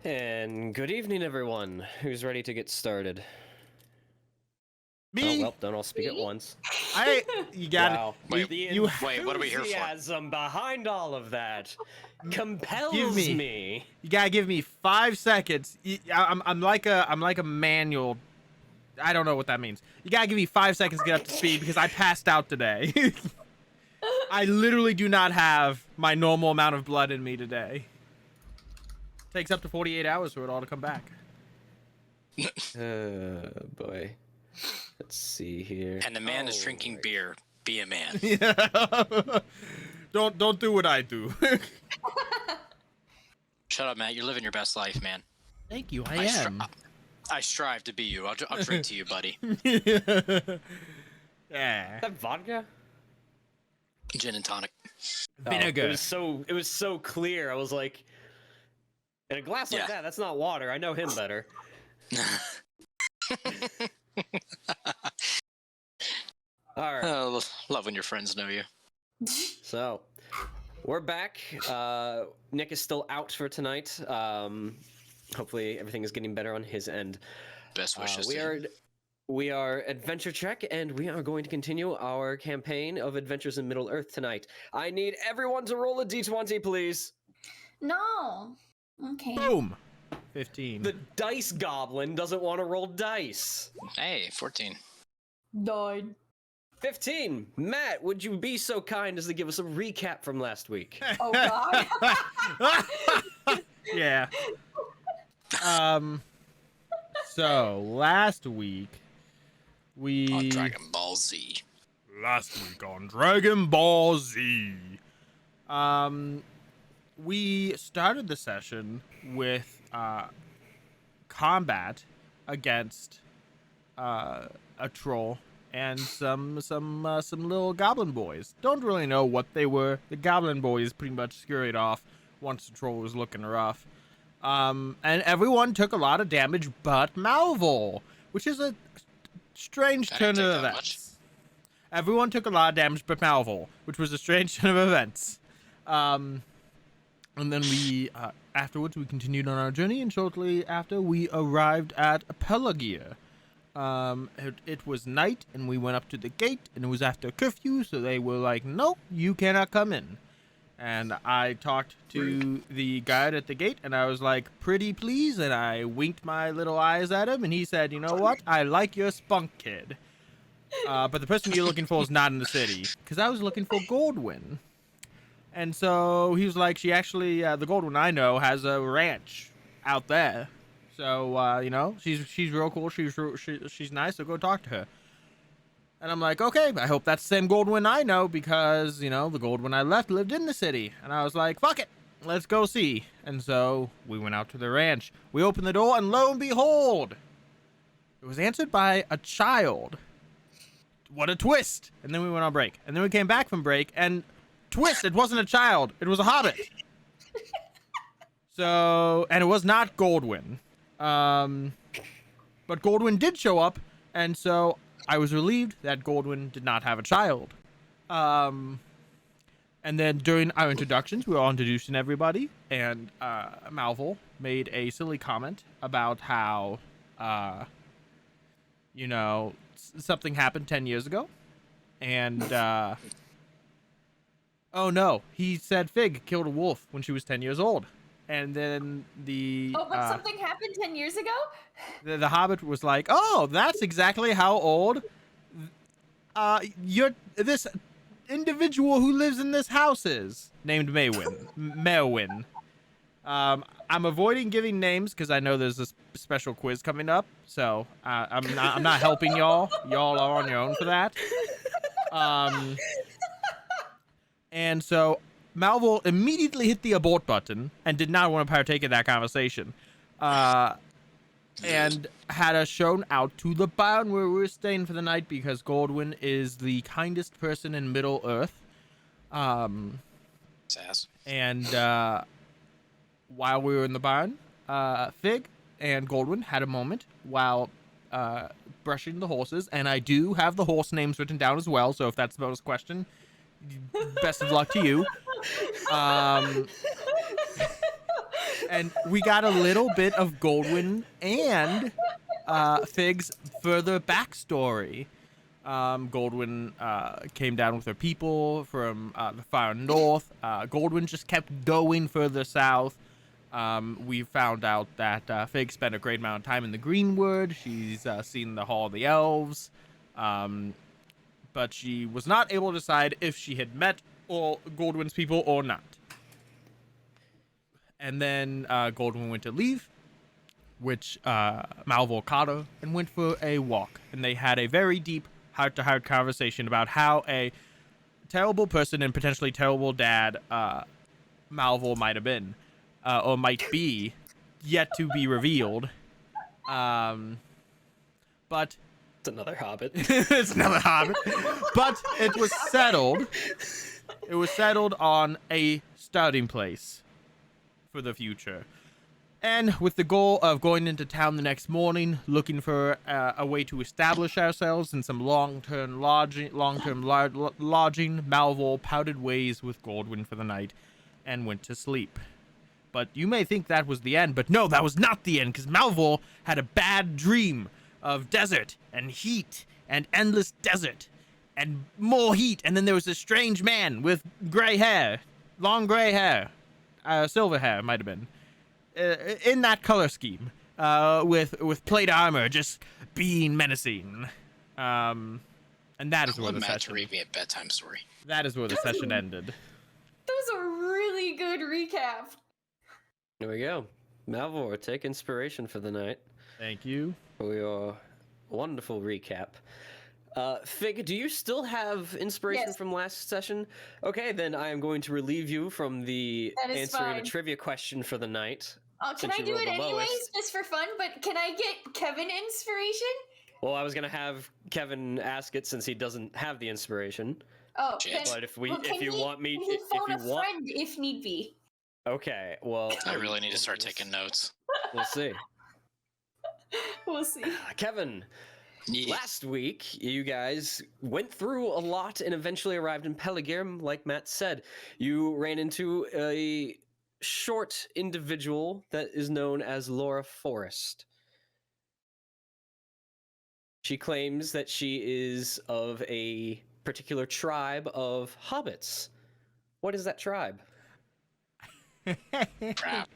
And good evening, everyone. Who's ready to get started? Me? Oh, well, don't all speak at once. You got Wow. it. The Wait, what are we here for? enthusiasm behind all of that compels Give me. me. You gotta give me 5 seconds. I'm like a manual. I don't know what that means. You gotta give me 5 seconds to get up to speed because I passed out today. I literally do not have my normal amount of blood in me today. Takes up to 48 hours for it all to come back. Boy. Let's see here. And the man is drinking beer. Be a man. Yeah. Don't do what I do. Shut up, Matt. You're living your best life, man. Thank you. I am. I strive to be you. I'll drink to you, buddy. Yeah. Is that vodka? Gin and tonic. Vinegar. It was so clear. I was like, in a glass like that's not water. I know him better. All right. Oh, love when your friends know you. So, we're back. Nick is still out for tonight. Hopefully everything is getting better on his end. Best wishes. We are AdventureCheck, and we are going to continue our campaign of Adventures in Middle Earth tonight. I need everyone to roll a d20, please. No. Okay. Boom. 15. The dice goblin doesn't want to roll dice. Hey, 14. Died. 15. Matt, would you be so kind as to give us a recap from last week? Oh God. Yeah. So last week On Dragon Ball Z. on Dragon Ball Z, we started the session with combat against a troll and some little goblin boys. Don't really know what they were. The goblin boys pretty much scurried off once the troll was looking rough. And everyone took a lot of damage but Malvhor, which is a strange turn of events. Everyone took a lot of damage but Malvhor, which was a strange turn of events. And then we, afterwards, we continued on our journey, and shortly after, we arrived at Pelargir. It was night, and we went up to the gate, and it was after curfew, so they were like, no, you cannot come in. And I talked to the guide at the gate, and I was like, pretty please, and I winked my little eyes at him, and he said, you know what, I like your spunk, kid. But the person you're looking for is not in the city, because I was looking for Goldwyn. And so he was like, she actually, the Goldwyn I know has a ranch out there. So, you know, she's real cool, she's nice, so go talk to her. And I'm like, okay, I hope that's the same Goldwyn I know, because, you know, the Goldwyn I left lived in the city. And I was like, fuck it, let's go see. And so we went out to the ranch. We opened the door, and lo and behold, it was answered by a child. What a twist. And then we went on break. And then we came back from break, and twist, it wasn't a child, it was a hobbit. So, and it was not Goldwyn. But Goldwyn did show up, and so I was relieved that Goldwyn did not have a child. And then during our introductions, we were all introducing everybody, and Malvhor made a silly comment about how, you know, something happened 10 years ago, and oh no, he said Fig killed a wolf when she was 10 years old. And then the but something happened 10 years ago? The Hobbit was like, oh, that's exactly how old this individual who lives in this house is, named Merwin. I'm avoiding giving names because I know there's this special quiz coming up, so I'm not helping y'all. Y'all are on your own for that. And so Malvhor immediately hit the abort button and did not want to partake in that conversation. And had us shown out to the barn where we were staying for the night because Goldwyn is the kindest person in Middle Earth. Sass. And while we were in the barn, Fig and Goldwyn had a moment while brushing the horses, and I do have the horse names written down as well, so if that's the bonus question, best of luck to you. And we got a little bit of Goldwyn and Fig's further backstory. Goldwyn came down with her people from the far north. Goldwyn just kept going further south. We found out that Fig spent a great amount of time in the Greenwood. She's seen the Hall of the Elves. But she was not able to decide if she had met all Goldwyn's people or not. And then Goldwyn went to leave, which Malvhor caught her and went for a walk. And they had a very deep heart-to-heart conversation about how a terrible person and potentially terrible dad Malvhor might have been, or might be, yet to be revealed. But It's another Hobbit. it's another Hobbit. But it was settled. It was settled on a starting place for the future. And with the goal of going into town the next morning, looking for a way to establish ourselves in some long-term lodging, Malvhor parted ways with Goldwyn for the night and went to sleep. But you may think that was the end, but no, that was not the end, because Malvhor had a bad dream of desert and heat and endless desert and more heat, and then there was a strange man with gray hair, long gray hair, silver hair might have been, in that color scheme, with plate armor, just being menacing. And that is where the Matt to session. read me a bedtime story. That is where the session ended. That was a really good recap. There we go. Malvhor, take inspiration for the night Thank you. for your wonderful recap. Fig, do you still have inspiration Yes. from last session? Okay, then I am going to relieve you from the That is answering a fine. trivia question for the night. Can Since I you do rolled it the anyways, lowest. just for fun? But can I get Kevin inspiration? Well, I was gonna have Kevin ask it since he doesn't have the inspiration. Oh, Shit. But if can you he- want me, can he if phone you a want, friend if need be. okay. Well, I really need to start taking notes. We'll see. We'll see. Kevin, Yeah. last week you guys went through a lot and eventually arrived in Pelargir, like Matt said. You ran into a short individual that is known as Laura Forrest. She claims that she is of a particular tribe of hobbits. What is that tribe? Crap.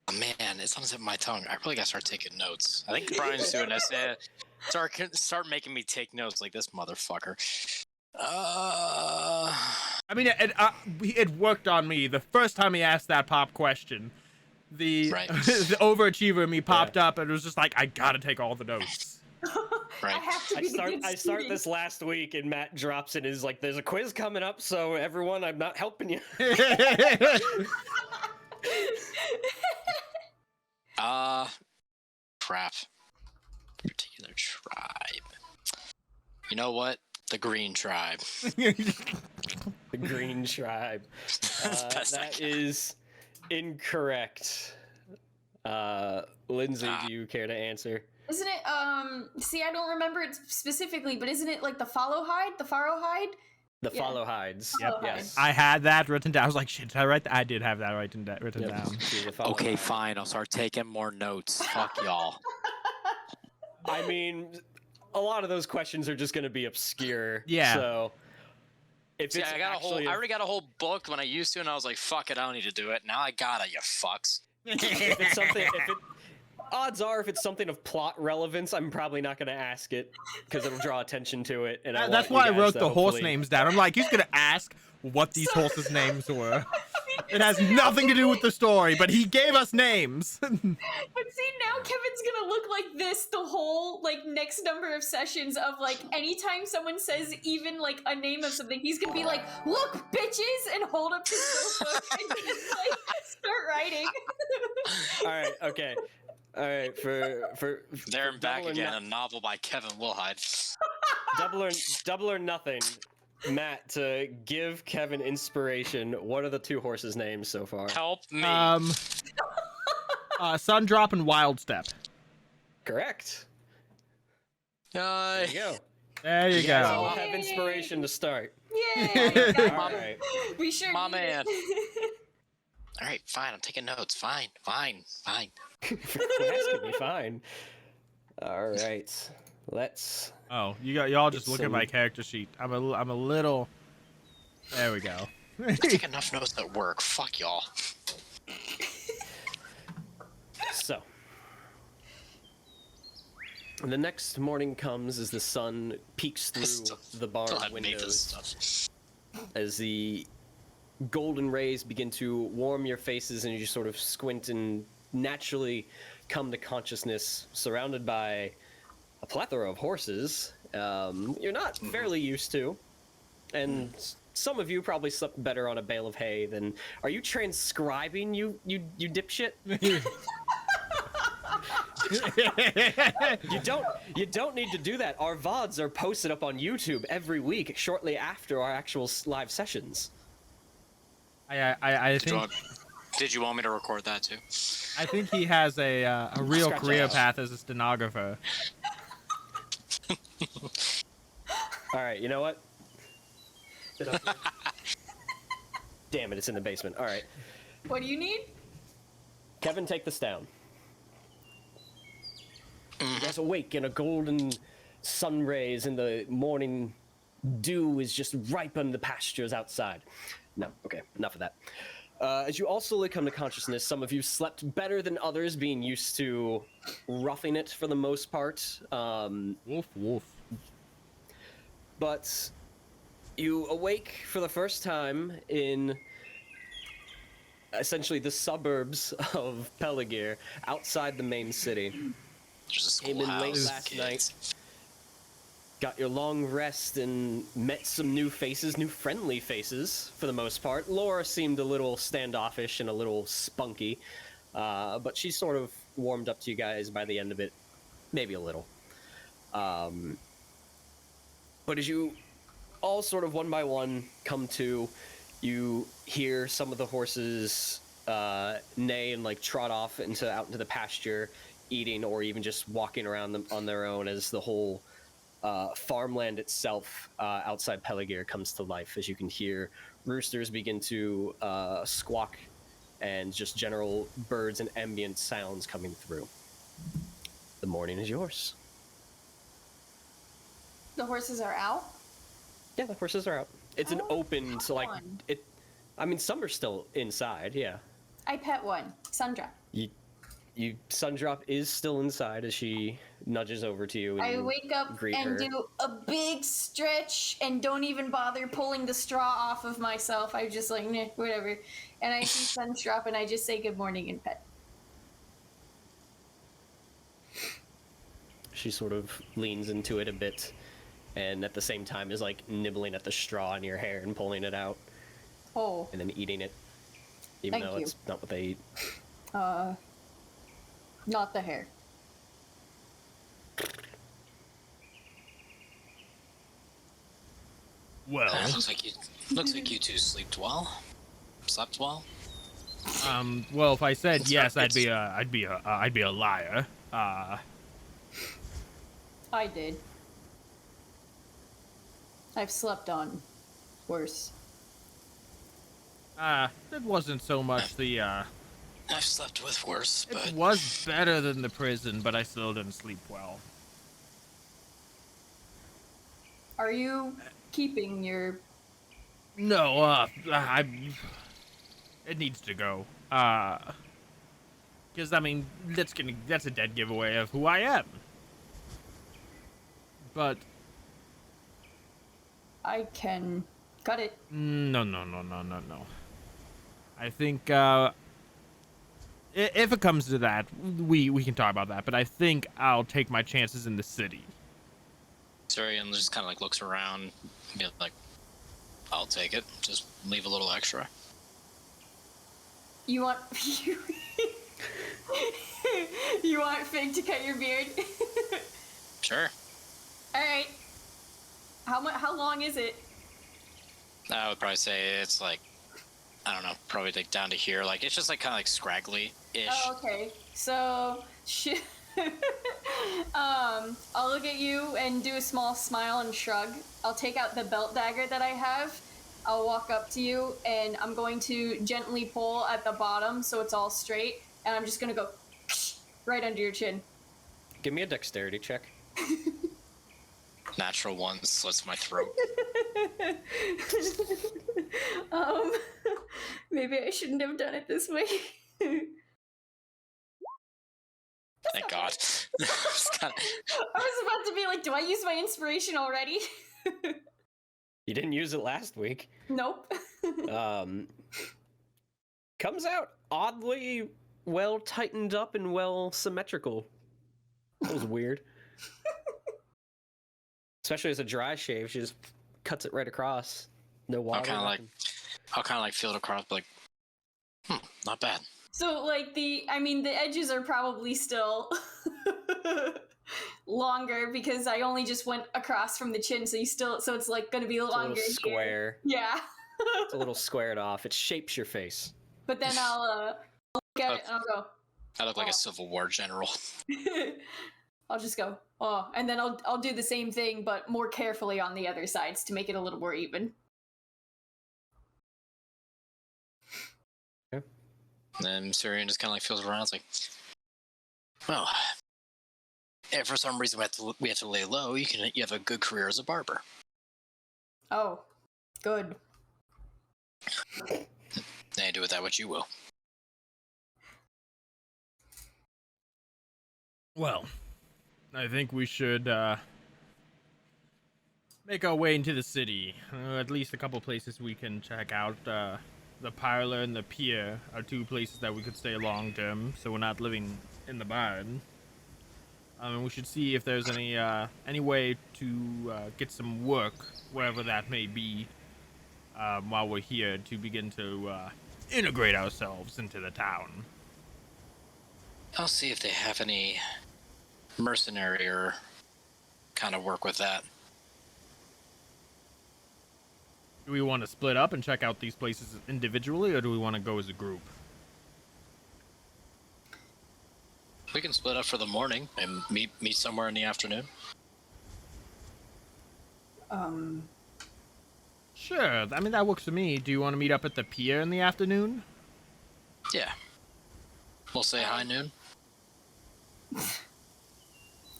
Oh, man, it's on the tip of my tongue. I really gotta start taking notes. I think Brian's doing this. Start making me take notes like this motherfucker. I mean, it worked on me. The first time he asked that pop question, the Right. the overachiever in me popped up and it was just like, I gotta take all the notes. Right. I have to I be the good start student. this last week and Matt drops it is like, there's a quiz coming up, so everyone, I'm not helping you. Crap. Particular tribe. You know what? The Green Tribe. The Green Tribe. That's best I That can. is incorrect. Lindsay, do you care to answer? Isn't it, see, I don't remember it specifically, but isn't it like the Fallowhide? The Farrowhide? The Yeah. Follow Hides. Yep. Yes. I had that written down. I was like, shit, did I write that? I did have that written Yep. down. She's a Follow Okay, Hide. fine. I'll start taking more notes. Fuck y'all. I mean, a lot of those questions are just going to be obscure. Yeah. So if See, it's I actually already got a whole book when I used to, and I was like, "Fuck it, I don't need to do it." Now I gotta, you fucks. if it's something, odds are, if it's something of plot relevance, I'm probably not going to ask it because it'll draw attention to it. And That's why I wrote the horse names down. I'm like, he's gonna ask what these horses' names were. It has nothing to do with the story, but he gave us names. But see, now Kevin's gonna look like this the whole, like, next number of sessions of, like, anytime someone says even, like, a name of something, he's gonna be like, "Look, bitches!" and hold up his notebook and just, like, start writing. All right. Okay. All right. For There and back double or again, no- a novel by Kevin Wilhide. double or nothing. Matt, to give Kevin inspiration, what are the two horses' names so far? Help me. Sundrop and Wildstep. Correct. There you go. There you You guys all go. have inspiration to start. Yay! All right. We sure My need man. it. All right, fine. I'm taking notes. Fine. Class could be fine. All right. Let's. Oh, y'all just Get look at my some- character sheet. I'm a little. There we go. I take enough notes at work. Fuck y'all. So. The next morning comes as the sun peeks through the barn Still haven't made this windows. stuff. As the golden rays begin to warm your faces and you just sort of squint and naturally come to consciousness surrounded by a plethora of horses you're not fairly used to, and some of you probably slept better on a bale of hay than. Are you transcribing, you dipshit? You don't need to do that. Our VODs are posted up on YouTube every week shortly after our actual live sessions. I think Did you want me to record that too? I think he has a real Scratch career out. path as a stenographer. All right, you know what? Damn it, it's in the basement. All right, What do you need? Kevin, take this down. You guys awake in a golden sun rays and the morning dew is just ripening the pastures outside. No, okay, enough of that. As you all slowly come to consciousness, some of you slept better than others, being used to roughing it for the most part. Woof woof. But you awake for the first time in essentially the suburbs of Pelargir, outside the main city. There's a Came in late schoolhouse. last kids. night. Got your long rest and met some new faces, new friendly faces for the most part. Laura seemed a little standoffish and a little spunky, but she sort of warmed up to you guys by the end of it, maybe a little. But as you all sort of one by one come to, you hear some of the horses neigh and like trot off out into the pasture, eating or even just walking around them on their own as the whole farmland itself outside Pelargir comes to life, as you can hear roosters begin to squawk and just general birds and ambient sounds coming through. The morning is yours. The horses are out. Yeah, the horses are out. It's an Oh, open, so like fun. it. I mean, some are still inside. Yeah, I pet one. Sundra. you. Sundrop is still inside as she nudges over to you. And I you wake up greet and her. do a big stretch and don't even bother pulling the straw off of myself. I just like, nah, whatever. And I see Sundrop and I just say good morning and pet. She sort of leans into it a bit, and at the same time is like nibbling at the straw in your hair and pulling it out, Oh, and then eating it, even Thank though you. it's not what they eat. not the hair. Well, Looks like you two slept well. Slept well. well, if I said Let's yes, start I'd be a liar. I did. I've slept on worse. It wasn't so much the I've slept with worse, but It was better than the prison, but I still didn't sleep well. Are you keeping your... No, it needs to go. Because I mean, that's a dead giveaway of who I am. But I can cut it. no. I think if it comes to that, we can talk about that. But I think I'll take my chances in the city. Cirion just kind of like looks around, and be like, "I'll take it. Just leave a little extra." You want... you want Fig to cut your beard? Sure. Alright. How long is it? I would probably say it's like, I don't know, probably like down to here. Like it's just like kind of like scraggly-ish. Oh, okay. So, I'll look at you and do a small smile and shrug. I'll take out the belt dagger that I have. I'll walk up to you and I'm going to gently pull at the bottom so it's all straight, and I'm just gonna go right under your chin. Give me a dexterity check. Natural one slits my throat. Maybe I shouldn't have done it this way. Thank God. I was about to be like, do I use my inspiration already? You didn't use it last week. Nope. Comes out oddly well tightened up and well symmetrical. That was weird. Especially as a dry shave, she just cuts it right across. No water. I'll kind of like feel it across, like, not bad. So, like, the edges are probably still longer because I only just went across from the chin, so it's like going to be longer. It's a little square. Here. Yeah. It's a little squared off. It shapes your face. But then I'll look at it and I'll go. I look like a Civil War general. I'll just go, oh, and then I'll do the same thing, but more carefully on the other sides to make it a little more even. Okay. And then Cirion just kind of like feels around. It's like, well, if for some reason we have to lay low, you have a good career as a barber. Oh, good. Now do with that what you will. Well, I think we should make our way into the city. At least a couple places we can check out. The parlor and the pier are two places that we could stay long term, so we're not living in the barn. We should see if there's any way to get some work, wherever that may be, while we're here to begin to integrate ourselves into the town. I'll see if they have any mercenary or kind of work with that. Do we want to split up and check out these places individually, or do we want to go as a group? We can split up for the morning and meet somewhere in the afternoon. Sure, I mean, that works for me. Do you want to meet up at the pier in the afternoon? Yeah. We'll say high noon.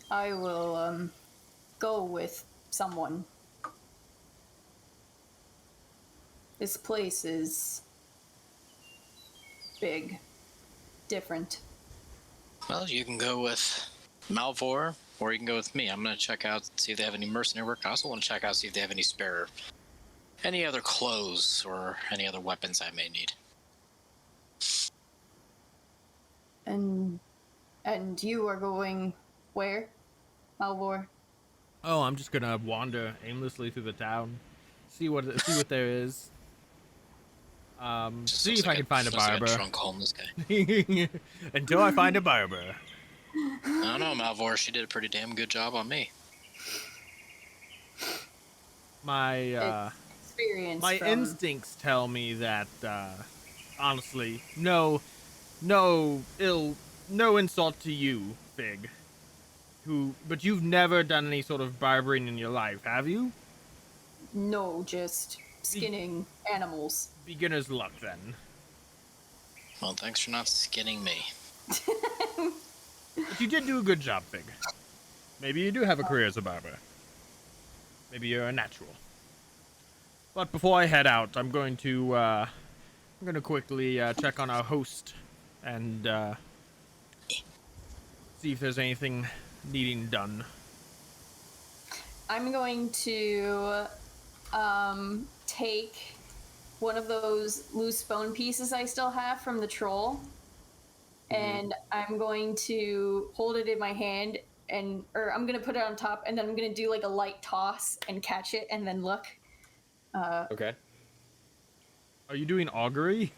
I will, go with someone. This place is big, different. Well, you can go with Malvhor, or you can go with me. I'm going to check out, see if they have any mercenary work. I also want to check out, see if they have any other clothes or any other weapons I may need. And you are going where, Malvhor? Oh, I'm just gonna wander aimlessly through the town, see what there is. See if I can find a barber. Like a drunk homeless guy. Until I find a barber. I don't know, Malvhor. She did a pretty damn good job on me. My experience. My instincts tell me that, honestly, no insult to you, Fig. But you've never done any sort of barbering in your life, have you? No, just skinning animals. Beginner's luck, then. Well, thanks for not skinning me. But you did do a good job, Fig. Maybe you do have a career as a barber. Maybe you're a natural. But before I head out, I'm going to quickly check on our host and see if there's anything needing done. I'm going to take one of those loose bone pieces I still have from the troll, and I'm going to hold it in my hand, or I'm going to put it on top, and then I'm going to do like a light toss and catch it, and then look. Okay. Are you doing augury?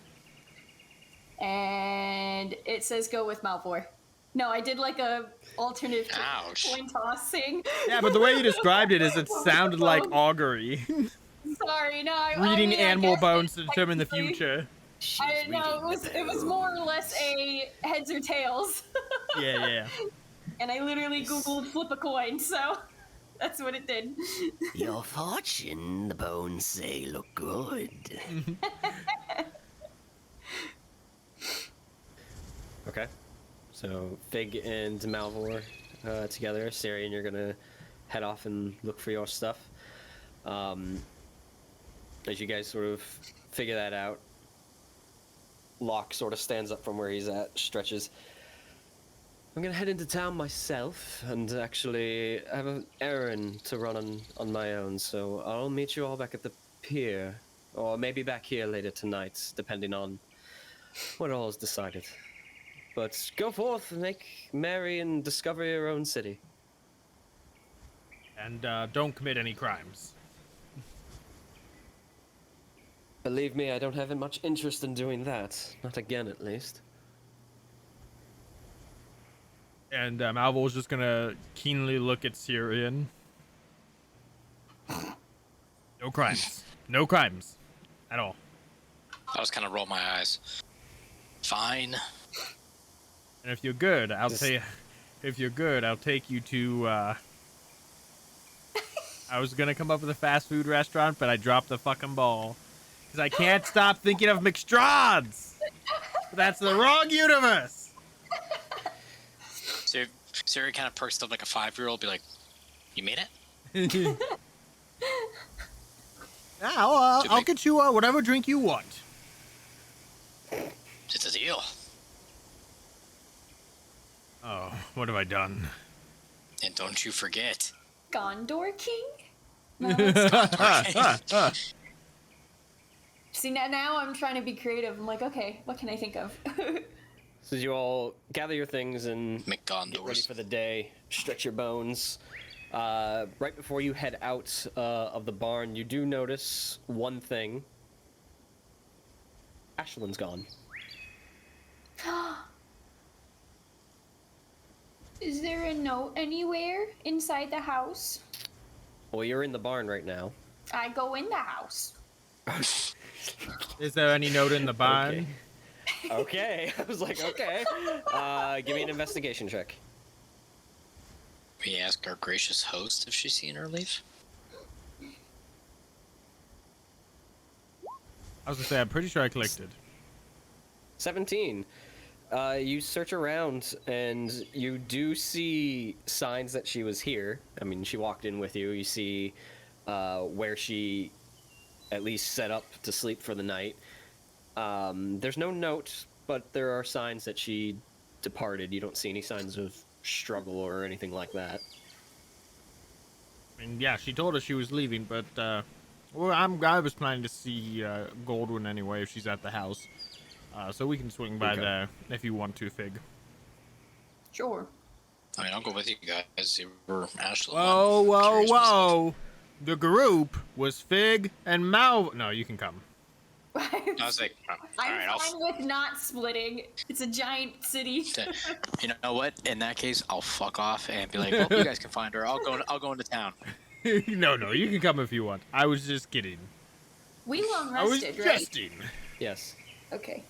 And it says go with Malvhor. No, I did like a alternative coin tossing. Yeah, but the way you described it is it sounded like augury. Sorry, no. Reading animal bones to determine the future. I know, it was more or less a heads or tails. Yeah. And I literally Googled flip a coin, so that's what it did. Your fortune, the bones say, look good. Okay. So Fig and Malvhor together. Cirion, you're gonna head off and look for your stuff. As you guys sort of figure that out, Locke sort of stands up from where he's at, stretches. I'm gonna head into town myself and actually have an errand to run on my own, so I'll meet you all back at the pier. Or maybe back here later tonight, depending on what all is decided. But go forth, make merry, and discover your own city. And don't commit any crimes. Believe me, I don't have much interest in doing that. Not again, at least. And Malvhor's just gonna keenly look at Cirion. No crimes. No crimes. At all. I just kind of roll my eyes. Fine. And if you're good, I'll Just- tell you. If you're good, I'll take you to. I was gonna come up with a fast food restaurant, but I dropped the fucking ball because I can't stop thinking of McStraws. That's the wrong universe. So Siri kind of perks up like a 5-year-old, be like, "You made it?" Yeah, I'll get you whatever drink you want. It's a deal. Oh, what have I done? And don't you forget. Gondor King? No. See, now I'm trying to be creative. I'm like, okay, what can I think of? So you all gather your things and get ready McGondors. for the day, stretch your bones. Right before you head out of the barn, you do notice one thing. Ashland's gone. Is there a note anywhere inside the house? Well, you're in the barn right now. I go in the house. Is there any note in the barn? Okay. I was like, okay. Give me an investigation check. We ask our gracious host if she's seen her leave. I was gonna say, I'm pretty sure I collected. 17. You search around and you do see signs that she was here. I mean, she walked in with you. You see where she at least set up to sleep for the night. There's no note, but there are signs that she departed. You don't see any signs of struggle or anything like that. I mean, yeah, she told us she was leaving, but well, I was planning to see Goldwyn anyway if she's at the house, so we can swing by Okay. there if you want to, Fig. Sure. I mean, I'll go with you guys. You were Ashley. Whoa, whoa, whoa! The group was Fig and Mal. No, you can come. I was like, all I'm right, I'll. fine with not splitting. It's a giant city. You know what? In that case, I'll fuck off and be like, well, you guys can find her. I'll go into town. No, you can come if you want. I was just kidding. We long I was rested, right? jesting. Yes. Okay.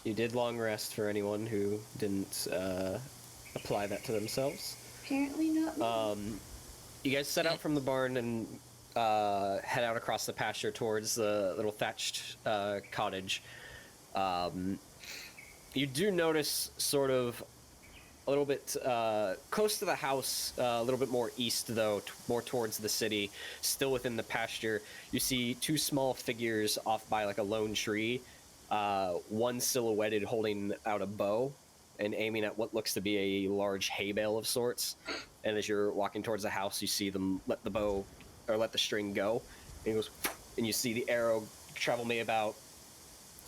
You did long rest for anyone who didn't apply that to themselves. Apparently not. Me. You guys set out from the barn and head out across the pasture towards the little thatched cottage. You do notice sort of a little bit close to the house, a little bit more east though, more towards the city, still within the pasture. You see two small figures off by like a lone tree, one silhouetted holding out a bow and aiming at what looks to be a large hay bale of sorts. And as you're walking towards the house, you see them let the bow or let the string go, and it goes, and you see the arrow travel maybe about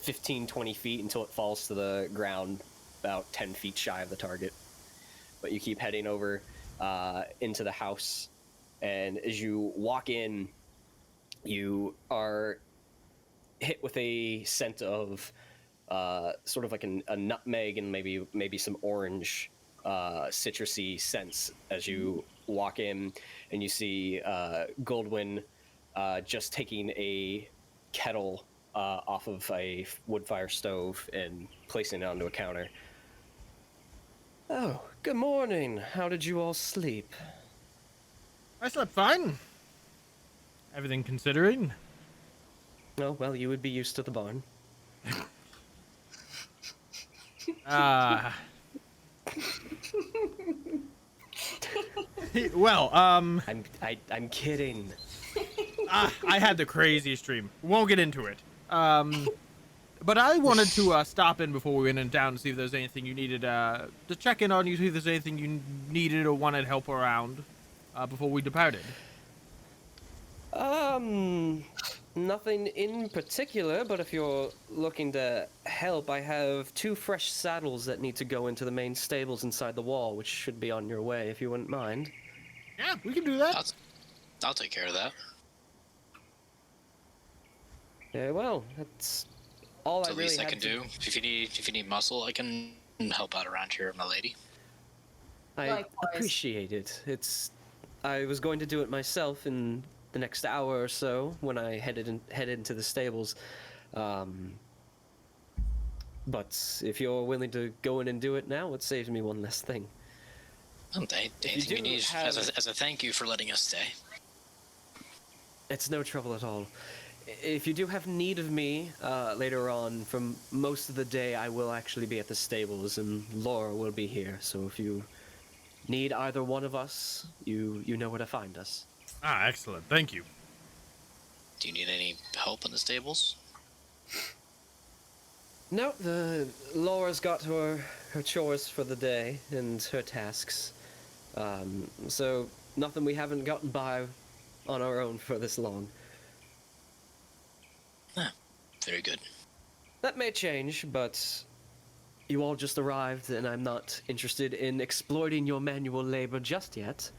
15-20 feet until it falls to the ground about 10 feet shy of the target. But you keep heading over into the house, and as you walk in, you are hit with a scent of sort of like a nutmeg and maybe some orange citrusy scents as you walk in, and you see Goldwyn just taking a kettle off of a wood fire stove and placing it onto a counter. Oh, good morning. How did you all sleep? I slept fine. Everything considering. Oh, well, you would be used to the barn. Well, I'm kidding. I had the craziest dream. Won't get into it. But I wanted to stop in before we went in town to see if there's anything you needed to check in on you, see if there's anything you needed or wanted help around before we departed. Nothing in particular, but if you're looking to help, I have 2 fresh saddles that need to go into the main stables inside the wall, which should be on your way if you wouldn't mind. Yeah, we can do that. I'll take care of that. Yeah, well, that's all It's I the really least I had can to... do. If you need muscle, I can help out around here, my lady. I Likewise. appreciate it. I was going to do it myself in the next hour or so when I head into the stables. But if you're willing to go in and do it now, it saves me one less thing. Anything you need as a thank you for letting us stay. It's no trouble at all. If you do have need of me later on, from most of the day I will actually be at the stables and Laura will be here. So if you need either one of us, you know where to find us. Ah, excellent. Thank you. Do you need any help in the stables? No, Laura's got her chores for the day and her tasks. So nothing we haven't gotten by on our own for this long. Very good. That may change, but you all just arrived and I'm not interested in exploiting your manual labor just yet.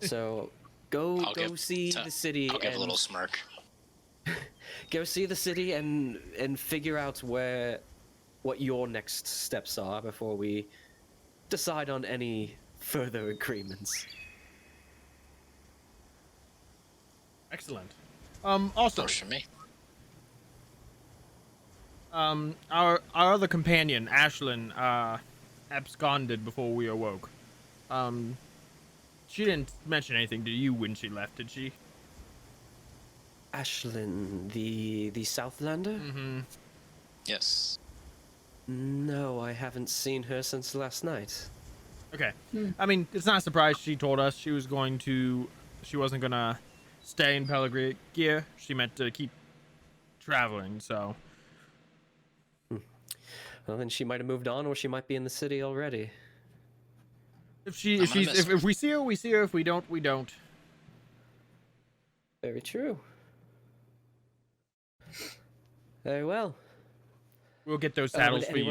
So go see the city. I'll give a little smirk. Go see the city and figure out what your next steps are before we decide on any further agreements. Excellent. Also, Works for me. our other companion, Ashlyn, absconded before we awoke. She didn't mention anything to you when she left, did she? Ashlyn, the Southlander? Mm-hmm. Yes. No, I haven't seen her since last night. Okay. I mean, it's not a surprise she told us she wasn't gonna stay in Pelargir. She meant to keep traveling, so. Well, then she might have moved on, or she might be in the city already. If we see her, we see her. If we don't, we don't. Very true. Very well. We'll get those saddles would for you.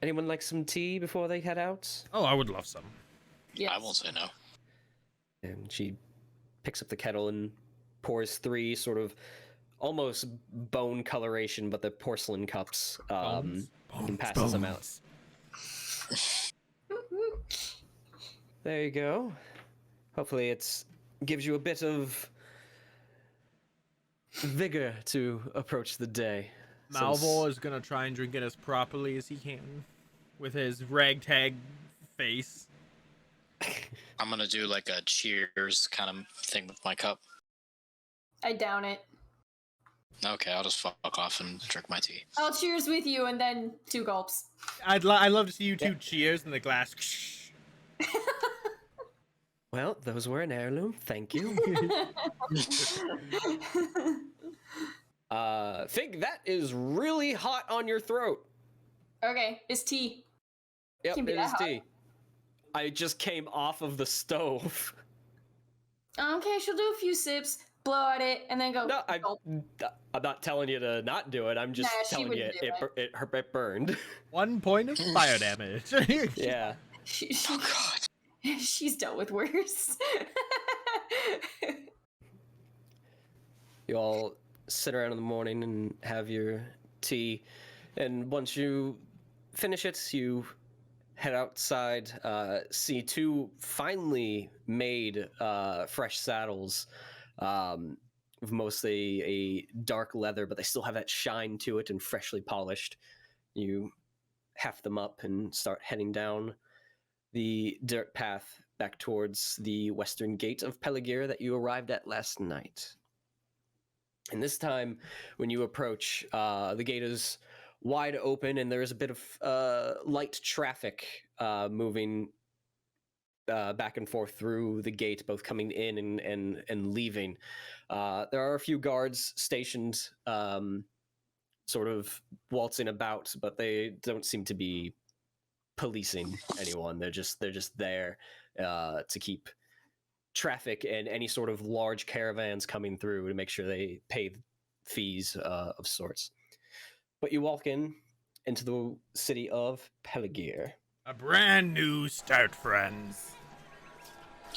Anyone like some tea before they head out? Oh, I would love some. Yes. I won't say no. And she picks up the kettle and pours 3 sort of almost bone coloration, but the porcelain cups, and passes them out. There you go. Hopefully it gives you a bit of vigor to approach the day. Malvhor is gonna try and drink it as properly as he can, with his ragtag face. I'm gonna do like a cheers kind of thing with my cup. I down it. Okay, I'll just fuck off and drink my tea. I'll cheers with you and then 2 gulps. I'd love to see you two cheers in the glass. Well, those were an heirloom. Thank you. Fig, that is really hot on your throat. Okay, it's tea. Yep, Can be it that is hot. tea. I just came off of the stove. Okay, she'll do a few sips, blow at it, and then go. No, gulp. I'm not telling you to not do it. I'm just Nah, she telling you wouldn't do it burned. 1 point of fire damage. Yeah. Oh god. She's dealt with worse. You all sit around in the morning and have your tea, and once you finish it, you head outside, see 2 finely made fresh saddles, with mostly a dark leather, but they still have that shine to it and freshly polished. You heft them up and start heading down the dirt path back towards the western gate of Pelargir that you arrived at last night. And this time, when you approach, the gate is wide open, and there is a bit of light traffic moving back and forth through the gate, both coming in and leaving. There are a few guards stationed, sort of waltzing about, but they don't seem to be policing anyone. They're just there to keep traffic and any sort of large caravans coming through to make sure they pay fees of sorts. But you walk into the city of Pelargir. A brand new start, friends.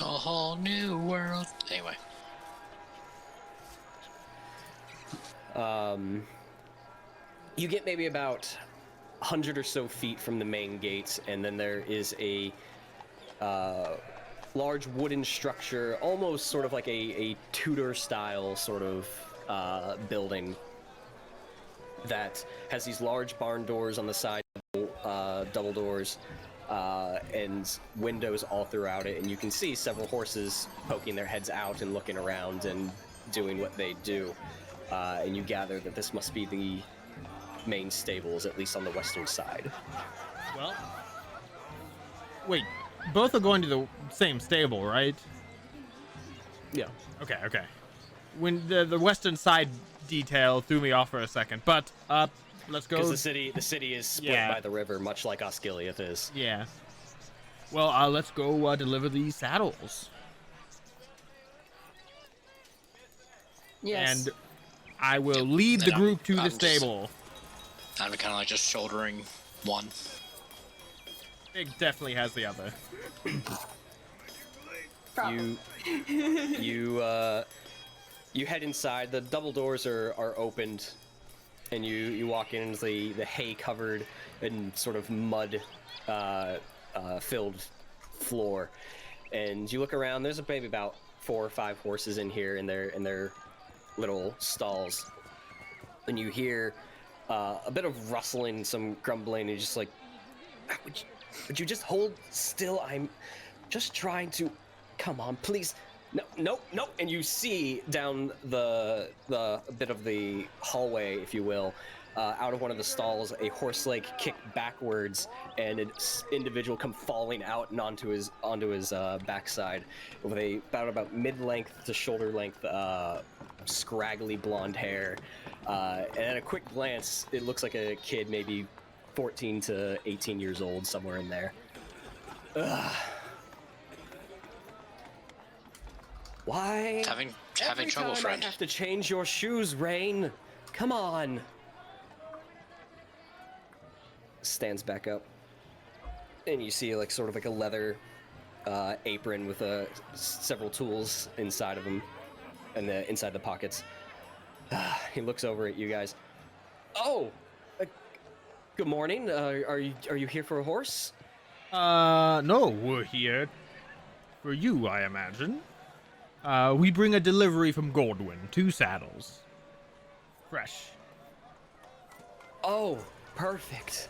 A whole new world. Anyway. You get maybe about 100 or so feet from the main gate, and then there is a large wooden structure, almost sort of like a Tudor-style sort of building that has these large barn doors on the side, double doors, and windows all throughout it, and you can see several horses poking their heads out and looking around and doing what they do. And you gather that this must be the main stables, at least on the western side. Well, wait, both are going to the same stable, right? Yeah. Okay. When the western side detail threw me off for a second, but let's go. Because the city is split by the river, much like Osgiliath is. Yeah. Well, let's go deliver these saddles. Yes. And I will lead the group to the stable. I'm kind of like just shouldering one. Big definitely has the other. You head inside. The double doors are opened, and you walk into the hay covered and sort of mud filled floor, and you look around. There's maybe about 4 or 5 horses in here in their little stalls, and you hear a bit of rustling, some grumbling, and you're just like, would you just hold still? I'm just trying to, come on, please. No. And you see down the bit of the hallway, if you will, out of one of the stalls, a horse leg kick backwards, and an individual come falling out and onto his backside with about mid-length to shoulder length, scraggly blonde hair. And at a quick glance, it looks like a kid, maybe 14 to 18 years old, somewhere in there. Ugh. Why? Having Every trouble, time friend. I have to change your shoes, Rain. Come on. Stands back up, and you see like sort of like a leather apron with several tools inside of him, and inside the pockets. He looks over at you guys. Oh, good morning. Are you here for a horse? No, we're here for you, I imagine. We bring a delivery from Goldwyn, 2 saddles. Fresh. Oh, perfect.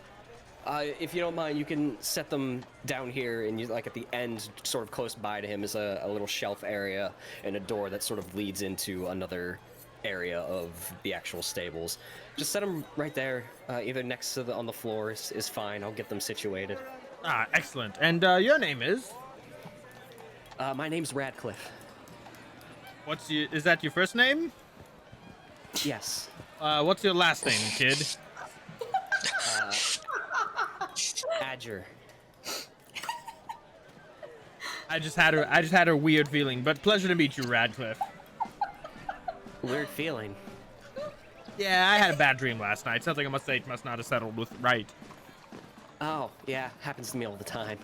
If you don't mind, you can set them down here, and you like at the end, sort of close by to him, is a little shelf area and a door that sort of leads into another area of the actual stables. Just set them right there, either next to on the floor is fine. I'll get them situated. Ah, excellent. And your name is? My name's Radcliffe. Is that your first name? Yes. What's your last name, kid? Adger. I just had a weird feeling, but pleasure to meet you, Radcliffe. Weird feeling. Yeah, I had a bad dream last night. Something a mistake must not have settled with right. Oh, yeah, happens to me all the time.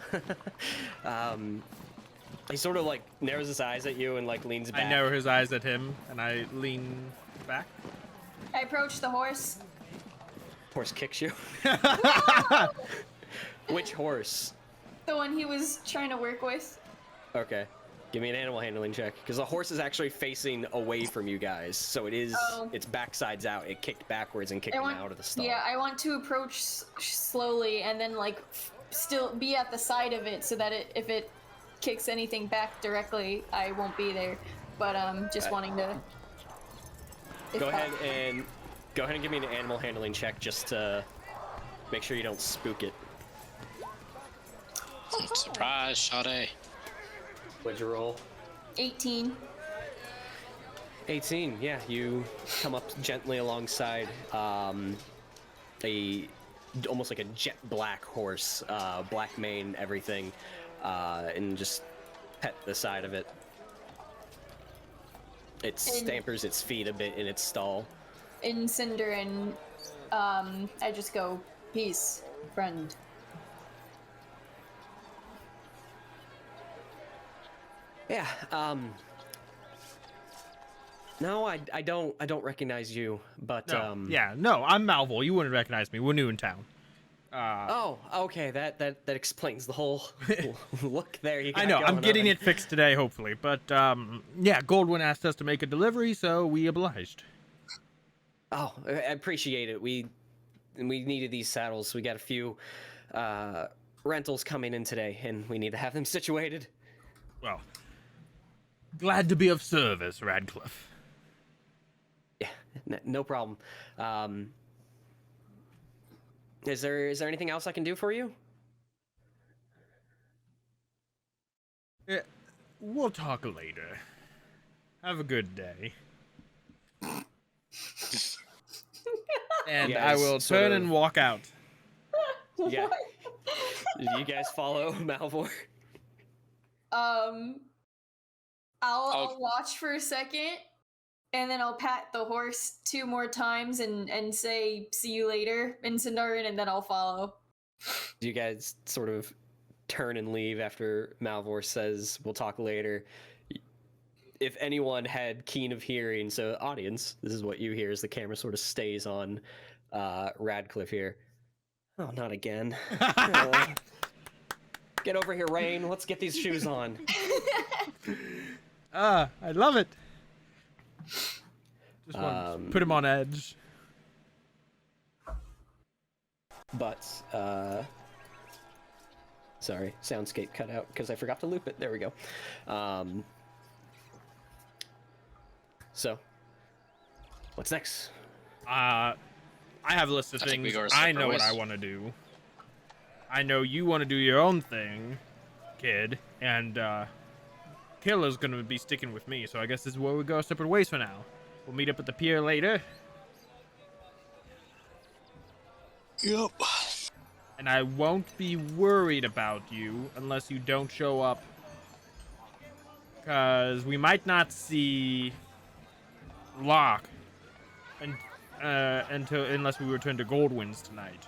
He sort of like narrows his eyes at you and like leans back. I narrow his eyes at him, and I lean back. I approach the horse. Horse kicks you. Which horse? The one he was trying to work with. Okay. Give me an animal handling check. Because the horse is actually facing away from you guys. So its backside's out. It kicked backwards and kicked him out of the stall. Yeah, I want to approach slowly and then like still be at the side of it so that if it kicks anything back directly, I won't be there. But just wanting to. Go ahead and give me an animal handling check just to make sure you don't spook it. Surprise, Sade. What'd you roll? 18. 18. Yeah, you come up gently alongside a almost like a jet black horse, black mane, everything, and just pet the side of it. It stampers its feet a bit in its stall. In Cinder and I just go, peace, friend. Yeah. No, I don't recognize you, but No. Yeah, no, I'm Malvhor. You wouldn't recognize me. We're new in town. Oh, okay. That explains the whole look there. You got I know. I'm going getting on. it fixed today, hopefully. But yeah, Goldwyn asked us to make a delivery, so we obliged. Oh, I appreciate it. We needed these saddles. We got a few rentals coming in today, and we need to have them situated. Well, glad to be of service, Radcliffe. Yeah, no problem. Is there anything else I can do for you? Yeah, we'll talk later. Have a good day. And You I guys will sort turn of- and walk out. Yeah. You guys follow Malvhor? I'll watch for a second, and then I'll pat the horse 2 more times and say, see you later, in Sindarin, and then I'll follow. You guys sort of turn and leave after Malvhor says, we'll talk later. If anyone had keen of hearing, so audience, this is what you hear as the camera sort of stays on Radcliffe here. Oh, not again. Get over here, Rain. Let's get these shoes on. I love it. Just want to put him on edge. But, sorry, soundscape cut out because I forgot to loop it. There we go. So, what's next? I have a list of I think we things go our I separate know what ways. I want to do. I know you want to do your own thing, kid, and Killer's gonna be sticking with me, so I guess this is where we go our separate ways for now. We'll meet up at the pier later. Yep. And I won't be worried about you unless you don't show up. Because we might not see Locke unless we return to Goldwyn's tonight.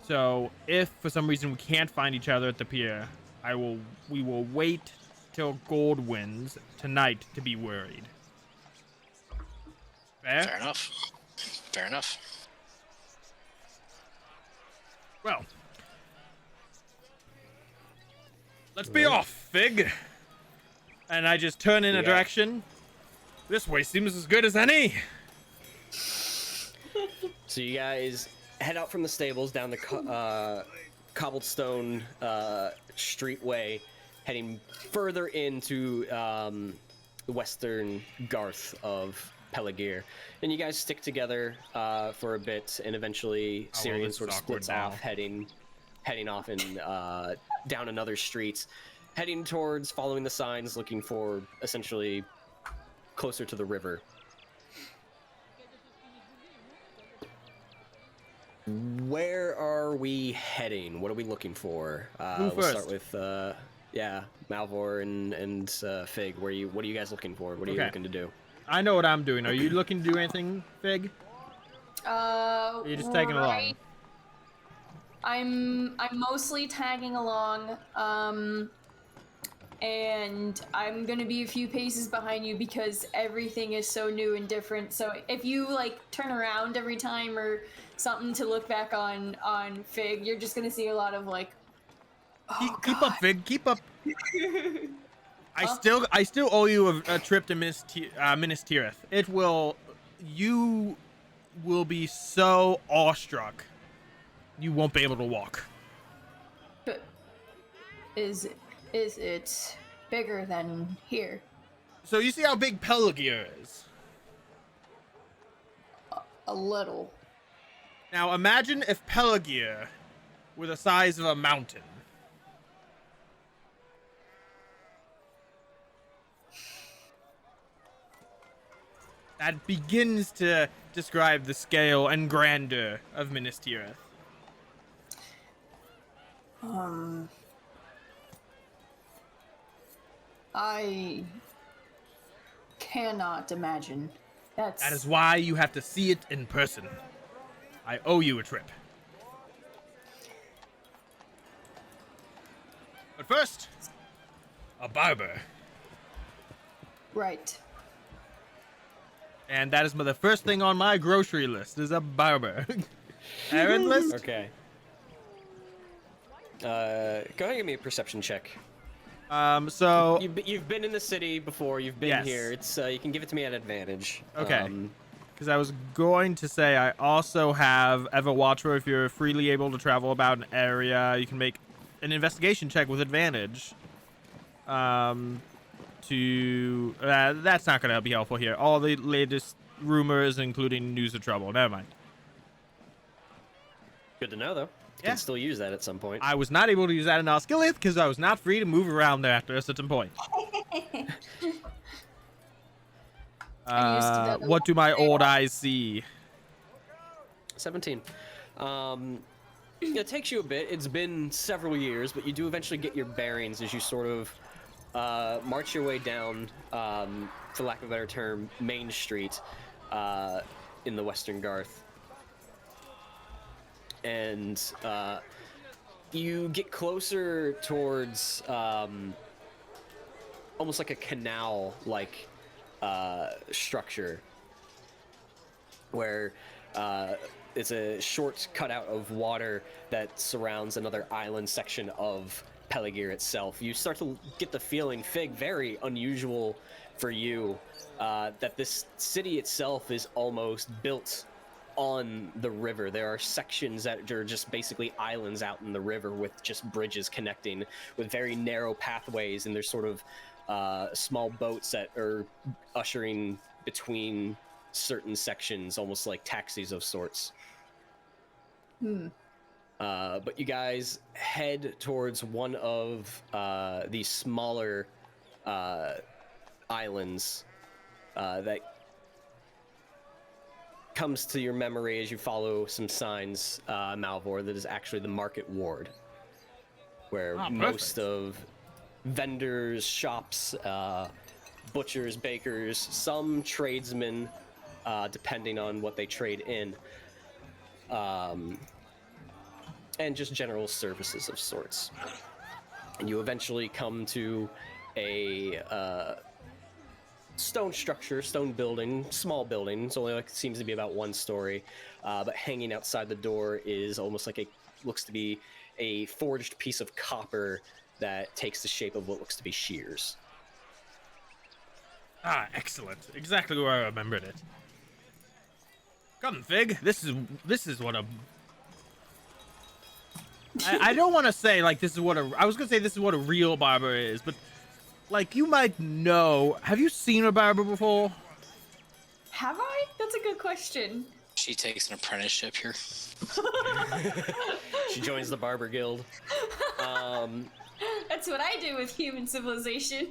So if for some reason we can't find each other at the pier, we will wait till Goldwyn's tonight to be worried. Fair? Fair enough. Fair enough. Well, let's be off, Fig. And I just turn in a direction. This way seems as good as any. So you guys head out from the stables down the cobblestone streetway, heading further into the western garth of Pelargir. And you guys stick together for a bit, and eventually Cirion this sort of is awkward splits now. off, heading off and down another street, heading towards following the signs, looking for essentially closer to the river. Where are we heading? What are we looking for? Who We'll start first? with Malvhor and Fig. What are you guys looking for? What are you Okay. looking to do? I know what I'm doing. Are you looking to do anything, Fig? You're just tagging along. I'm mostly tagging along, and I'm gonna be a few paces behind you because everything is so new and different. So if you like turn around every time or something to look back on Fig, you're just gonna see a lot of like, Keep up, Fig. Keep up. I still owe you a trip to Minas Tirith. You will be so awestruck, you won't be able to walk. Is it bigger than here? So you see how big Pelargir is. A little. Now imagine if Pelargir were the size of a mountain. That begins to describe the scale and grandeur of Minas Tirith. I cannot imagine. That is why you have to see it in person. I owe you a trip. But first, a barber. Right. And that is the first thing on my grocery list is a barber. Errand list? Okay. Go ahead and give me a perception check. So You've been in the city before. You've been Yes. here. It's you can give it to me at advantage. Okay. Because I was going to say I also have Ever Watcher. If you're freely able to travel about an area, you can make an investigation check with advantage. That's not going to be helpful here. All the latest rumors, including news of trouble. Never mind. Good to know, though. Yeah. Can still use that at some point. I was not able to use that in Osgiliath because I was not free to move around there after a certain point. What do my old eyes see? 17. It takes you a bit. It's been several years, but you do eventually get your bearings as you sort of march your way down, for lack of a better term, Main Street in the Western Garth. And you get closer towards almost like a canal-like structure where it's a short cutout of water that surrounds another island section of Pelargir itself. You start to get the feeling, Fig, very unusual for you, that this city itself is almost built on the river. There are sections that are just basically islands out in the river with just bridges connecting with very narrow pathways, and there's sort of small boats that are ushering between certain sections, almost like taxis of sorts. But you guys head towards one of these smaller islands that comes to your memory as you follow some signs, Malvhor, that is actually the market ward, where most of vendors, shops, butchers, bakers, some tradesmen, depending on what they trade in, and just general services of sorts. And you eventually come to a stone structure, stone building, small building. It's only seems to be about one story, but hanging outside the door is almost like looks to be a forged piece of copper that takes the shape of what looks to be shears. Ah, excellent. Exactly where I remembered it. Come, Fig. This is what a... I don't want to say, like, this is what a... I was going to say this is what a real barber is, but, like, you might know... Have you seen a barber before? Have I? That's a good question. She takes an apprenticeship here. She joins the Barber Guild. That's what I do with human civilization.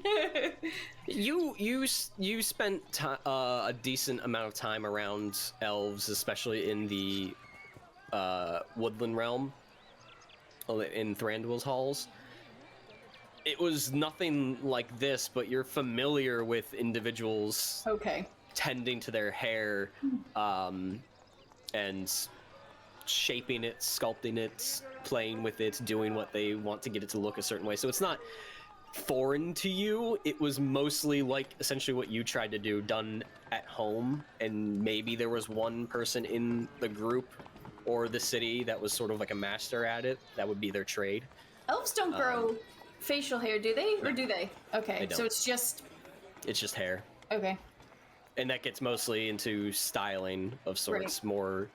You spent a decent amount of time around elves, especially in the woodland realm, in Thranduil's halls. It was nothing like this, but you're familiar with individuals tending to their hair, and shaping it, sculpting it, playing with it, doing what they want to get it to look a certain way. So it's not foreign to you. It was mostly like essentially what you tried to do, done at home, and maybe there was one person in the group or the city that was sort of like a master at it. That would be their trade. Elves don't grow facial hair, do they? Or do they? Okay, They don't. so it's just hair. okay. And that gets mostly into styling of sorts, more...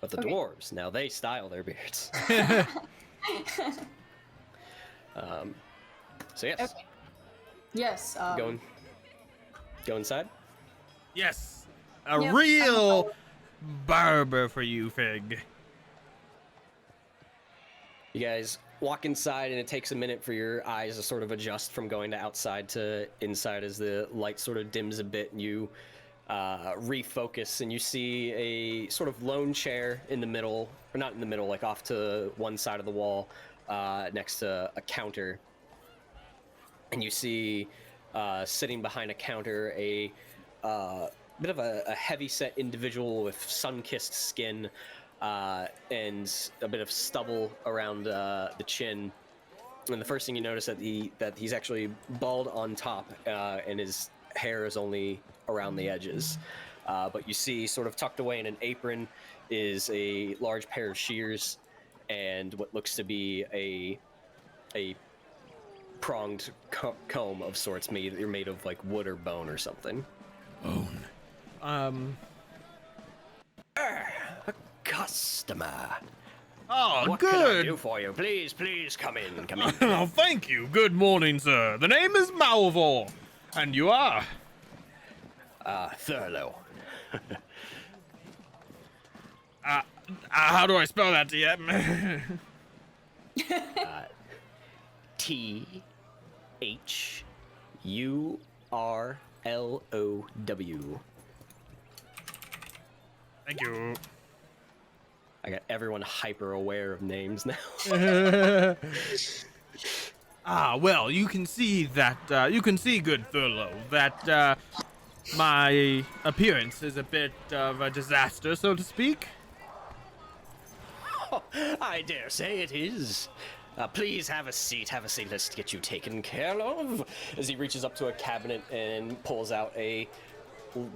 But the Okay. dwarves, now they style their beards. So yes, Okay. Yes. go inside. Yes, a Yep, real barber for you, Fig. You guys walk inside, and it takes a minute for your eyes to sort of adjust from going to outside to inside as the light sort of dims a bit, and you refocus, and you see a sort of lone chair in the middle, or not in the middle, like off to one side of the wall, next to a counter. And you see sitting behind a counter a bit of a heavy-set individual with sun-kissed skin and a bit of stubble around the chin. And the first thing you notice that he's actually bald on top, and his hair is only around the edges. But you see, sort of tucked away in an apron, is a large pair of shears and what looks to be a pronged comb of sorts. They're made of like wood or bone or something. Um. A customer. Oh, What can I do good. for you? Please, come in, come in. Oh, thank you. Good morning, sir. The name is Malvhor, and you are. Thurlow. How do I spell that, DM? THURLOW. Thank you. I got everyone hyper aware of names now. Well, you can see that, you can see, good Thurlow, that, my appearance is a bit of a disaster, so to speak. I dare say it is. Please have a seat. Let's get you taken care of. As he reaches up to a cabinet and pulls out a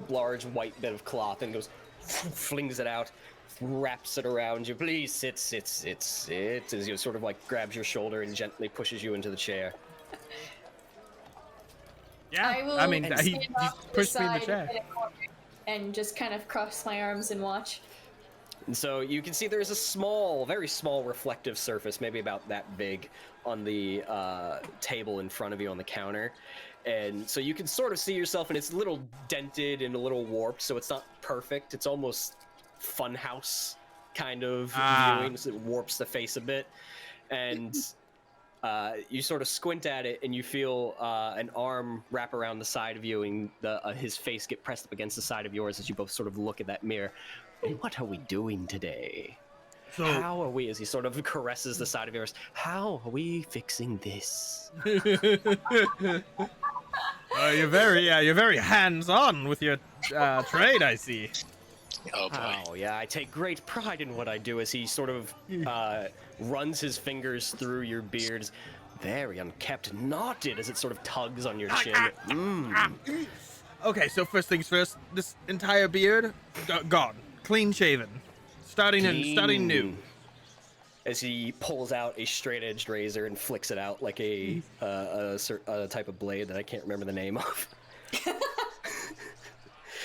large white bit of cloth and goes, flings it out, wraps it around you. Please sit. As he sort of like grabs your shoulder and gently pushes you into the chair. Yeah, I will he stand off to the pushed me in the side chair. in a corner and just kind of cross my arms and watch. And so you can see there's a small, very small reflective surface, maybe about that big, on the table in front of you on the counter. And so you can sort of see yourself, and it's a little dented and a little warped, so it's not perfect. It's almost funhouse kind of viewing, so it warps the face a bit. And you sort of squint at it, and you feel an arm wrap around the side of you, and his face get pressed up against the side of yours as you both sort of look at that mirror. And what are we doing today? So, How are we, as he sort of caresses the side of yours, how are we fixing this? you're very hands-on with your trade, I see. Oh boy. Oh, yeah, I take great pride in what I do, as he sort of runs his fingers through your beards. Very unkept, knotted, as it sort of tugs on your chin. Okay, so first things first, this entire beard, gone. Clean shaven. Starting new. As he pulls out a straight-edged razor and flicks it out like a type of blade that I can't remember the name of.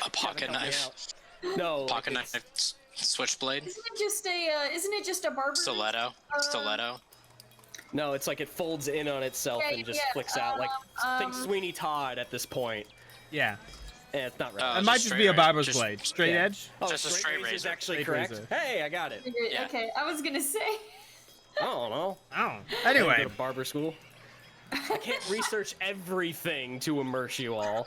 A pocket knife. No, Pocket knife. Switchblade. Isn't it just a barber? Stiletto. Stiletto. No, it's like it folds in on itself and just flicks out. Like, think Sweeney Todd at this point. Yeah. It's not right. It might just be a barber's Just- blade. Straight yeah. edge? Oh, Just a straight razor is razor. actually Straight correct. razor. Hey, I got it. Yeah. Okay, I was gonna say. I don't know. Oh. I didn't go Anyway, to barber school. I can't research everything to immerse you all.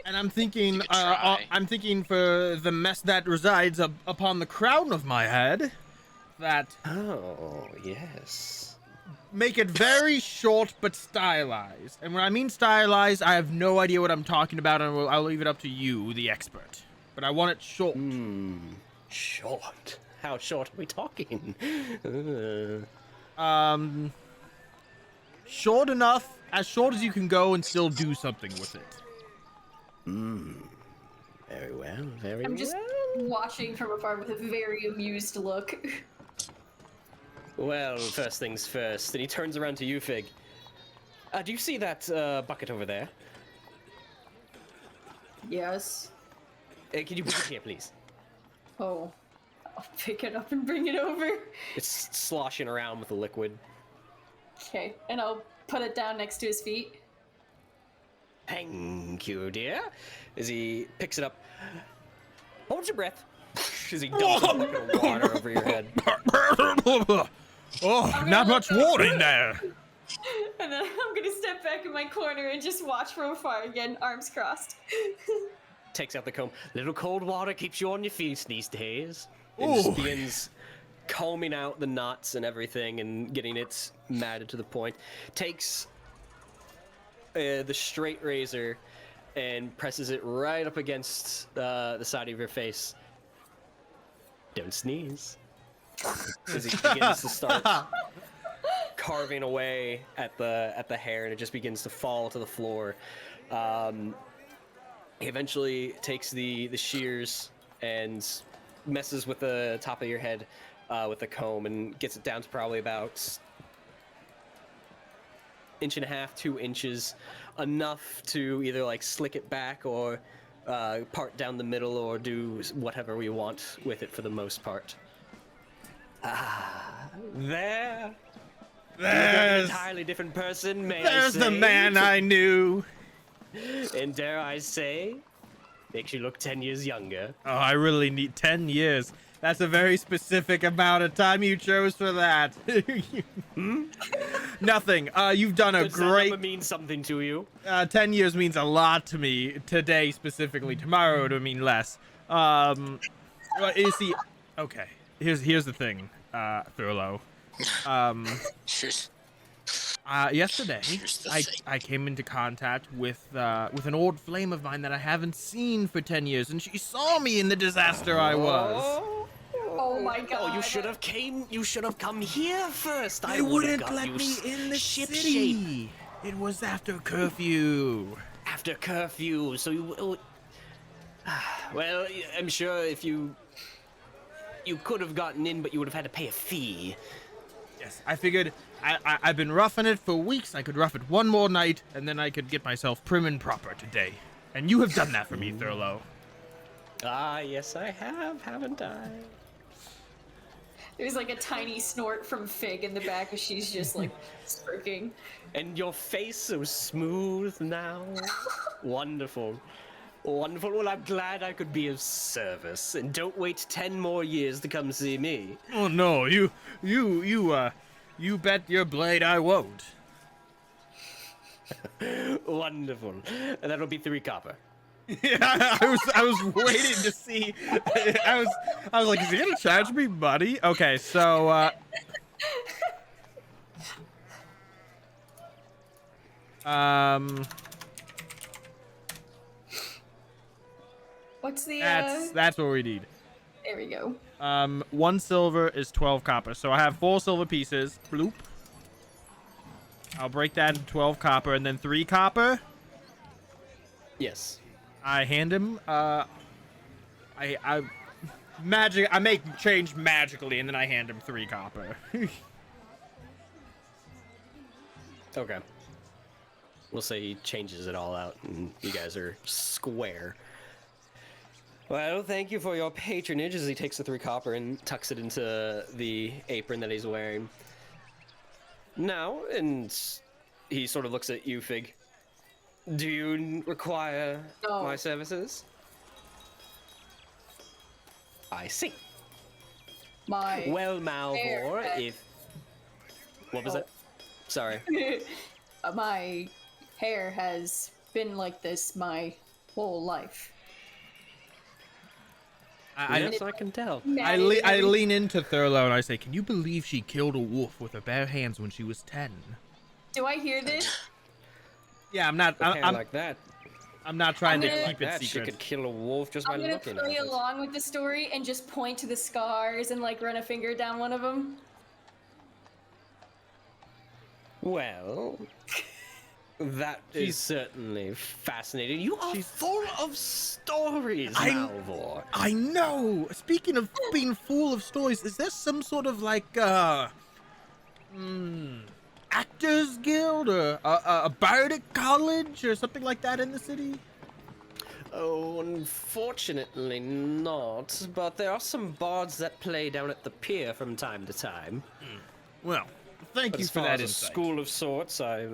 and I'm thinking, could try. I'm thinking for the mess that resides upon the crown of my head, that Oh, yes. make it very short but stylized. And when I mean stylized, I have no idea what I'm talking about, and I'll leave it up to you, the expert. But I want it short. Short. How short are we talking? Short enough, as short as you can go and still do something with it. Very well, very I'm just watching from afar with a very amused look. well. First things first. And he turns around to you, Fig. Do you see that bucket over there? Yes. Can you bring it here, please? Oh. I'll pick it up and bring it over. It's sloshing around with the liquid. Okay, and I'll put it down next to his feet. Thank you, dear. As he picks it up, hold your breath. As he dumps a bucket of water over your head. Oh, not much water in there. And then I'm gonna step back in my corner and just watch from afar again, arms crossed. Takes out the comb. Little cold water keeps you on your feet these days. And just begins combing out the knots and everything and getting it matted to the point. Takes the straight razor and presses it right up against the side of your face. Don't sneeze. As he begins to start carving away at the hair, and it just begins to fall to the floor. He eventually takes the shears and messes with the top of your head with the comb and gets it down to probably about 1.5 to 2 inches, enough to either like slick it back or part down the middle or do whatever we want with it for the most part. There. You're an entirely different person, may I say. There's the man I knew. And dare I say, makes you look 10 years younger. Oh, I really need 10 years. That's a very specific amount of time you chose for that. Nothing. You've done a Does that great... number mean something to you? 10 years means a lot to me. Today, specifically. Tomorrow, it'll mean less. Well, you see... Okay. Here's the thing, Thurlow. Yesterday, I came into contact with an old flame of mine that I haven't seen for 10 years, and she saw me in the disaster I was. Oh my god. Oh, you should have come here first. They wouldn't let me in the city. It was after curfew. After curfew, so you... Well, I'm sure if you could have gotten in, but you would have had to pay a fee. Yes, I figured I've been roughing it for weeks. I could rough it one more night, and then I could get myself prim and proper today. And you have done that for me, Thurlow. Ah, yes, I have, haven't I? There's like a tiny snort from Fig in the back as she's just like smirking. And your face so smooth now. Wonderful. Wonderful. Well, I'm glad I could be of service. And don't wait 10 more years to come see me. Oh no, you bet your blade I won't. Wonderful. And that'll be 3 copper. Yeah, I was waiting to see. I was like, is he gonna charge me money? Okay, so What's the that's what we need. There we go. 1 silver is 12 copper. So I have 4 silver pieces. Bloop. I'll break that into 12 copper and then 3 copper. Yes. I hand him. I make change magically, and then I hand him 3 copper. Okay. We'll say he changes it all out, and you guys are square. Well, thank you for your patronage, as he takes the 3 copper and tucks it into the apron that he's wearing. Now, and he sort of looks at you, Fig. Do you require my services? I see. My Well, Malvhor, if... What was that? Sorry. my hair has been like this my whole life. Yes, I can tell. I lean into Thurlow and I say, can you believe she killed a wolf with her bare hands when she was 10? Do I hear this? Yeah, I'm not. I'm like that. I'm not trying to Like keep it that, she secret. could kill a wolf just by I'm gonna looking at play it. along with the story and just point to the scars and like run a finger down one of them. Well, that is certainly fascinating. You are full of stories, Malvhor. I know. Speaking of being full of stories, is there some sort of like actors guild or a bardic college or something like that in the city? Oh, unfortunately not. But there are some bards that play down at the pier from time to time. Well, thank But you as for far that as a insight. school of sorts, I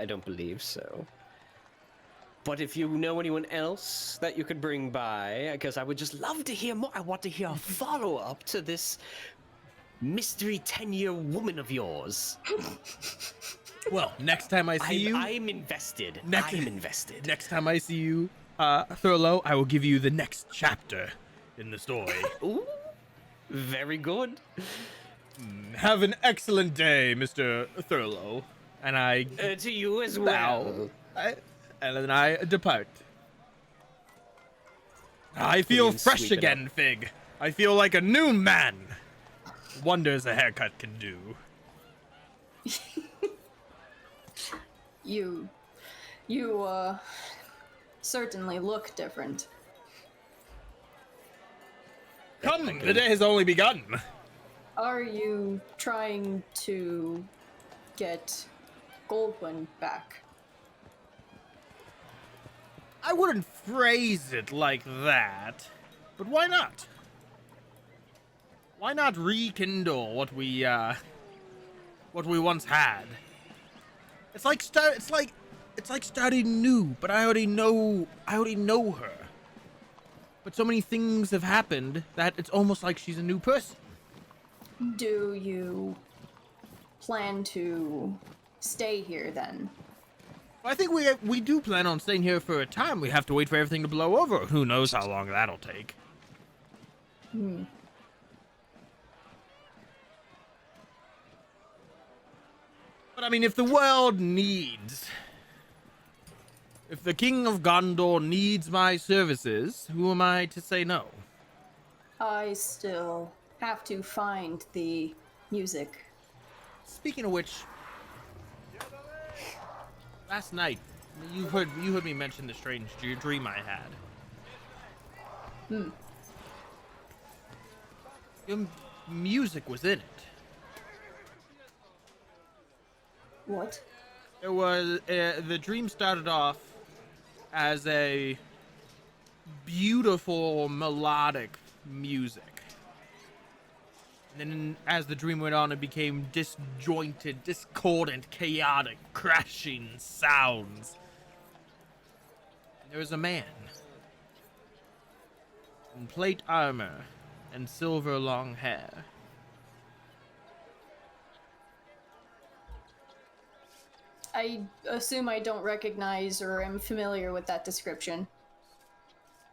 don't believe so. But if you know anyone else that you could bring by, because I would just love to hear more. I want to hear a follow-up to this mystery 10-year woman of yours. Well, next time I see you, I'm invested. Next- I'm invested. next time I see you, Thurlow, I will give you the next chapter in the story. Ooh, very good. Have an excellent day, Mr. Thurlow. And I To you as bow, well. and then I depart. I feel Cirion, fresh sweep it again, Fig. I feel like a new man. Wonders a haircut can do. You certainly look different. Come, the day has only begun. Are you trying to get Goldwyn back? I wouldn't phrase it like that, but why not? Why not rekindle what we once had? It's like starting new, but I already know her. But so many things have happened that it's almost like she's a new person. Do you plan to stay here then? I think we do plan on staying here for a time. We have to wait for everything to blow over. Who knows how long that'll take. But I mean, if the world needs... If the King of Gondor needs my services, who am I to say no? I still have to find the music. Speaking of which, last night you heard me mention the strange dream I had. Your music was in it. What? It was the dream started off as a beautiful melodic music. And then as the dream went on, it became disjointed, discordant, chaotic, crashing sounds. There was a man in plate armor and silver long hair. I assume I don't recognize or am familiar with that description.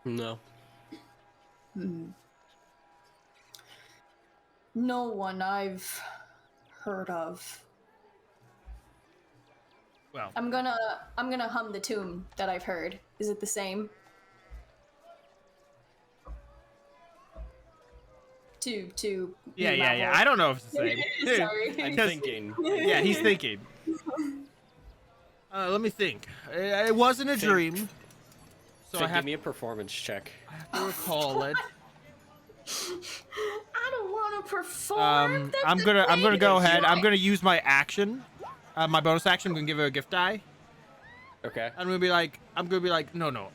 No. No one I've heard of. Well, I'm gonna hum the tune that I've heard. Is it the same? To yeah. I don't know if it's the same. Sorry. I'm thinking. Yeah, he's thinking. Let me think. It wasn't a dream, so So I have give me a performance check. to recall it. I don't want to perform. That's I'm the gonna way go to ahead. do I'm it. gonna use my action, my bonus action. I'm gonna give her a gift die. Okay. I'm gonna be like, no.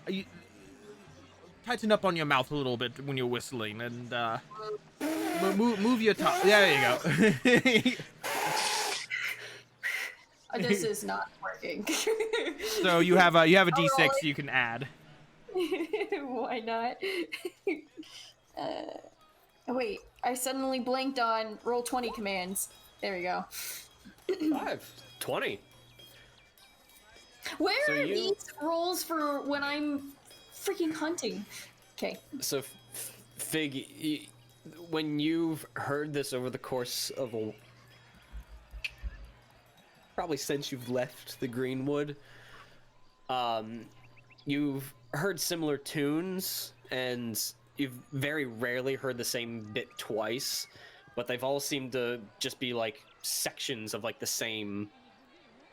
Tighten up on your mouth a little bit when you're whistling, and move your tongue. Yeah, there you go. This is not working. So you have a roll D6 it. you can add. Why not? Wait, I suddenly blanked on roll 20 commands. There we go. 20. Where So are you- these rolls for when I'm freaking hunting? Okay. So, Fig, when you've heard this over the course of probably since you've left the Greenwood, you've heard similar tunes, and you've very rarely heard the same bit twice, but they've all seemed to just be like sections of like the same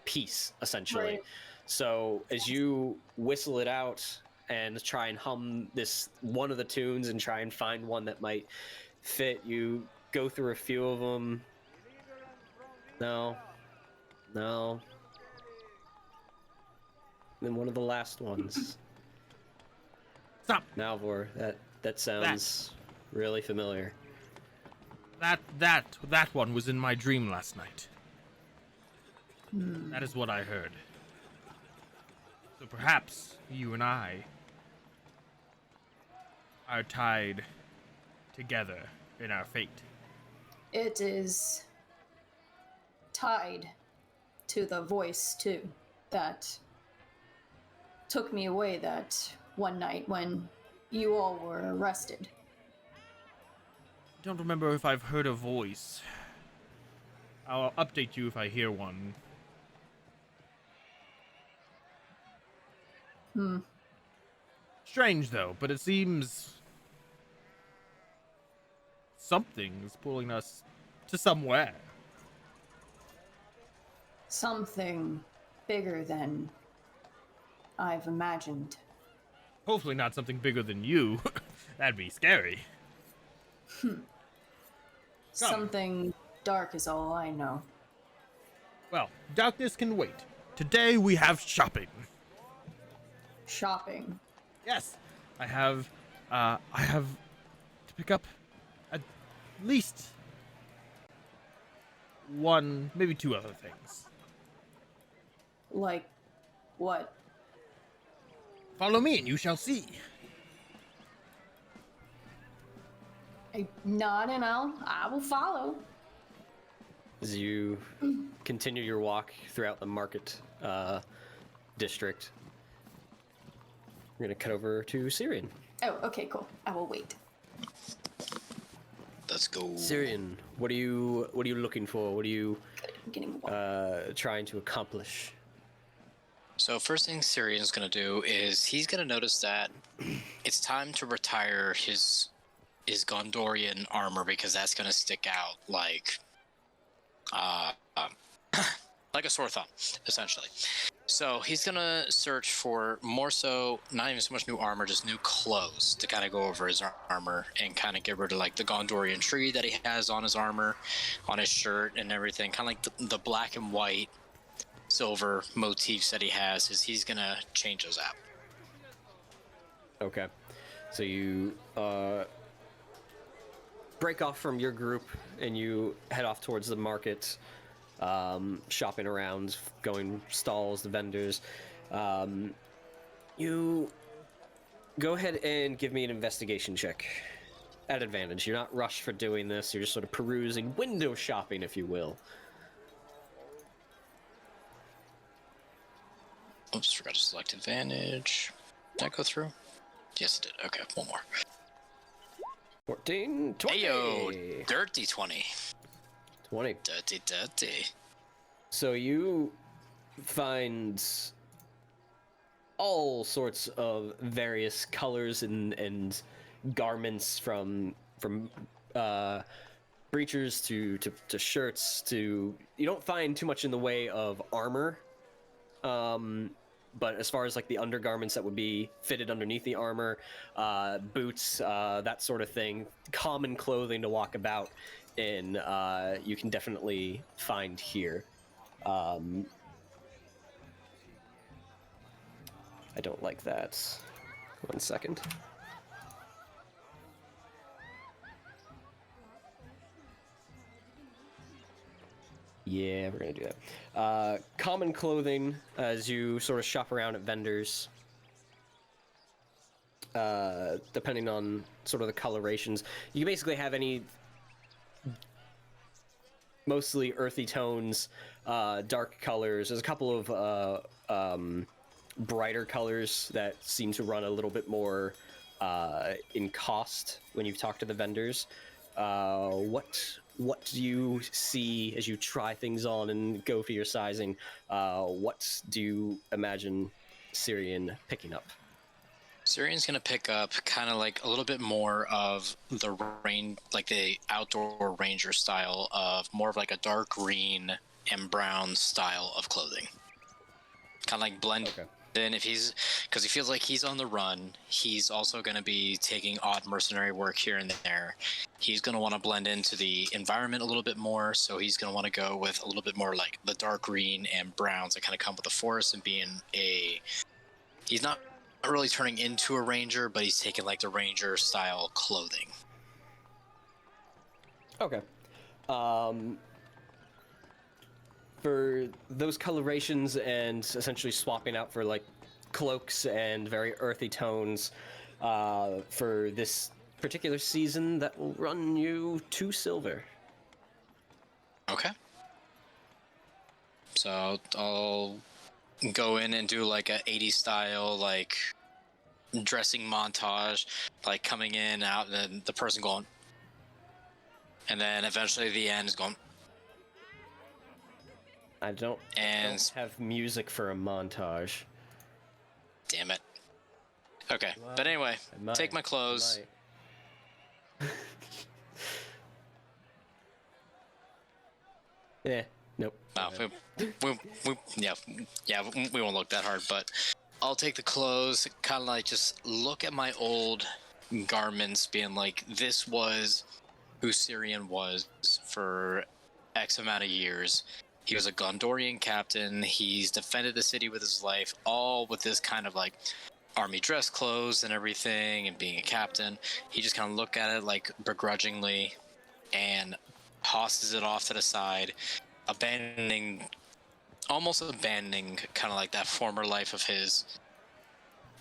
piece, essentially. Right. So as you whistle it out and try and hum this one of the tunes and try and find one that might fit, you go through a few of them. No. Then one of the last ones. Stop. Malvhor, that sounds really familiar. That one was in my dream last night. That is what I heard. So perhaps you and I are tied together in our fate. It is tied to the voice, too, that took me away that one night when you all were arrested. I don't remember if I've heard a voice. I'll update you if I hear one. Strange, though, but it seems something's pulling us to somewhere. Something bigger than I've imagined. Hopefully not something bigger than you. That'd be scary. Something dark is all I know. Well, darkness can wait. Today we have shopping. Shopping. Yes, I have to pick up at least one, maybe two other things. Like what? Follow me and you shall see. I nod and I will follow. As you continue your walk throughout the market district, we're gonna cut over to Cirion. Oh, okay, cool. I will wait. Let's go. Cirion, what are you looking for? What are you I'm getting one. trying to accomplish? So first thing Cirion's going to do is he's going to notice that it's time to retire his Gondorian armor because that's going to stick out like like a sore thumb, essentially. So he's going to search for more so, not even so much new armor, just new clothes to kind of go over his armor and kind of get rid of like the Gondorian tree that he has on his armor, on his shirt and everything. Kind of like the black and white, silver motifs that he has, is he's going to change those out. Okay. So you break off from your group and you head off towards the market, shopping around, going stalls, the vendors. You go ahead and give me an investigation check at advantage. You're not rushed for doing this. You're just sort of perusing, window shopping, if you will. Oops, forgot to select advantage. Did that go through? Yes, it did. Okay, one more. 14, 20. Ayo, dirty 20. 20. Dirty. So you find all sorts of various colors and garments from breechers to shirts to. You don't find too much in the way of armor, but as far as like the undergarments that would be fitted underneath the armor, boots, that sort of thing, common clothing to walk about in, you can definitely find here. I don't like that. 1 second. Yeah, we're gonna do that. Common clothing as you sort of shop around at vendors. Depending on sort of the colorations, you can basically have any mostly earthy tones, dark colors. There's a couple of brighter colors that seem to run a little bit more in cost when you talk to the vendors. What do you see as you try things on and go for your sizing? What do you imagine Cirion picking up? Cirion's going to pick up kind of like a little bit more of the rain, like the outdoor ranger style of more of like a dark green and brown style of clothing. Kind of like blend in if he's, because he feels like he's on the run. He's also going to be taking odd mercenary work here and there. He's going to want to blend into the environment a little bit more. So he's going to want to go with a little bit more like the dark green and browns that kind of come with the forest and being he's not not really turning into a ranger, but he's taking like the ranger style clothing. Okay. For those colorations and essentially swapping out for like cloaks and very earthy tones, for this particular season, that will run you 2 silver. Okay. So I'll go in and do like a 80s style like dressing montage, like coming in, out, and then the person going, and then eventually the end is going. I don't have music for a montage. Damn it. Okay, Well, but anyway, I take my clothes. Yeah, nope. No, we won't look that hard, but I'll take the clothes, kind of like just look at my old garments, being like, this was who Cirion was for X amount of years. He was a Gondorian captain. He's defended the city with his life, all with this kind of like army dress clothes and everything, and being a captain. He just kind of look at it like begrudgingly and tosses it off to the side, almost abandoning kind of like that former life of his,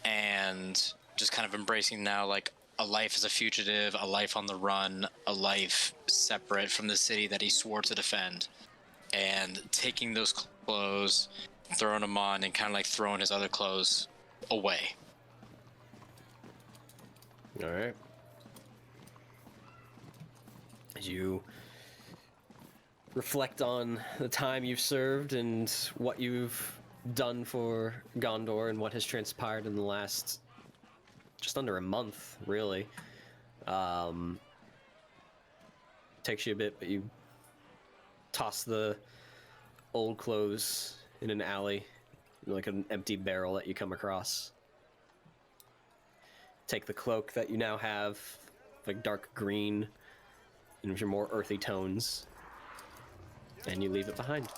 and just kind of embracing now like a life as a fugitive, a life on the run, a life separate from the city that he swore to defend, and taking those clothes, throwing them on, and kind of like throwing his other clothes away. All right. As you reflect on the time you've served and what you've done for Gondor and what has transpired in the last just under a month, really. Takes you a bit, but you toss the old clothes in an alley, like an empty barrel that you come across. Take the cloak that you now have, like dark green, and with your more earthy tones, and you leave it behind.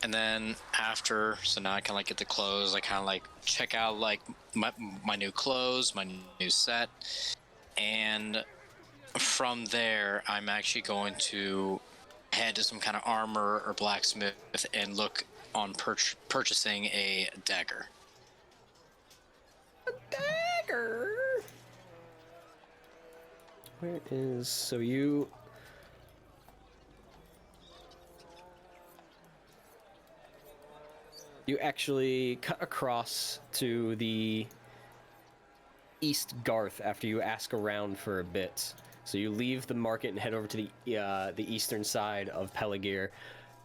And then after, so now I can like get the clothes, I kind of like check out like my new clothes, my new set, and from there I'm actually going to head to some kind of armor or blacksmith and look on purchasing a dagger. A dagger? Where is... So you actually cut across to the East Garth after you ask around for a bit. So you leave the market and head over to the eastern side of Pelargir.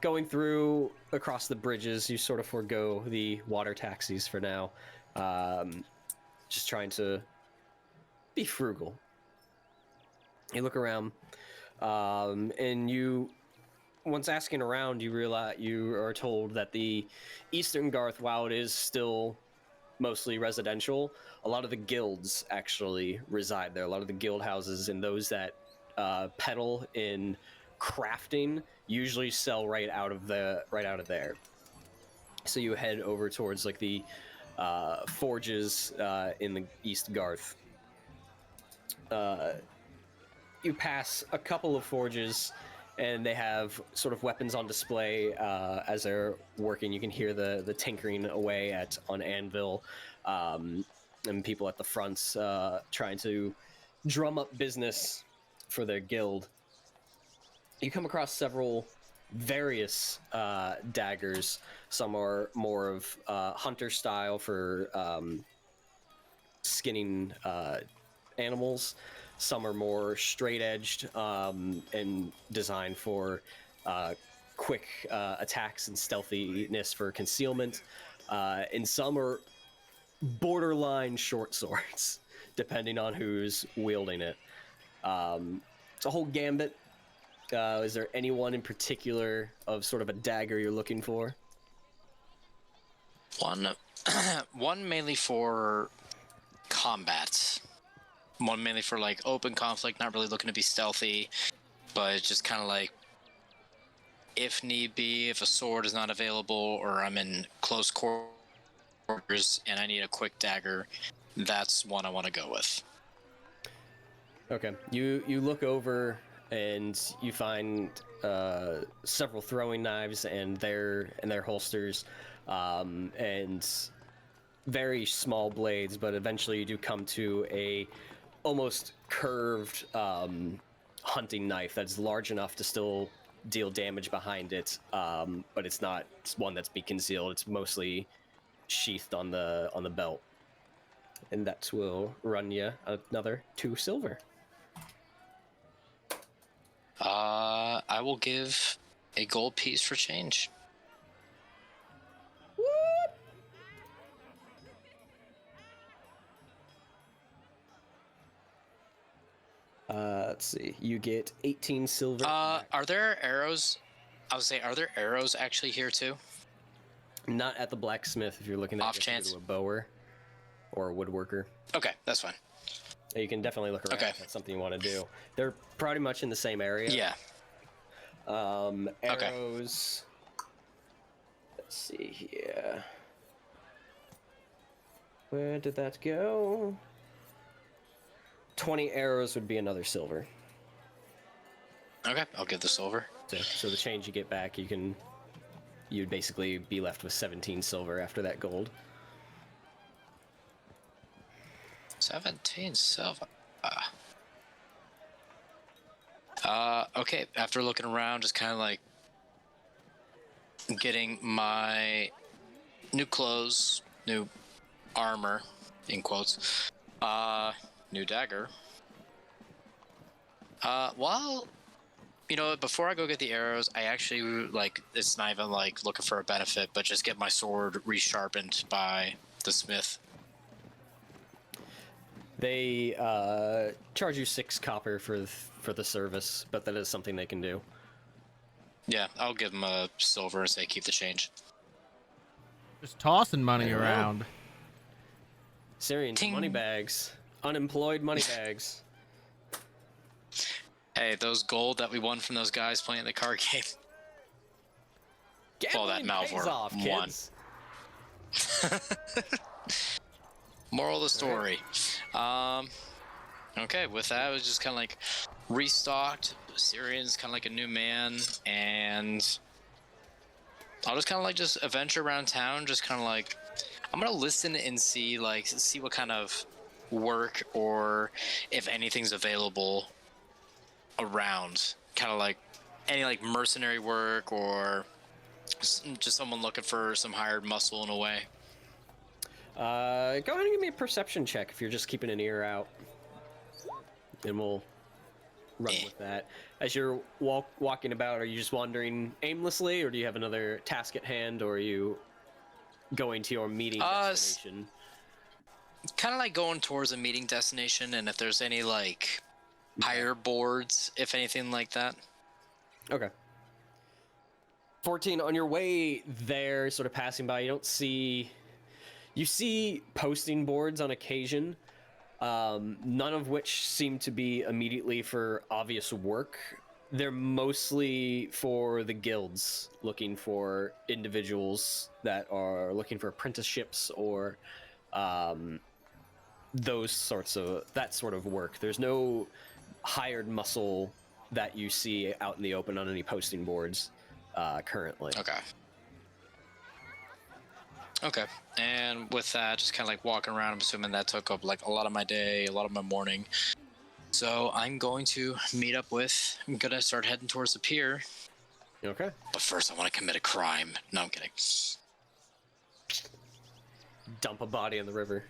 Going through across the bridges, you sort of forego the water taxis for now. Just trying to be frugal. You look around, and you... Once asking around, you realize you are told that the Eastern Garth, while it is still mostly residential, a lot of the guilds actually reside there. A lot of the guild houses and those that peddle in crafting usually sell right out of there. So you head over towards like the forges in the East Garth. You pass a couple of forges, and they have sort of weapons on display as they're working. You can hear the tinkering away on anvil, and people at the fronts trying to drum up business for their guild. You come across several various daggers. Some are more of hunter style for skinning animals. Some are more straight-edged and designed for quick attacks and stealthiness for concealment. And some are borderline short swords, depending on who's wielding it. It's a whole gambit. Is there anyone in particular of sort of a dagger you're looking for? One mainly for combat. One mainly for like open conflict, not really looking to be stealthy, but just kind of like, if need be, if a sword is not available or I'm in close quarters orders and I need a quick dagger, that's one I want to go with. Okay. You look over and you find several throwing knives and their holsters, and very small blades. But eventually, you do come to a almost curved hunting knife that's large enough to still deal damage behind it, but it's not one that's be concealed. It's mostly sheathed on the belt, and that will run you another 2 silver. I will give a gold piece for change. Let's see. You get 18 silver. Are there arrows? I would say, are there arrows actually here too? Not at the blacksmith if you're looking at Off chance. a bower or a woodworker. Okay, that's fine. You can definitely look around if that's something you want to do. They're pretty much in the same area. Yeah. Arrows. Let's see here. Where did that go? 20 arrows would be another silver. Okay, I'll give the silver. So the change you get back, you'd basically be left with 17 silver after that gold. 17 silver. Okay, after looking around, just kind of like getting my new clothes, new armor, in quotes, new dagger. Well, you know, before I go get the arrows, I actually, like, it's not even like looking for a benefit, but just get my sword resharpened by the smith. They charge you 6 copper for the service, but that is something they can do. Yeah, I'll give him a silver and say keep the change. Just tossing money Yeah. around. Cirion, Ting. money bags. Unemployed money bags. Hey, those gold that we won from those guys playing the card game. Well, that Gambling pays Malvhor off, won. kids. Moral of the story. Okay, with that, it was just kind of like restocked. Cirion's kind of like a new man, and I'll just kind of like just adventure around town, just kind of like, I'm gonna listen and see what kind of work or if anything's available around, kind of like any like mercenary work or just someone looking for some hired muscle in a way. Go ahead and give me a perception check if you're just keeping an ear out, and we'll run with that. As you're walking about, are you just wandering aimlessly, or do you have another task at hand, or are you going to your meeting destination? Kind of like going towards a meeting destination, and if there's any like hire boards, if anything like that. Okay. 14, on your way there, sort of passing by, you see posting boards on occasion, none of which seem to be immediately for obvious work. They're mostly for the guilds, looking for individuals that are looking for apprenticeships or that sort of work. There's no hired muscle that you see out in the open on any posting boards currently. Okay, and with that, just kind of like walking around, I'm assuming that took up like a lot of my day, a lot of my morning. So I'm going to I'm gonna start heading towards the pier. Okay. But first I want to commit a crime. No, I'm kidding. Dump a body in the river.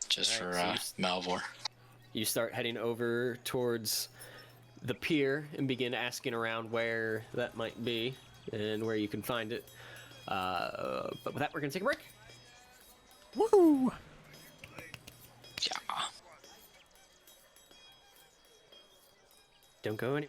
Just All for right, so Malvhor. You start heading over towards the pier and begin asking around where that might be and where you can find it. But with that, we're going to take a break. Woo! Yeah. Don't go any.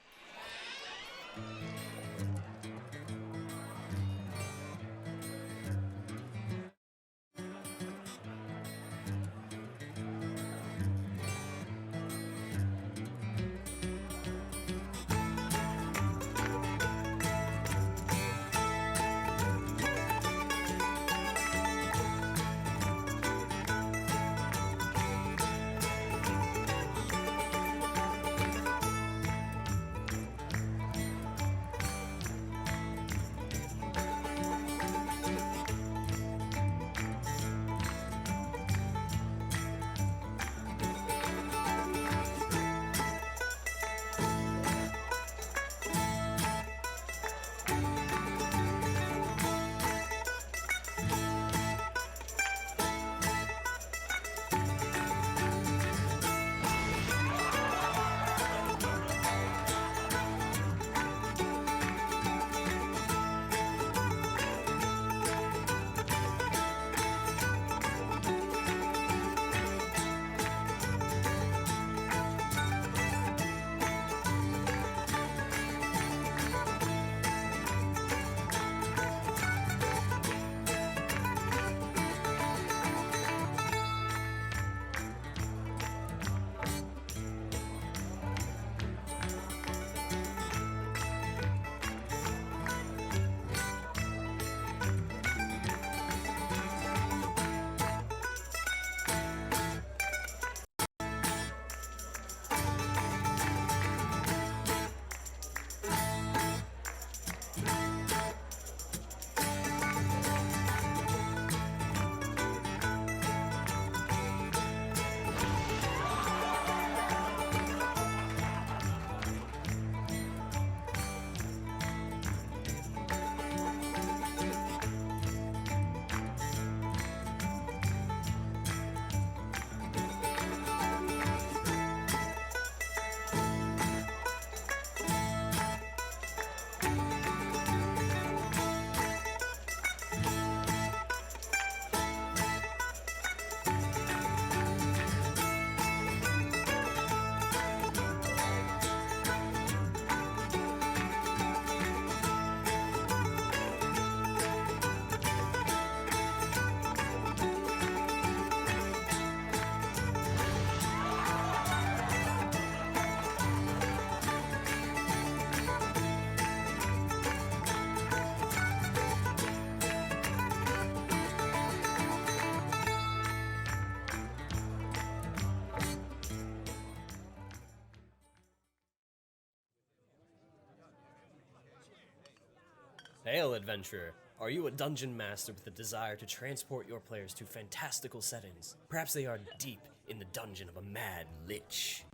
Hail, adventurer! Are you a dungeon master with a desire to transport your players to fantastical settings? Perhaps they are deep in the dungeon of a mad lich.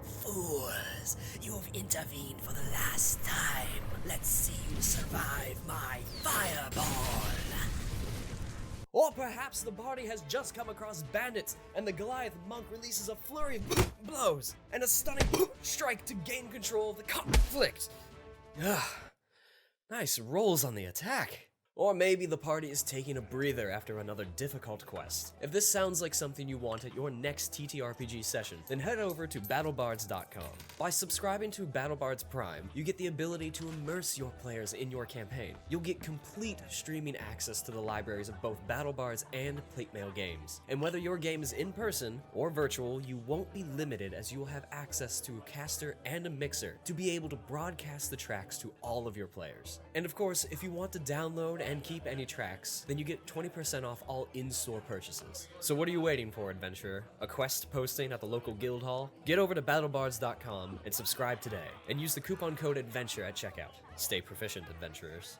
Fools, you have intervened for the last time. Let's see you survive my fireball. Or perhaps the party has just come across bandits, and the Goliath monk releases a flurry of blows and a stunning strike to gain control of the conflict. Nice rolls on the attack. Or maybe the party is taking a breather after another difficult quest. If this sounds like something you want at your next TTRPG session, then head over to battlebards.com. By subscribing to BattleBards Prime, you get the ability to immerse your players in your campaign. You'll get complete streaming access to the libraries of both BattleBards and Platemail games. And whether your game is in person or virtual, you won't be limited, as you will have access to a caster and a mixer to be able to broadcast the tracks to all of your players. And of course, if you want to download and keep any tracks, then you get 20% off all in-store purchases. So what are you waiting for, adventurer? A quest posting at the local guild hall? Get over to battlebards.com and subscribe today, and use the coupon code ADVENTURE at checkout. Stay proficient, adventurers.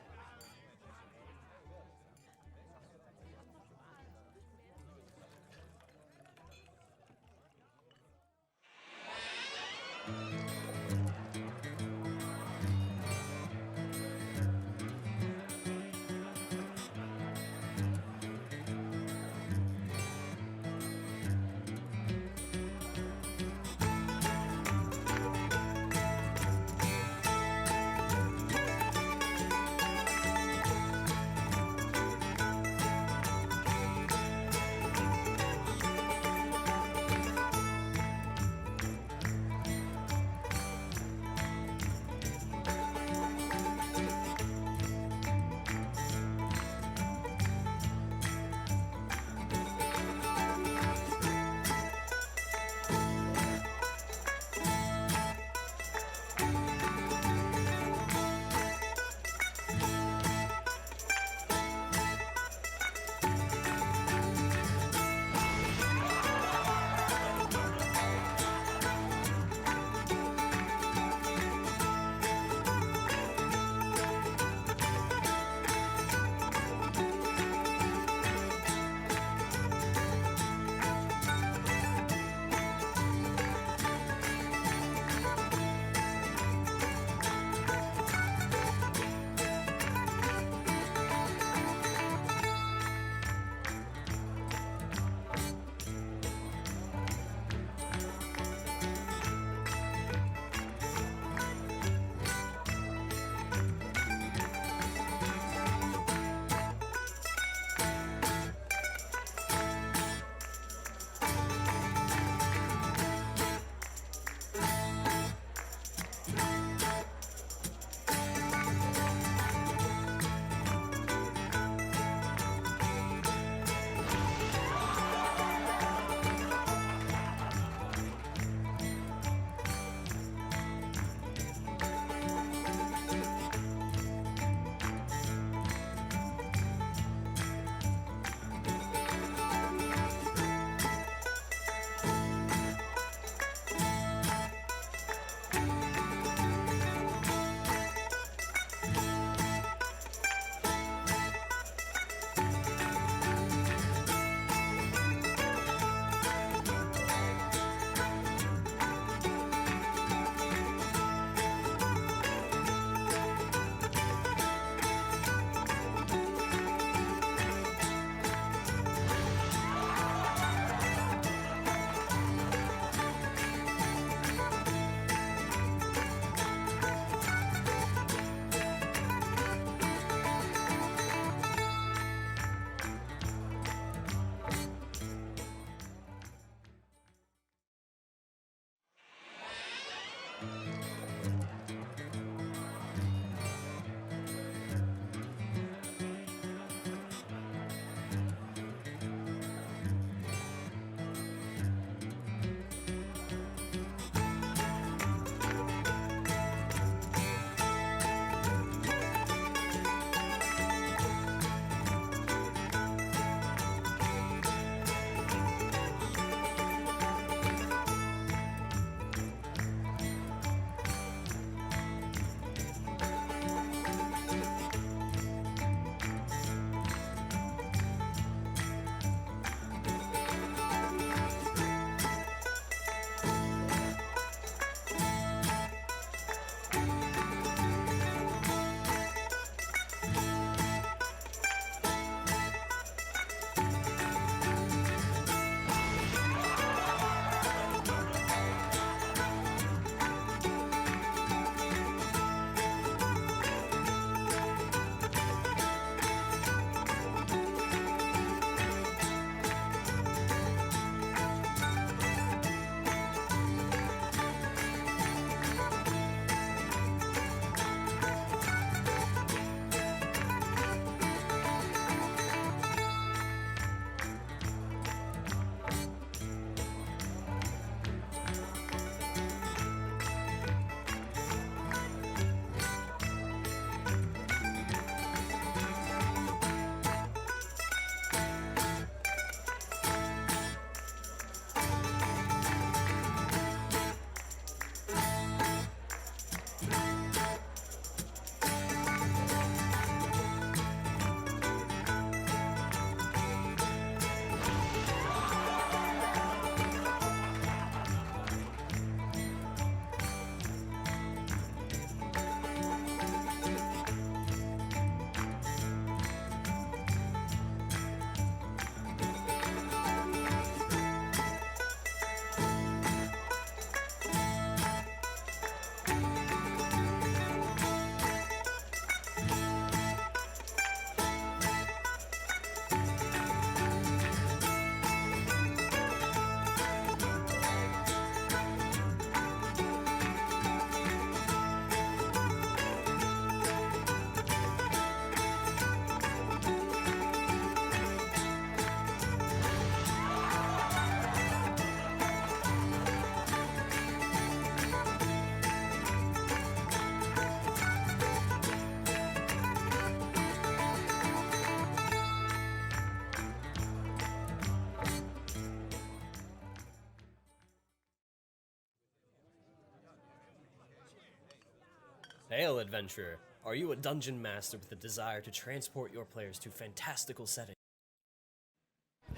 Hail, adventurer. Are you a dungeon master with a desire to transport your players to fantastical settings?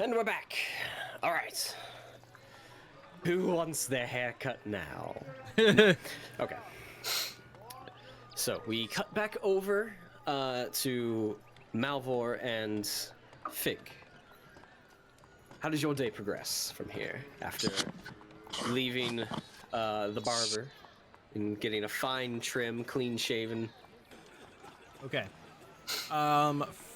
And we're back. All right. Who wants their haircut now? Okay. So we cut back over to Malvhor and Fig. How does your day progress from here after leaving the barber and getting a fine trim, clean shaven? Okay.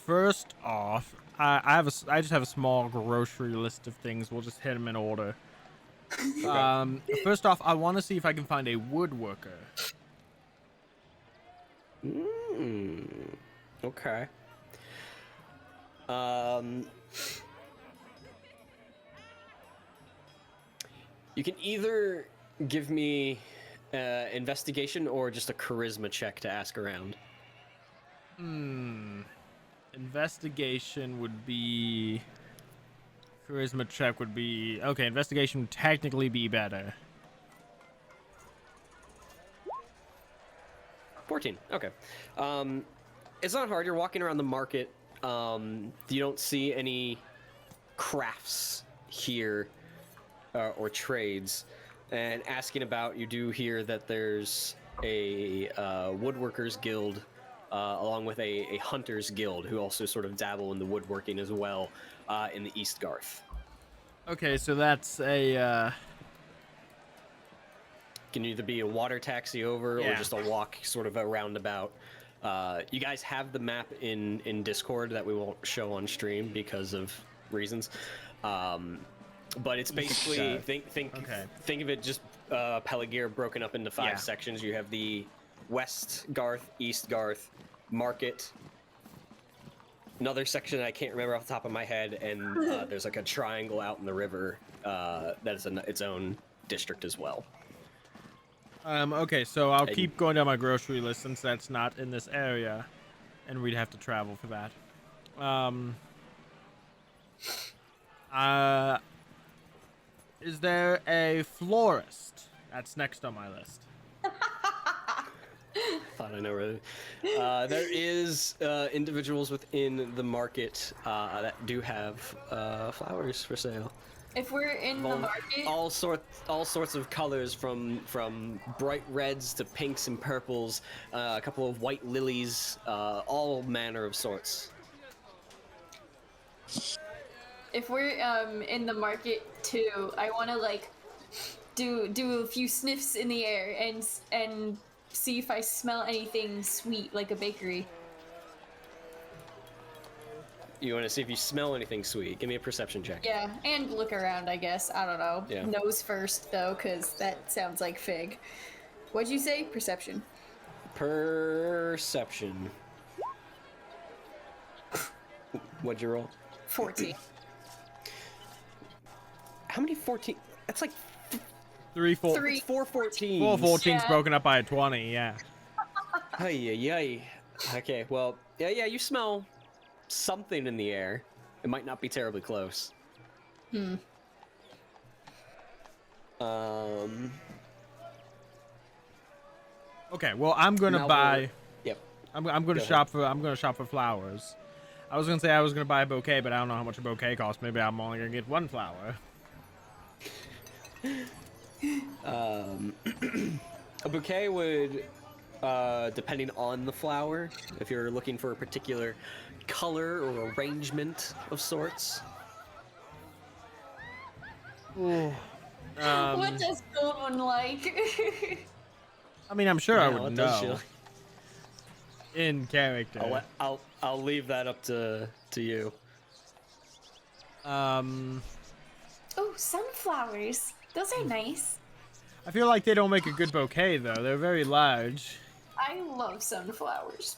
First off, I just have a small grocery list of things. We'll just hit them in order. First off, I want to see if I can find a woodworker. Okay. You can either give me investigation or just a charisma check to ask around. Investigation would be... Charisma check would be... Okay, investigation would technically be better. 14. Okay. It's not hard. You're walking around the market. You don't see any crafts here or trades. And asking about, you do hear that there's a woodworkers guild along with a hunters guild who also sort of dabble in the woodworking as well in the East Garth. Okay, so that's a... Can either be a water taxi over or just a walk sort of a roundabout. You guys have the map in Discord that we won't show on stream because of reasons. But it's basically think of it just Pelargir broken up into 5 sections. You have the West Garth, East Garth, Market, another section I can't remember off the top of my head, and there's like a triangle out in the river that is its own district as well. Okay, so I'll keep going down my grocery list since that's not in this area, and we'd have to travel for that. Is there a florist? That's next on my list. Thought I know really. There is individuals within the market that do have flowers for sale. If we're in the market, all sorts of colors from bright reds to pinks and purples, a couple of white lilies, all manner of sorts. if we're in the market too, I want to like do a few sniffs in the air and see if I smell anything sweet like a bakery. You want to see if you smell anything sweet? Give me a perception check. Yeah, and look around, I guess. I don't know. Yeah. Nose first, though, because that sounds like Fig. What'd you say? Perception. Perception. What'd you roll? 14. How many 14? That's like 3, 4. Three. 4 14s. 4 14's Yeah. broken up by a 20, yeah. Ay. Okay, well, yeah, you smell something in the air. It might not be terribly close. Okay, well, I'm gonna buy. Yep. I'm gonna shop for flowers. I was gonna say I was gonna buy a bouquet, but I don't know how much a bouquet costs. Maybe I'm only gonna get 1 flower. A bouquet would, depending on the flower, if you're looking for a particular color or arrangement of sorts. What does Goldwyn like? I mean, I'm sure I Yeah, would what does know. In character. I'll leave that up to you. Oh, sunflowers. Those are nice. I feel like they don't make a good bouquet though. They're very large. I love sunflowers.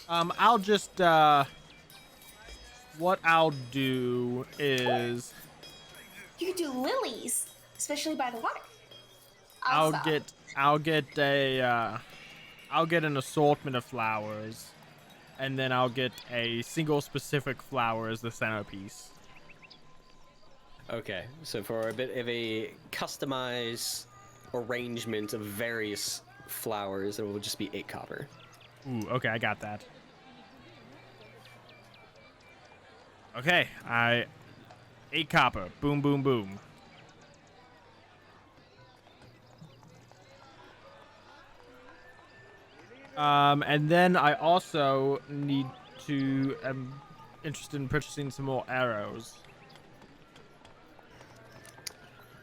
I'll just what I'll do is You could do lilies, especially by the water. I'll stop. get an assortment of flowers, and then I'll get a single specific flower as the centerpiece. Okay, so for a bit of a customized arrangement of various flowers. It will just be 8 copper. Ooh, okay, I got that. Okay, 8 copper. Boom, boom, boom. And then I also need to, interested in purchasing some more arrows.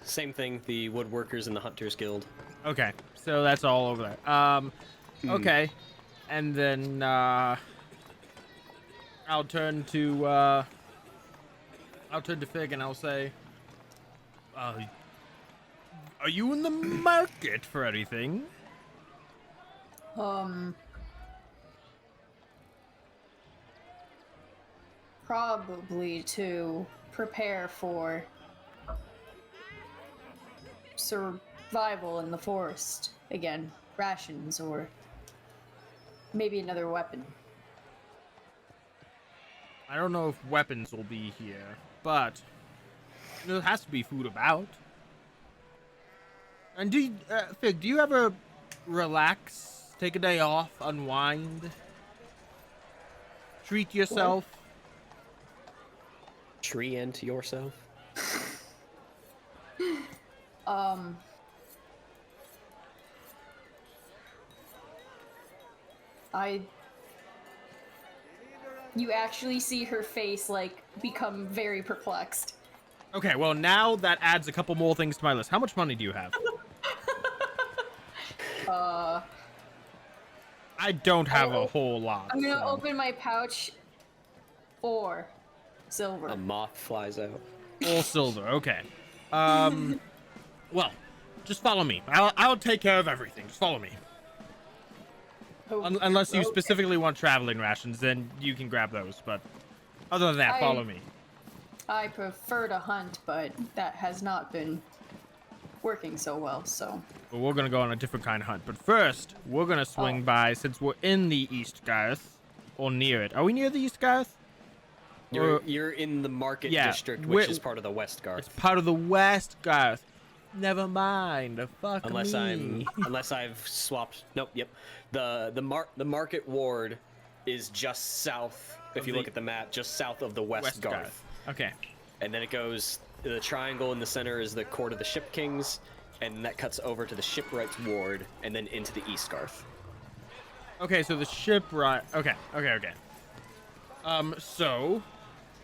Same thing, the woodworkers and the hunters guild. Okay, so that's all over there. Okay, and then I'll turn to Fig and I'll say, are you in the market for anything? Probably to prepare for survival in the forest. Again, rations or maybe another weapon. I don't know if weapons will be here, but there has to be food about. And Fig, do you ever relax, take a day off, unwind, treat yourself? Treant yourself? You actually see her face, like, become very perplexed. Okay, well, now that adds a couple more things to my list. How much money do you have? I don't have a whole lot. I'm gonna so- open my pouch. 4 silver. A moth flies out. All silver, okay. Well, just follow me. I'll take care of everything. Just follow me. Oh, Unless you okay. specifically want traveling rations, then you can grab those. But other than that, follow me. I prefer to hunt, but that has not been working so well, so. But we're gonna go on a different kind of hunt. But first, we're gonna swing by, since we're in the East Garth, or near it. Are we near the East Garth? You're in the market Yeah, district, which is part of the West Garth. It's part of the West Garth. Never mind. Fuck Unless me. unless I've swapped. Nope. Yep. The market ward is just south. If you look at the map, just south of the West Garth. Okay. And then it goes. The triangle in the center is the court of the Ship Kings, and that cuts over to the Shipwrights ward, and then into the East Garth. Okay, so the shipwright. Okay. So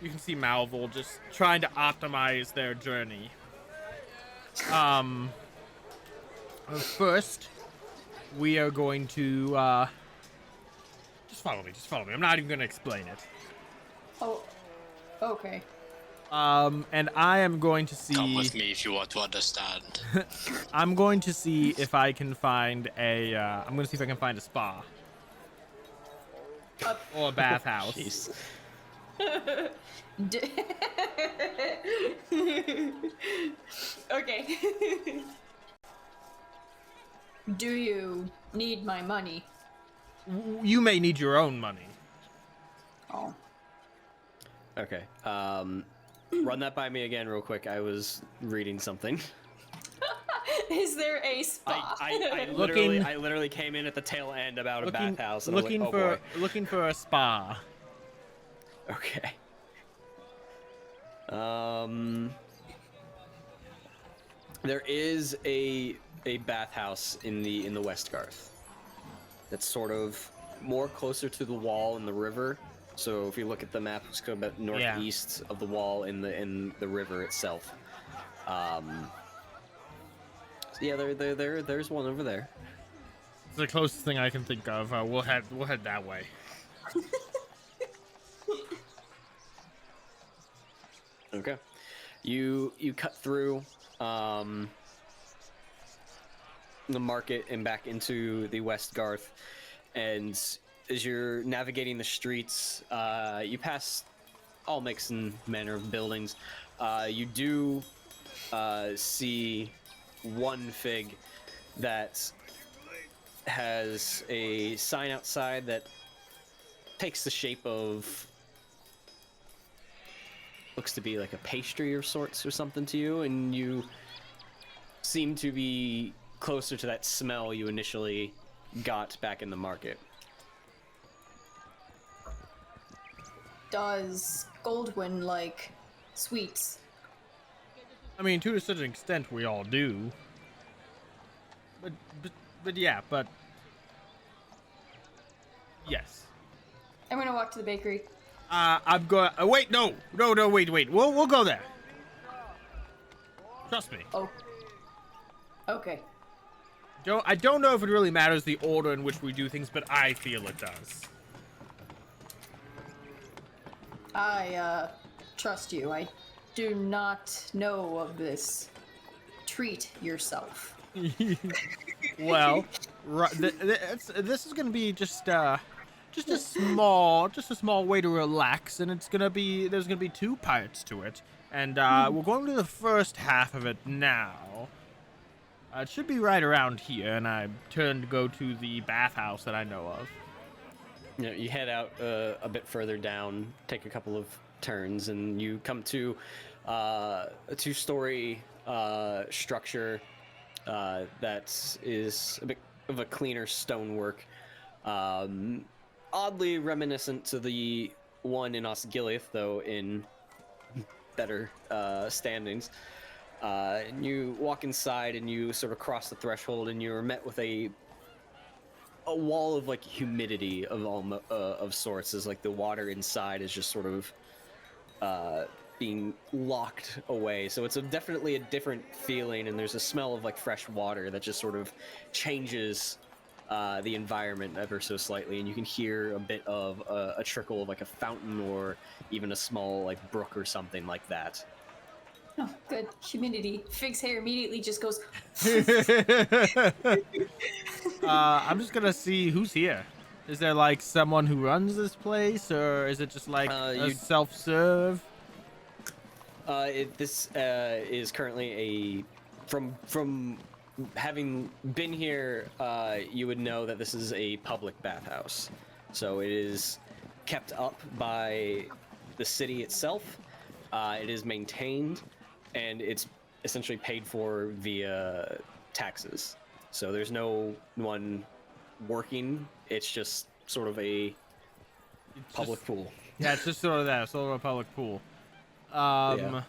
you can see Malvhor just trying to optimize their journey. First, we are going to just follow me. I'm not even gonna explain it. Oh, okay. And I am going to see. Come with me if you want to understand. I'm going to see if I can find a. I'm going to see if I can find a spa. Or a bathhouse. Jeez. Okay. Do you need my money? You may need your own money. Oh. Okay. Run that by me again, real quick. I was reading something. Is there a spa? I Looking- literally came in at the tail end about a bathhouse. And Looking I was like, oh, looking for a spa. boy. Okay. There is a bathhouse in the West Garth. That's sort of more closer to the wall in the river. So if you look at the map, it's kind of about northeast of the wall in the river itself. So yeah, there's one over there. It's the closest thing I can think of. We'll head that way. Okay. You cut through the market and back into the West Garth, and as you're navigating the streets, you pass all mix and manner of buildings. You do see one Fig that has a sign outside that takes the shape of, looks to be like a pastry of sorts or something to you, and you seem to be closer to that smell you initially got back in the market. Does Goldwyn like sweets? I mean, to a certain extent, we all do. But yeah, but yes. I'm gonna walk to the bakery. I'm going. Wait, no, wait. We'll go there. Trust me. Oh. Okay. I don't know if it really matters the order in which we do things, but I feel it does. I trust you. I do not know of this. Treat yourself. Well, this is gonna be just a small way to relax, and there's gonna be 2 parts to it, and we're going to the first half of it now. It should be right around here, and I turn to go to the bathhouse that I know of. You know, you head out a bit further down, take a couple of turns, and you come to a 2-story structure that is a bit of a cleaner stonework, oddly reminiscent to the one in Osgiliath, though in better standings. And you walk inside, and you sort of cross the threshold, and you're met with a wall of like humidity of sorts, as like the water inside is just sort of being locked away. So it's definitely a different feeling, and there's a smell of like fresh water that just sort of changes the environment ever so slightly, and you can hear a bit of a trickle of like a fountain or even a small like brook or something like that. Oh, good. Humidity. Fig's hair immediately just goes. I'm just gonna see who's here. Is there like someone who runs this place, or is it just like a self-serve? This is currently from having been here, you would know that this is a public bathhouse. So it is kept up by the city itself. It is maintained, and it's essentially paid for via taxes. So there's no one working. It's just sort of a public pool. Yeah, it's just sort of a public pool. Yeah.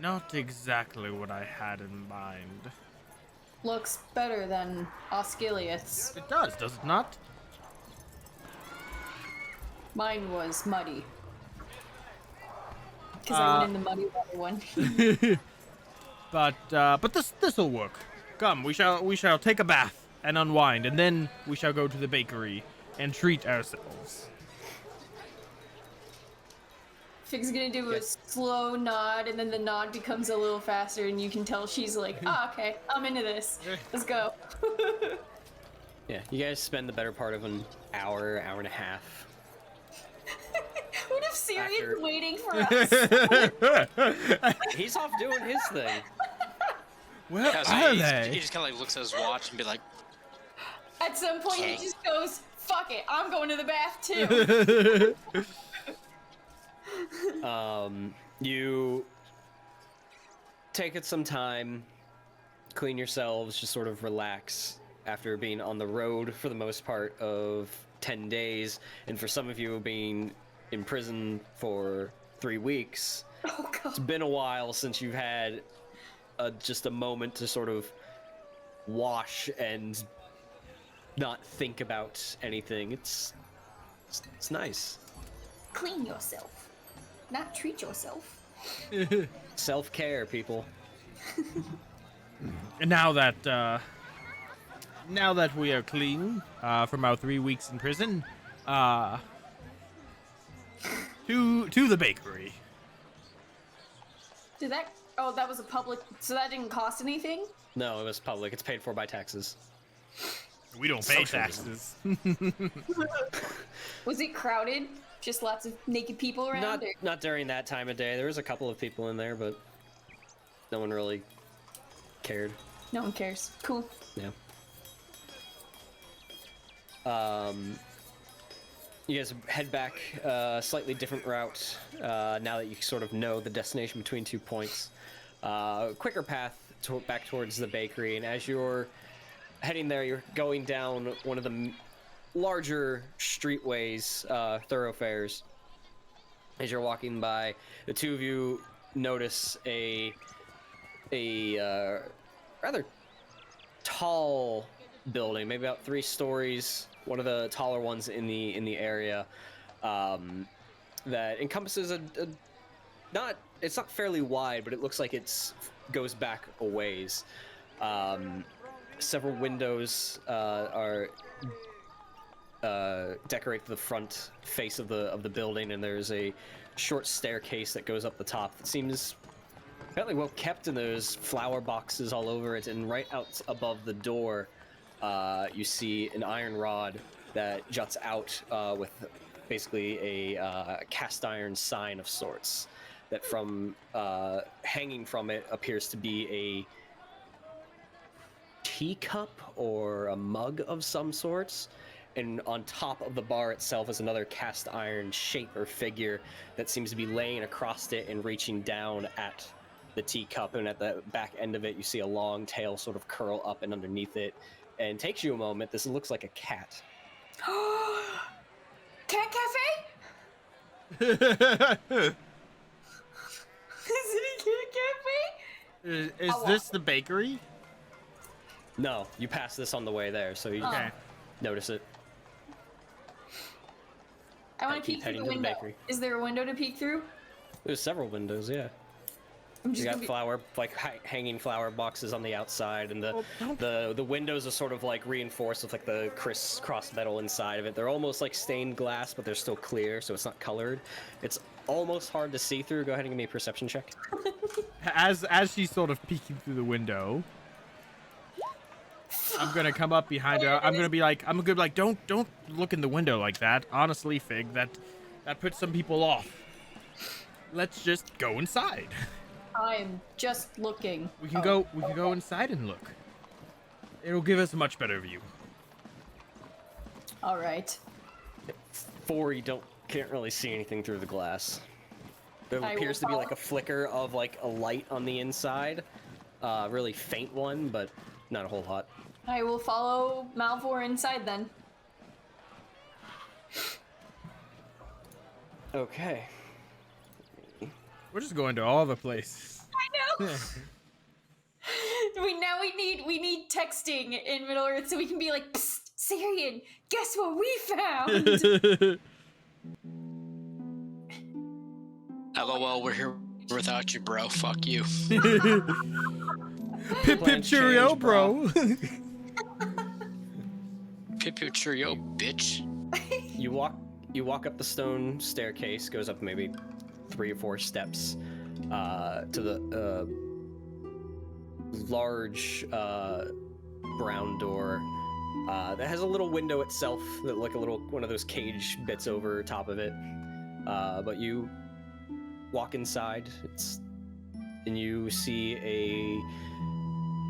Not exactly what I had in mind. Looks better than Osgiliath's. It does it not? Mine was muddy. Because I went in the muddy water one. But this'll work. Come, we shall take a bath and unwind, and then we shall go to the bakery and treat ourselves. Fig's gonna do a slow nod, and then the nod becomes a little faster, and you can tell she's like, oh, okay, I'm into this. Let's go. Yeah, you guys spend the better part of an hour and a half. What if Cirion's waiting for us? He's off doing his thing. Where Yeah, so are he they? just kind of like looks at his watch and be like, At some point, he just goes, fuck it, I'm going to the bath too. You take it some time, clean yourselves, just sort of relax after being on the road for the most part of 10 days, and for some of you being in prison for 3 weeks. Oh, God. It's been a while since you've had just a moment to sort of wash and not think about anything. It's nice. Clean yourself, not treat yourself. Self-care, people. And now that we are clean from our 3 weeks in prison, to the bakery. Did that? Oh, that was a public. So that didn't cost anything. No, it was public. It's paid for by taxes. We don't pay Socialism. taxes. Was it crowded? Just lots of naked people around? Not during that time of day. There was a couple of people in there, but no one really cared. No one cares. Cool. Yeah. You guys head back a slightly different route now that you sort of know the destination between 2 points. Quicker path back towards the bakery, and as you're heading there, you're going down one of the larger streetways, thoroughfares. As you're walking by, the two of you notice a rather tall building, maybe about 3 stories, one of the taller ones in the area, that encompasses it's not fairly wide, but it looks like goes back a ways. Several windows are decorate the front face of the building, and there's a short staircase that goes up the top that seems fairly well kept, and there's flower boxes all over it. And right out above the door, you see an iron rod that juts out with basically a cast iron sign of sorts that from hanging from it appears to be a teacup or a mug of some sorts. And on top of the bar itself is another cast iron shape or figure that seems to be laying across it and reaching down at the teacup. And at the back end of it, you see a long tail sort of curl up and underneath it. And it takes you a moment. This looks like a cat. Cat cafe? Is it a cat cafe? Is this the bakery? No, you pass this on the way there, so you Okay. notice it. I want to keep peek through heading the to the window. bakery. Is there a window to peek through? There's several windows, yeah. I'm You just got gonna be- flower, hanging flower boxes on the outside, and the windows are sort of like reinforced with like the crisscross metal inside of it. They're almost like stained glass, but they're still clear, so it's not colored. It's almost hard to see through. Go ahead and give me a perception check. As she's sort of peeking through the window, I'm gonna come up behind her. I'm gonna be like, don't look in the window like that. Honestly, Fig, that puts some people off. Let's just go inside. I'm just looking. We can go inside and look. It'll give us a much better view. All right. 4, you can't really see anything through the glass. There I will appears to be like follow. a flicker of like a light on the inside, really faint one, but not a whole lot. I will follow Malvhor inside then. Okay. We're just going to all the places. I know. we need texting in Middle Earth so we can be like, psst, Cirion, guess what we found? LOL, we're here without you, bro. Fuck you. Pip Plan cheerio, change, bro. Pip your cheerio, bitch. You walk up the stone staircase, goes up maybe 3 or 4 steps to the large brown door that has a little window itself, that like a little one of those cage bits over top of it. But you walk inside, and you see a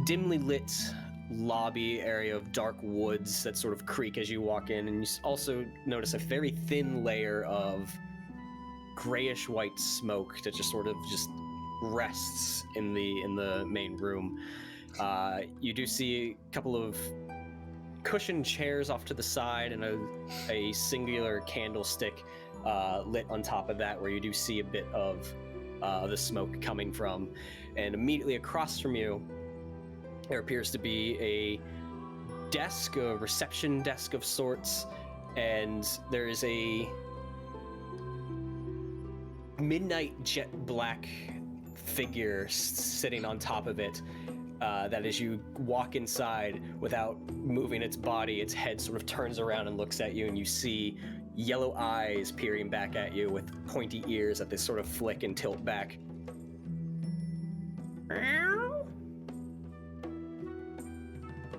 dimly lit lobby area of dark woods that sort of creak as you walk in, and you also notice a very thin layer of grayish white smoke that just sort of rests in the main room. You do see a couple of cushioned chairs off to the side and a singular candlestick lit on top of that, where you do see a bit of the smoke coming from. And immediately across from you, there appears to be a desk, a reception desk of sorts, and there is a midnight jet black figure sitting on top of it, that as you walk inside, without moving its body, its head sort of turns around and looks at you, and you see yellow eyes peering back at you with pointy ears that they sort of flick and tilt back.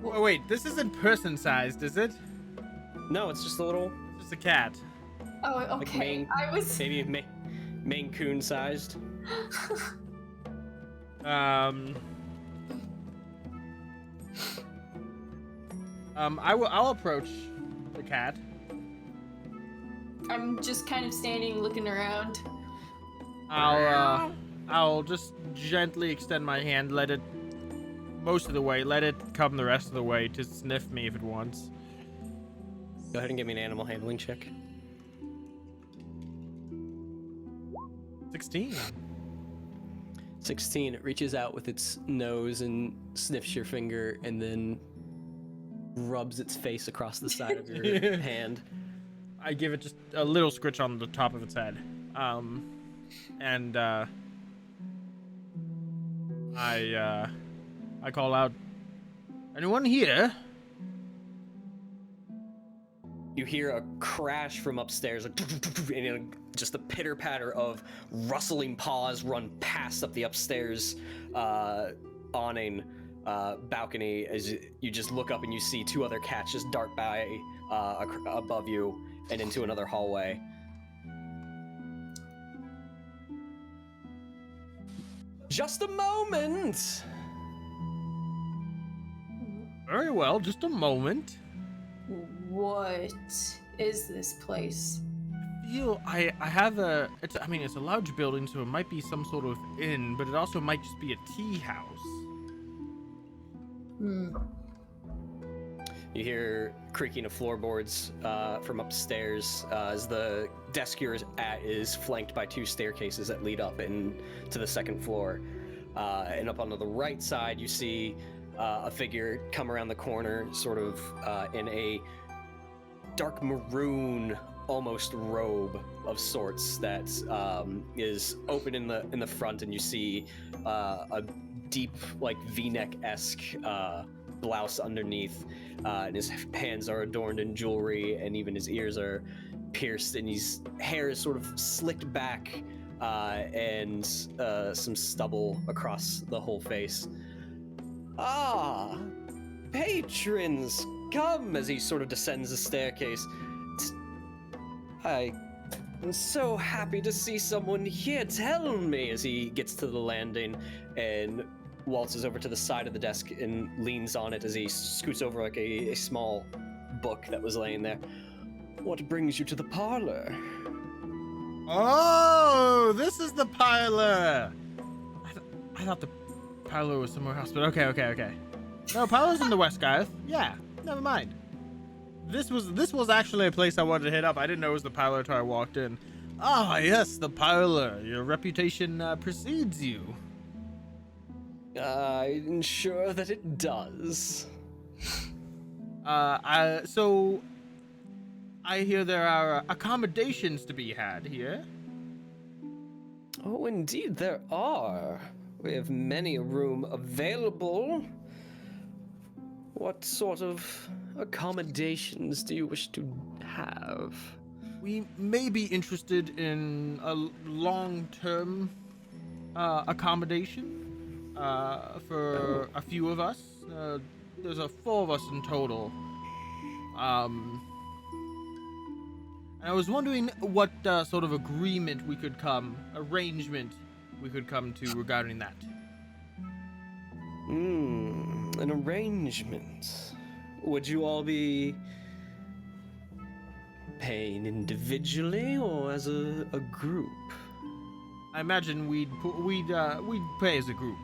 Oh, wait, this isn't person-sized, is it? No, it's just a little, Just a cat. Oh, like okay. Maine, I was. maybe Maine Coon sized. I'll approach the cat. I'm just kind of standing, looking around. I'll just gently extend my hand, let it most of the way. Let it come the rest of the way to sniff me if it wants. Go ahead and give me an animal handling check. 16. 16. It reaches out with its nose and sniffs your finger and then rubs its face across the side of your hand. I give it just a little scritch on the top of its head. I call out, anyone here? You hear a crash from upstairs, and just a pitter patter of rustling paws run past up the upstairs awning balcony as you just look up and you see two other cats just dart by above you and into another hallway. Just a moment! Very well, just a moment. What is this place? I have a, it's a large building, so it might be some sort of inn, but it also might just be a tea house. You hear creaking of floorboards from upstairs as the desk you're at is flanked by two staircases that lead up to the second floor. And up on the right side, you see a figure come around the corner, sort of in a dark maroon, almost robe of sorts that is open in the front, and you see a deep, like V-neck-esque blouse underneath, and his hands are adorned in jewelry, and even his ears are pierced, and his hair is sort of slicked back, and some stubble across the whole face. Ah, patrons, come! As he sort of descends the staircase. I am so happy to see someone here. Tell me, as he gets to the landing and waltzes over to the side of the desk and leans on it as he scoots over like a small book that was laying there. What brings you to the parlor? Oh, this is the parlor. I thought the parlor was somewhere else, but okay. No, parlor's in the West, Gareth. Yeah, never mind. This was actually a place I wanted to hit up. I didn't know it was the parlor until I walked in. Ah, yes, the parlor. Your reputation precedes you. I'm sure that it does. So I hear there are accommodations to be had here. Oh, indeed there are. We have many a room available. What sort of accommodations do you wish to have? We may be interested in a long-term accommodation for a few of us. There's 4 of us in total. And I was wondering what sort of arrangement we could come to regarding that. An arrangement. Would you all be paying individually or as a group? I imagine we'd pay as a group.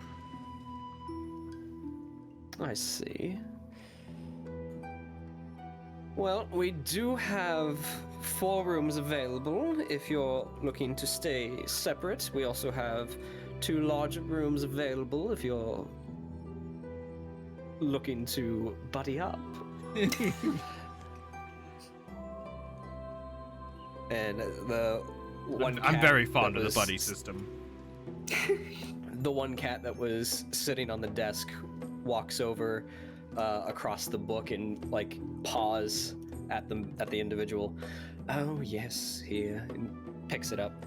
I see. Well, we do have 4 rooms available if you're looking to stay separate. We also have 2 larger rooms available if you're looking to buddy up. And the one I'm cat very fond that of the was- buddy system. The one cat that was sitting on the desk walks over across the book and like paws at the individual. Oh yes, here, and picks it up,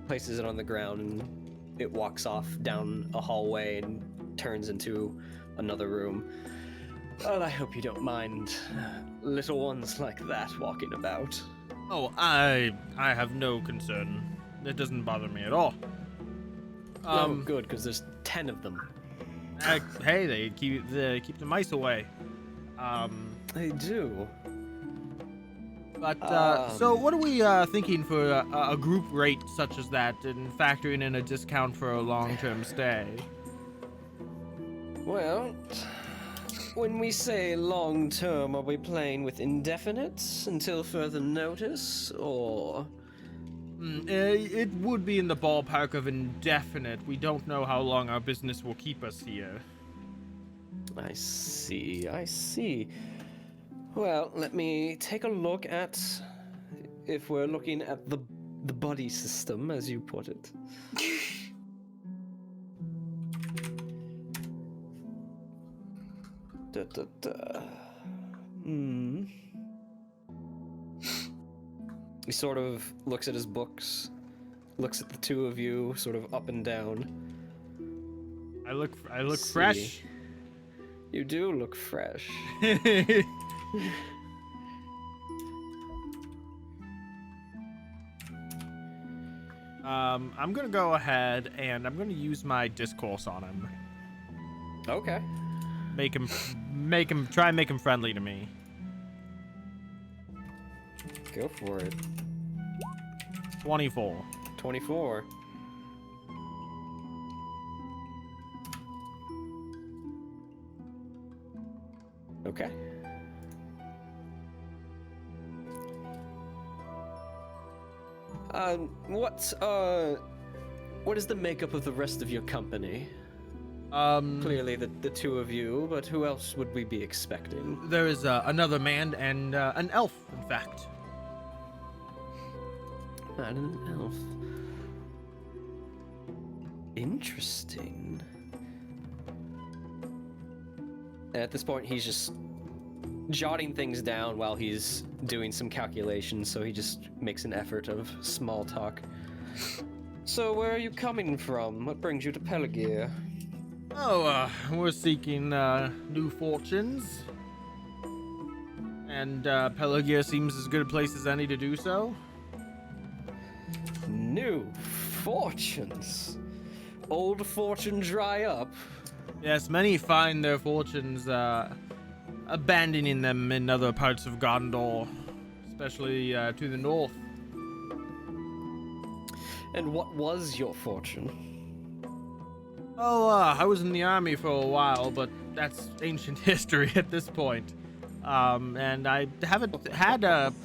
places it on the ground, and it walks off down a hallway and turns into another room. Well, I hope you don't mind little ones like that walking about. Oh, I have no concern. It doesn't bother me at all. Oh, good, because there's 10 of them. Hey, they keep the mice away. They do. But so what are we thinking for a group rate such as that, and factoring in a discount for a long-term stay? Well, when we say long term, are we playing with indefinite until further notice, or? It would be in the ballpark of indefinite. We don't know how long our business will keep us here. I see, I see. Well, let me take a look at if we're looking at the buddy system, as you put it. Da, da, da. He sort of looks at his books, looks at the two of you, sort of up and down. I look See. fresh. You do look fresh. I'm gonna go ahead and I'm gonna use my discourse on him. Okay. Try and make him friendly to me. Go for it. 24. 24. Okay. What is the makeup of the rest of your company? Clearly the two of you, but who else would we be expecting? There is another man and an elf, in fact. Man and an elf. Interesting. And at this point, he's just jotting things down while he's doing some calculations, so he just makes an effort of small talk. So, where are you coming from? What brings you to Pelargir? Oh, we're seeking new fortunes. And Pelargir seems as good a place as any to do so. New fortunes. Old fortune dry up. Yes, many find their fortunes abandoning them in other parts of Gondor, especially to the north. And what was your fortune? Oh, I was in the army for a while, but that's ancient history at this point. And I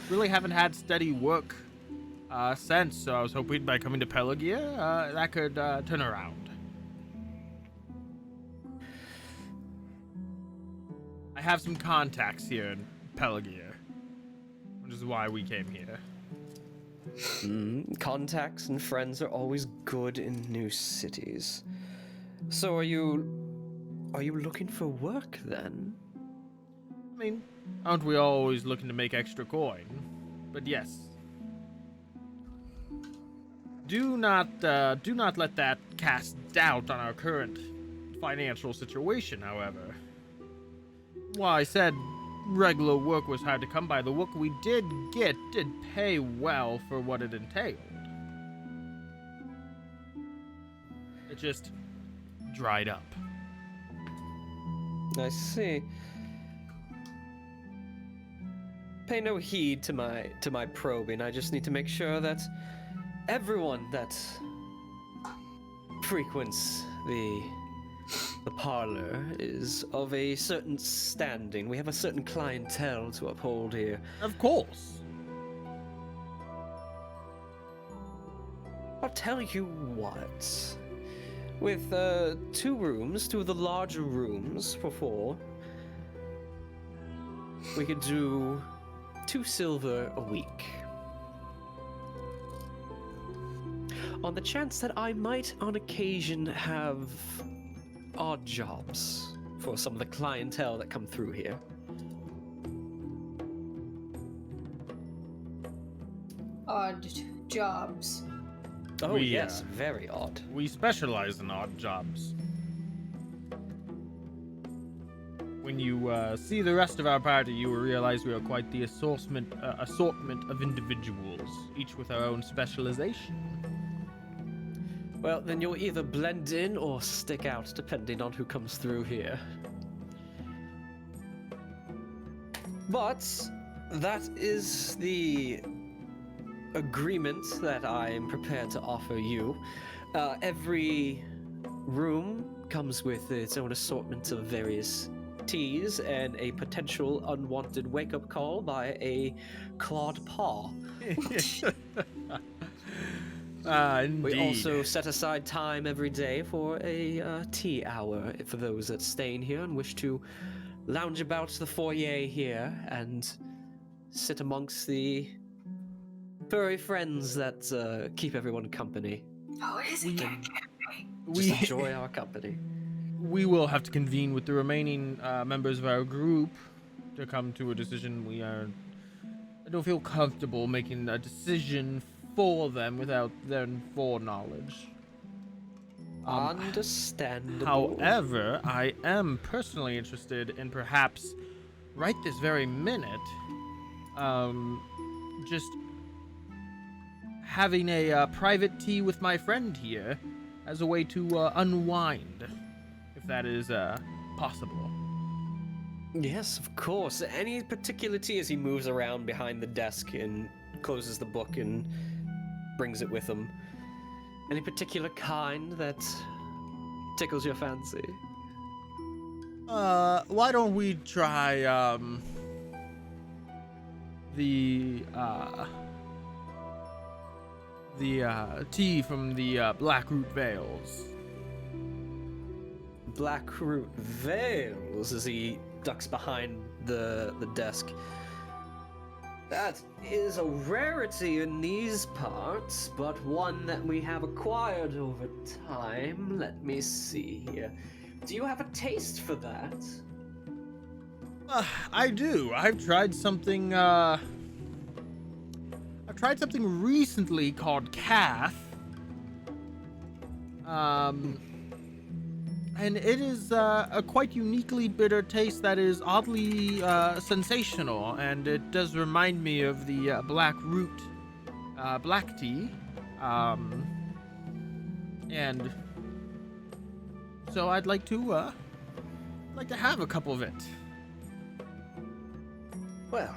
really haven't had steady work since, so I was hoping by coming to Pelargir, that could turn around. I have some contacts here in Pelargir, which is why we came here. Contacts and friends are always good in new cities. So are you looking for work then? I mean, aren't we always looking to make extra coin? But yes. Do not let that cast doubt on our current financial situation, however. While I said regular work was hard to come by, the work we did get did pay well for what it entailed. It just dried up. I see. Pay no heed to my probing. I just need to make sure that everyone that frequents the parlor is of a certain standing. We have a certain clientele to uphold here. Of course. I'll tell you what. With two of the larger rooms for 4, we could do 2 silver a week. On the chance that I might on occasion have odd jobs for some of the clientele that come through here. Odd jobs. Oh We, yes, very odd. We specialize in odd jobs. When you see the rest of our party, you will realize we are quite the assortment of individuals, each with our own specialization. Well, then you'll either blend in or stick out, depending on who comes through here. But that is the agreement that I am prepared to offer you. Every room comes with its own assortment of various teas and a potential unwanted wake-up call by a clawed paw. Indeed. We also set aside time every day for a tea hour for those that stay in here and wish to lounge about the foyer here and sit amongst the furry friends that keep everyone company. Oh, it is a cat. Just enjoy our company. We will have to convene with the remaining members of our group to come to a decision. I don't feel comfortable making a decision for them without their foreknowledge. Understandable. However, I am personally interested in perhaps right this very minute, just having a private tea with my friend here as a way to unwind, if that is possible. Yes, of course. Any particular tea as he moves around behind the desk and closes the book and brings it with him? Any particular kind that tickles your fancy? Why don't we try the tea from the Blackroot Vales? Blackroot Vales, as he ducks behind the desk. That is a rarity in these parts, but one that we have acquired over time. Let me see here. Do you have a taste for that? I do. I've tried something recently called Calf. And it is a quite uniquely bitter taste that is oddly sensational, and it does remind me of the Blackroot black tea. And so I'd like to have a couple of it. Well,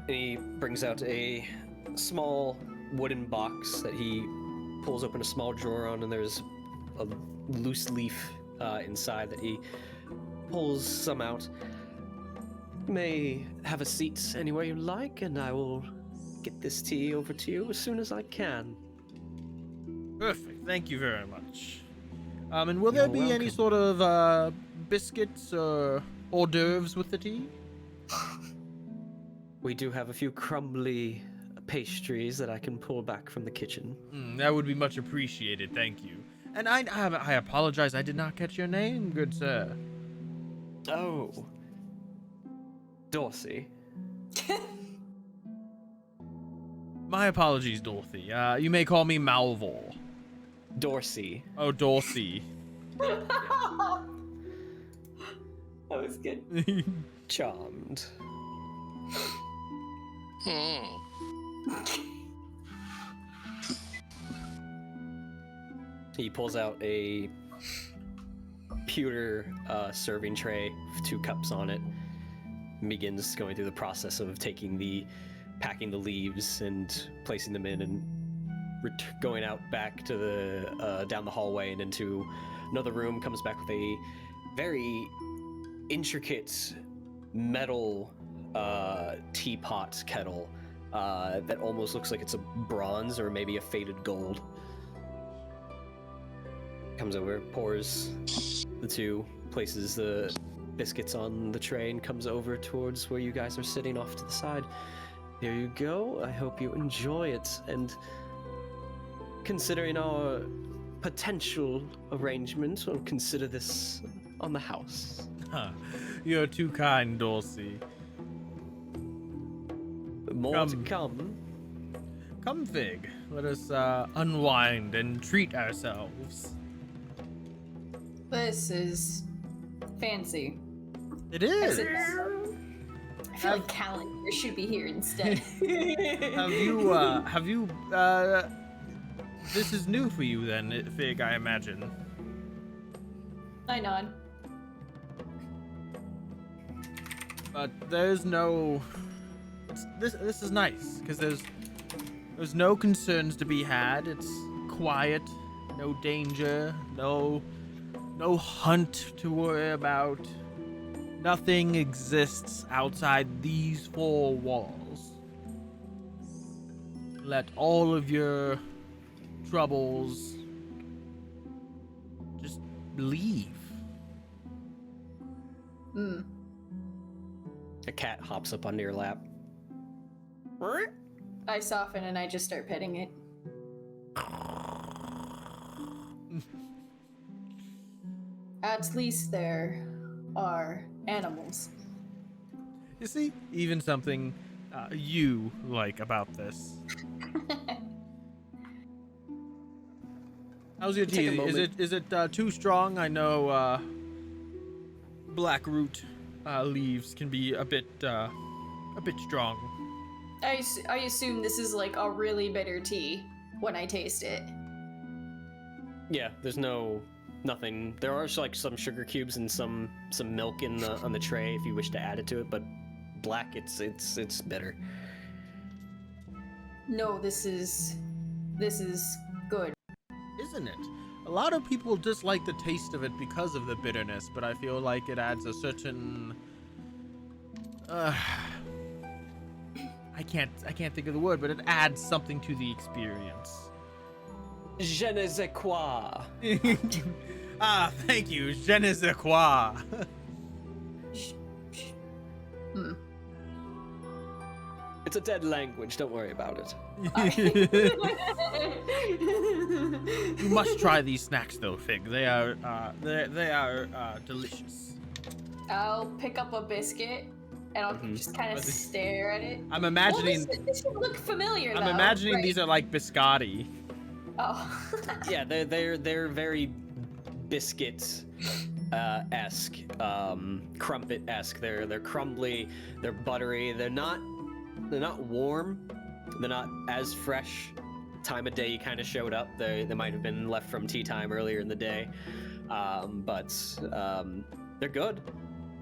he brings out a small wooden box that he pulls open a small drawer on, and there's a loose leaf inside that he pulls some out. You may have a seat anywhere you like, and I will get this tea over to you as soon as I can. Perfect. Thank you very much. And will there You're be any welcome. sort of biscuits or hors d'oeuvres with the tea? We do have a few crumbly pastries that I can pull back from the kitchen. That would be much appreciated. Thank you. And I apologize. I did not catch your name, good sir. Oh. Dorsey. My apologies, Dorothy. You may call me Malvhor. Dorsey. Oh, Dorsey. That was good. Charmed. He pulls out a pewter serving tray with 2 cups on it and begins going through the process of packing the leaves and placing them in and going out back to the down the hallway and into another room. Comes back with a very intricate metal teapot kettle that almost looks like it's a bronze or maybe a faded gold. Comes over, pours the 2, places the biscuits on the tray, and comes over towards where you guys are sitting off to the side. Here you go. I hope you enjoy it. And considering our potential arrangement, we'll consider this on the house. You're too kind, Dorsey. More to come. Come, Fig. Let us unwind and treat ourselves. This is fancy. It is. I feel like Calendar should be here instead. Have you, this is new for you then, Fig, I imagine. I nod. But there's no, this is nice, because there's no concerns to be had. It's quiet, no danger, no No hunt to worry about. Nothing exists outside these four walls. Let all of your troubles just leave. A cat hops up onto your lap. I soften and I just start petting it. At least there are animals. You see, even something you like about this. How's your Take a tea? moment. Is it too strong? I know black root leaves can be a bit strong. I assume this is like a really bitter tea when I taste it. Yeah, there's nothing. There are like some sugar cubes and some milk on the tray if you wish to add it to it, but black, it's bitter. No, this is good. Isn't it? A lot of people dislike the taste of it because of the bitterness, but I feel like it adds a certain I can't think of the word, but it adds something to the experience. Je ne sais quoi. Ah, thank you. Je ne sais quoi. It's a dead language. Don't worry about it. You must try these snacks though, Fig. They are delicious. I'll pick up a biscuit and I'll just kind of stare at it. I'm imagining Well, this should look familiar. I'm though, imagining right? these are like biscotti. Oh. Yeah, they're very biscuit esque, crumpet esque. They're crumbly, they're buttery. They're not warm. They're not as fresh. Time of day you kind of showed up. They might have been left from tea time earlier in the day, but they're good.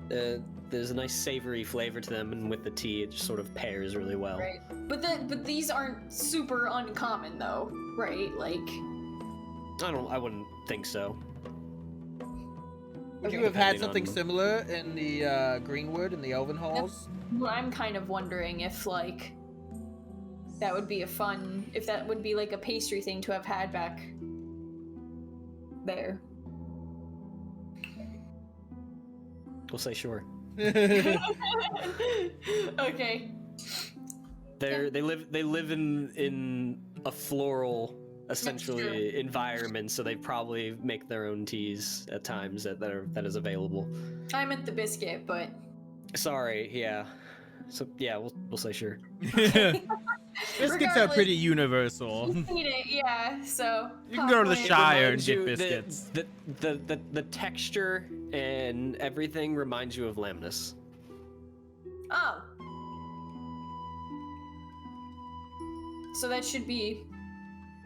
There's a nice savory flavor to them, and with the tea, it just sort of pairs really well. Right. But these aren't super uncommon though, right? Like I wouldn't think so. Would Okay. you have had Depending something on- similar in the Greenwood and the Elven Halls? well, I'm kind of wondering if like that would be if that would be like a pastry thing to have had back there. We'll say sure. Okay. They live in a floral essentially true. environment, so they probably make their own teas at times that is available. I meant the biscuit, but Sorry, yeah. So yeah, we'll say sure. Biscuits are pretty universal. eat it, yeah. So You can go to the probably- Shire and Reminds get you- biscuits. The texture and everything reminds you of Lamnus. Oh. So that should be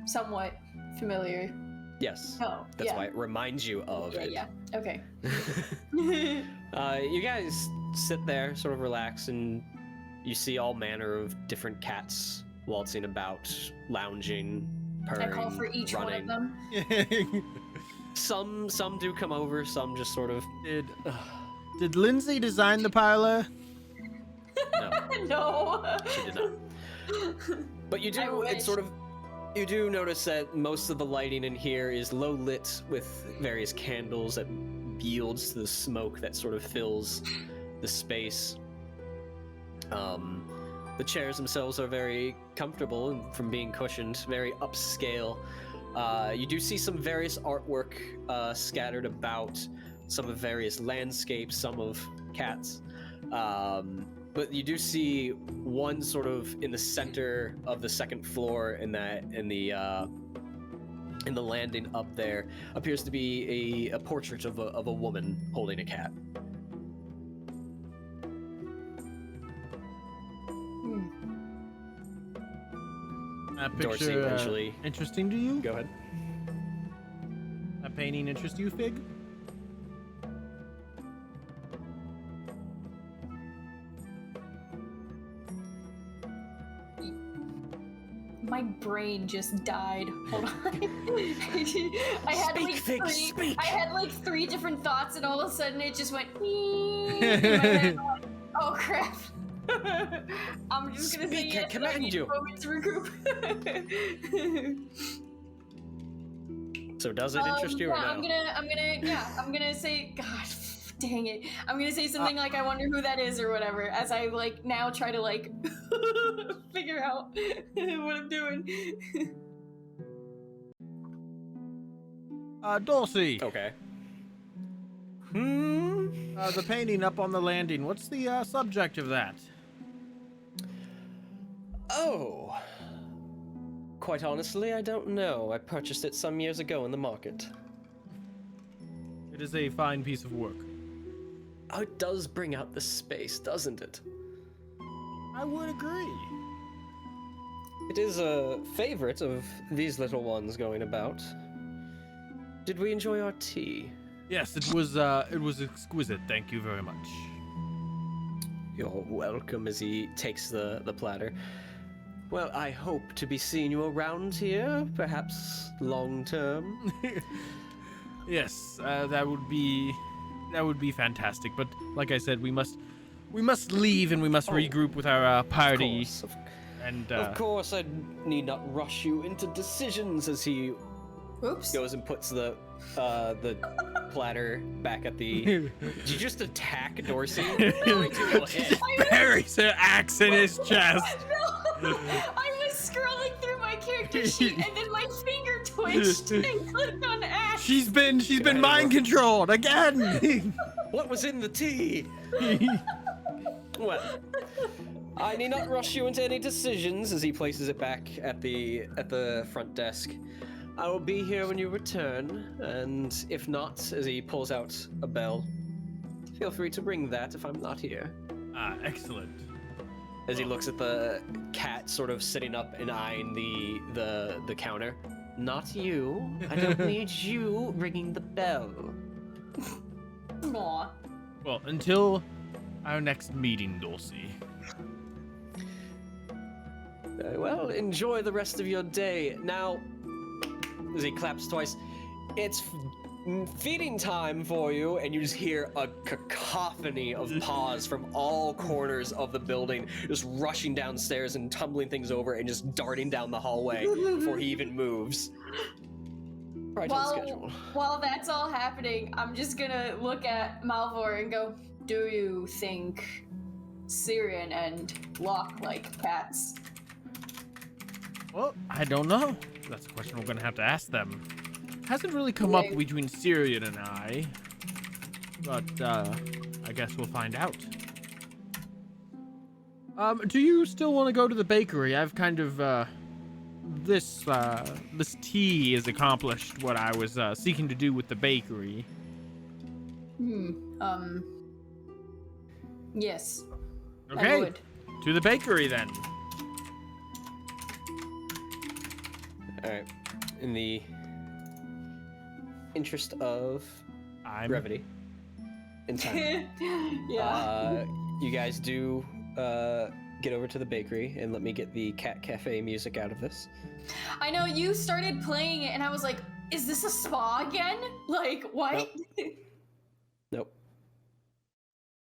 somewhat familiar. Yes. Oh, That's yeah. why it reminds you of Yeah, it. yeah. Okay. You guys sit there, sort of relax, and you see all manner of different cats waltzing about, lounging, purring, I call for each running. one of them. Some do come over, some just sort of Did Lindsay design the parlor? no, No. she did not. But you I do. wish. It's sort of. You do notice that most of the lighting in here is low lit with various candles that yields to the smoke that sort of fills the space. The chairs themselves are very comfortable and from being cushioned, very upscale. You do see some various artwork scattered about, some of various landscapes, some of cats. But you do see one sort of in the center of the second floor in the landing up there appears to be a portrait of a woman holding a cat. That Dorsey picture eventually- interesting to you? Go ahead. That painting interest you, Fig? my brain just died. Hold on. I had Speak, like Fig, three. speak. I had like 3 different thoughts, and all of a sudden it just went. In my head. I'm like, oh crap! I'm just gonna say Speak, I yes. and command need you. a moment to recoup. So does it interest you or no? I'm gonna say, God, dang it. I'm gonna say something like, I wonder who that is or whatever, as I like now try to like figure out what I'm doing. Dulcie. Okay. The painting up on the landing. What's the subject of that? Oh. Quite honestly, I don't know. I purchased it some years ago in the market. It is a fine piece of work. Oh, it does bring out the space, doesn't it? I would agree. It is a favorite of these little ones going about. Did we enjoy our tea? Yes, it was exquisite. Thank you very much. You're welcome, as he takes the platter. Well, I hope to be seeing you around here, perhaps long term. Yes, that would be fantastic. But like I said, we must leave and we must regroup with our party. Of course, I need not rush you into decisions, as he Oops. goes and puts the platter back at the. Did you just attack Dorsey? Buries an axe in his chest. No, I was scrolling through my character sheet and then my finger twitched and clicked on axe. She's been mind controlled again. What was in the tea? Well, I need not rush you into any decisions, as he places it back at the front desk. I will be here when you return, and if not, as he pulls out a bell, feel free to ring that if I'm not here. Ah, excellent. As he looks at the cat sort of sitting up and eyeing the counter. Not you. I don't need you ringing the bell. Aw. Well, until our next meeting, Dulcie. Very well, enjoy the rest of your day. Now, as he claps twice, it's feeding time for you, and you just hear a cacophony of paws from all corners of the building, just rushing downstairs and tumbling things over and just darting down the hallway before he even moves. Right on schedule. While that's all happening, I'm just gonna look at Malvhor and go, do you think Cirion and Locke like cats? Well, I don't know. That's a question we're gonna have to ask them. Hasn't really come up between Cirion and I, but I guess we'll find out. Do you still want to go to the bakery? I've kind of this tea has accomplished what I was seeking to do with the bakery. Yes. Okay, I would. to the bakery then. All right. In the interest of brevity and time, Yeah. you guys do get over to the bakery and let me get the cat cafe music out of this. I know you started playing it, and I was like, "Is this a spa again? Like what?" Nope.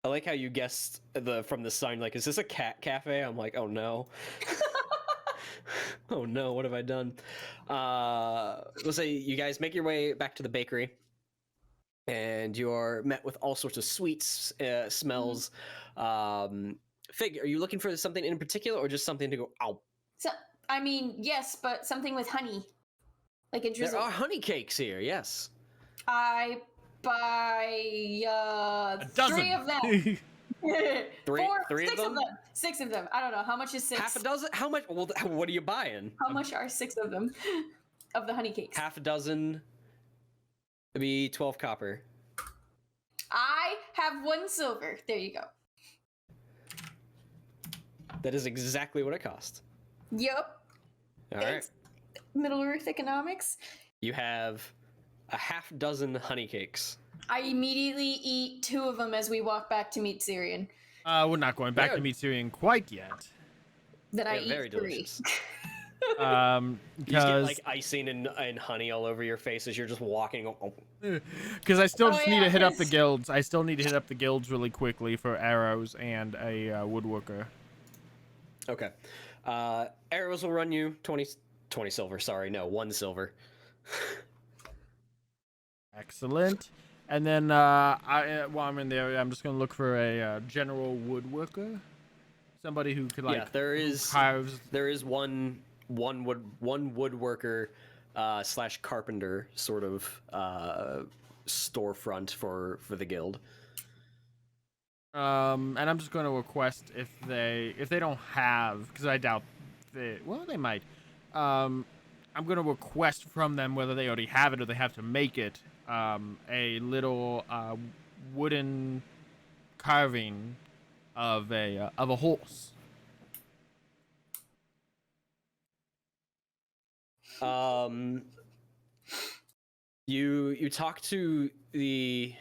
I like how you guessed from the sign. Like, is this a cat cafe? I'm like, oh no. Oh no, what have I done? Let's say you guys make your way back to the bakery, and you're met with all sorts of sweets, smells. Fig, are you looking for something in particular, or just something to go, ow? So, I mean, yes, but something with honey, like a drizzle. There are honey cakes here, yes. I buy A dozen. 3 of them. Three of them? 6 of them. I don't know. How much is 6? Half a dozen? How much? Well, what are you buying? How much are 6 of them? Of the honey cakes. Half a dozen. It'd be 12 copper. I have 1 silver. There you go. That is exactly what it cost. Yep. All right. It's Middle Earth economics. You have a half dozen honey cakes. I immediately eat 2 of them as we walk back to meet Cirion. We're not going back to meet Cirion quite yet. Then I They're eat very 3. delicious. You just get Because like icing and honey all over your face as you're just walking. I still Oh, just need yeah, to hit up the 'cause- guilds. I still need to hit up the guilds really quickly for arrows and a woodworker. Okay. Arrows will run you 20 silver. Sorry, no, 1 silver. Excellent. And then while I'm in there, I'm just gonna look for a general woodworker, somebody who could like Yeah, there is carves. one woodworker / carpenter sort of storefront for the guild. And I'm just going to request if they don't have, because I doubt they might. I'm going to request from them whether they already have it or they have to make it. A little wooden carving of a horse. You talk to the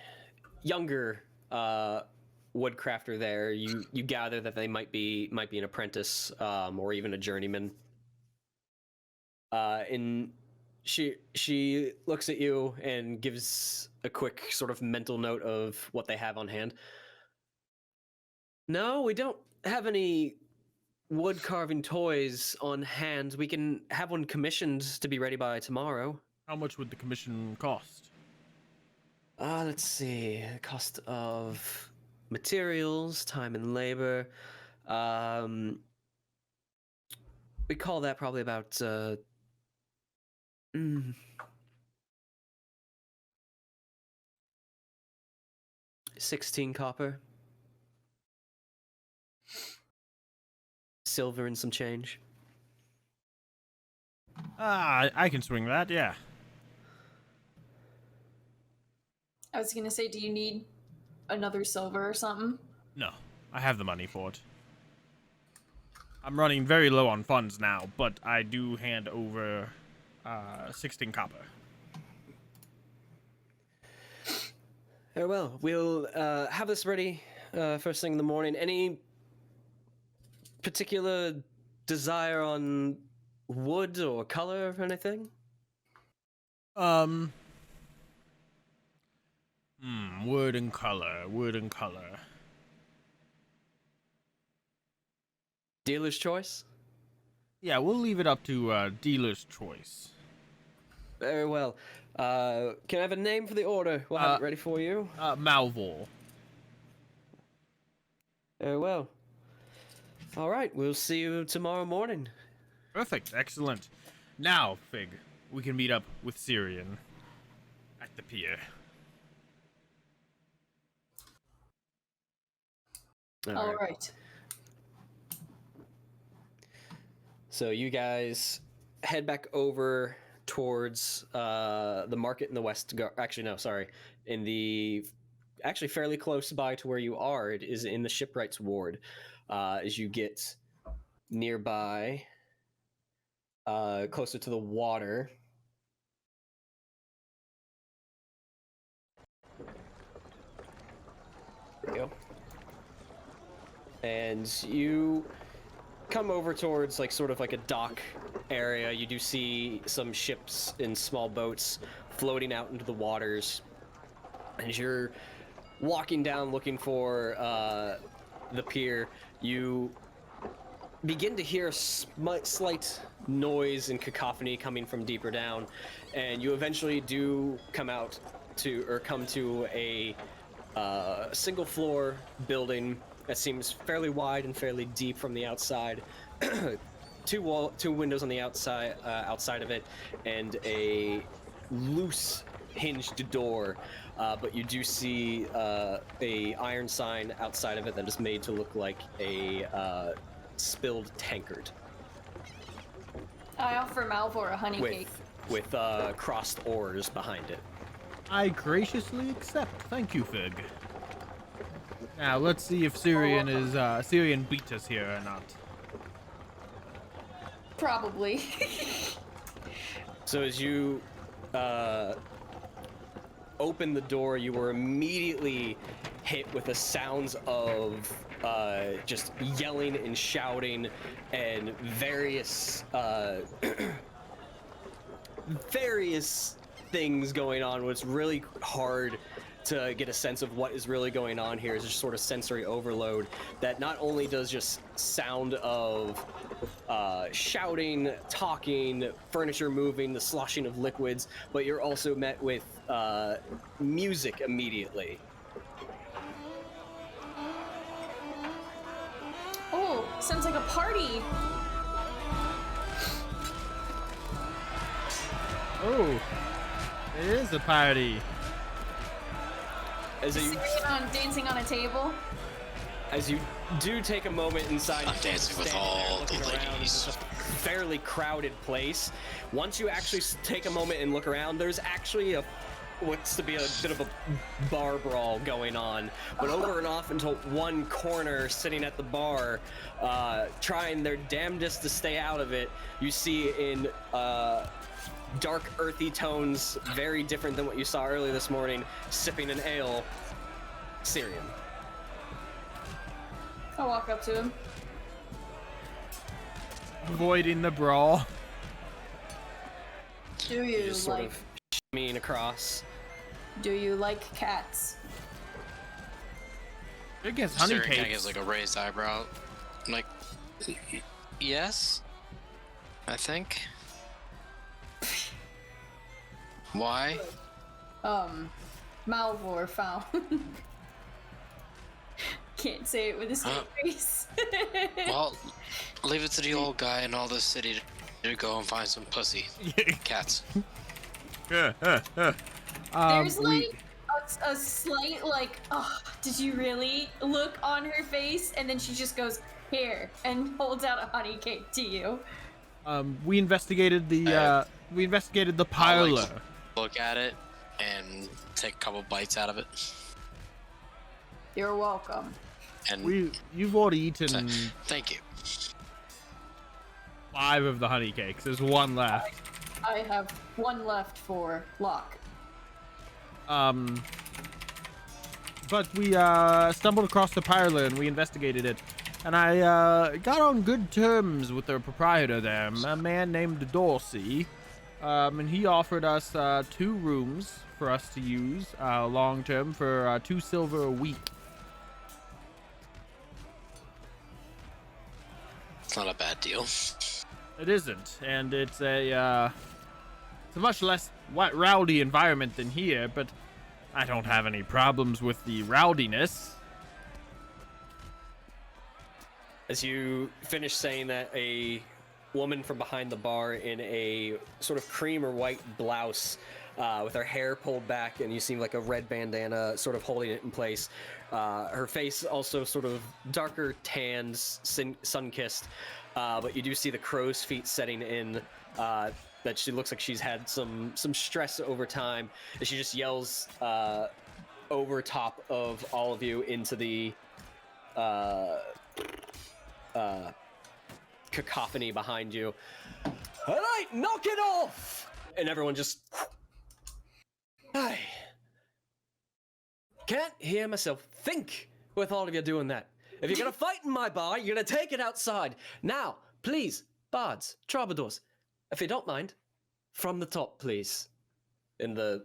younger woodcrafter there. You gather that they might be an apprentice or even a journeyman. And she looks at you and gives a quick sort of mental note of what they have on hand. No, we don't have any wood carving toys on hand. We can have one commissioned to be ready by tomorrow. How much would the commission cost? Let's see. Cost of materials, time and labor. We call that probably about 16 copper. Silver and some change. I can swing that, yeah. I was gonna say, do you need another silver or something? No, I have the money for it. I'm running very low on funds now, but I do hand over 16 copper. Very well. We'll have this ready first thing in the morning. Any particular desire on wood or color or anything? Wood and color. Dealer's choice? Yeah, we'll leave it up to dealer's choice. Very well. Can I have a name for the order? We'll have it ready for you. Malvhor. Very well. All right, we'll see you tomorrow morning. Perfect, excellent. Now, Fig, we can meet up with Cirion at the pier. All right. So you guys head back over towards the market in the west. Actually, no, sorry. Actually fairly close by to where you are. It is in the shipwrights ward. As you get nearby, closer to the water. There you go. And you come over towards like sort of like a dock area. You do see some ships and small boats floating out into the waters. And as you're walking down looking for the pier, you begin to hear a slight noise and cacophony coming from deeper down, and you eventually do come to a single floor building that seems fairly wide and fairly deep from the outside. Two windows on the outside of it, and a loose hinged door. But you do see a iron sign outside of it that is made to look like a spilled tankard. I offer Malvhor a honey cake. With crossed oars behind it. I graciously accept. Thank you, Fig. Now, let's see if Cirion beat us here or not. Probably. So as you open the door, you were immediately hit with the sounds of just yelling and shouting and various various things going on. What's really hard to get a sense of what is really going on here is just sort of sensory overload that not only does just sound of shouting, talking, furniture moving, the sloshing of liquids, but you're also met with music immediately. Oh, sounds like a party. Oh, it is a party. As you Dancing on a table. As you do take a moment inside, I'm dancing with all the ladies. It's a fairly crowded place. Once you actually take a moment and look around, there's actually what's to be a bit of a bar brawl going on. But over and off into one corner, sitting at the bar, trying their damnedest to stay out of it, you see in dark, earthy tones, very different than what you saw earlier this morning, sipping an ale, Cirion. I'll walk up to him. Avoiding the brawl. Do you Just sort of shimmying across. Do you like cats? It gets honey Cirion kind of cakes. gives like a raised eyebrow. I'm like, yes, I think. Why? Malvhor found. Can't say it with a straight face. Well, leave it to the old guy in all this city to go and find some pussy. Cats. There's like a slight like, oh, did you really look on her face? And then she just goes, here, and holds out a honey cake to you. We investigated the I'll, parlor. like, look at it and take a couple bites out of it. You're welcome. And You've already eaten thank you. 5 of the honey cakes. There's 1 left. I have 1 left for Locke. But we stumbled across the parlor and we investigated it. And I got on good terms with the proprietor there, a man named Dorsey. And he offered us 2 rooms for us to use long term for 2 silver a week. It's not a bad deal. It isn't, and it's a much less rowdy environment than here, but I don't have any problems with the rowdiness. As you finish saying that, a woman from behind the bar in a sort of cream or white blouse with her hair pulled back, and you see like a red bandana sort of holding it in place. Her face also sort of darker tanned, sun-kissed, but you do see the crow's feet setting in, that she looks like she's had some stress over time, and she just yells over top of all of you into the cacophony behind you. All right, knock it off! And everyone just... I can't hear myself think with all of you doing that. If you're gonna fight in my bar, you're gonna take it outside. Now, please, bards, troubadours, if you don't mind, from the top, please. And the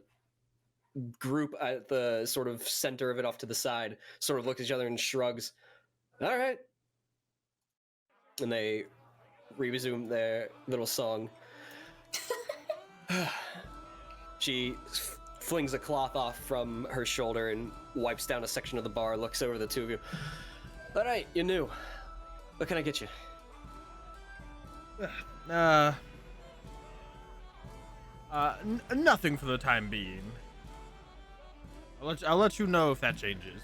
group at the sort of center of it off to the side sort of looks at each other and shrugs. All right. And they resume their little song. She flings a cloth off from her shoulder and wipes down a section of the bar, looks over the two of you. All right, you're new. What can I get you? Nothing for the time being. I'll let you know if that changes.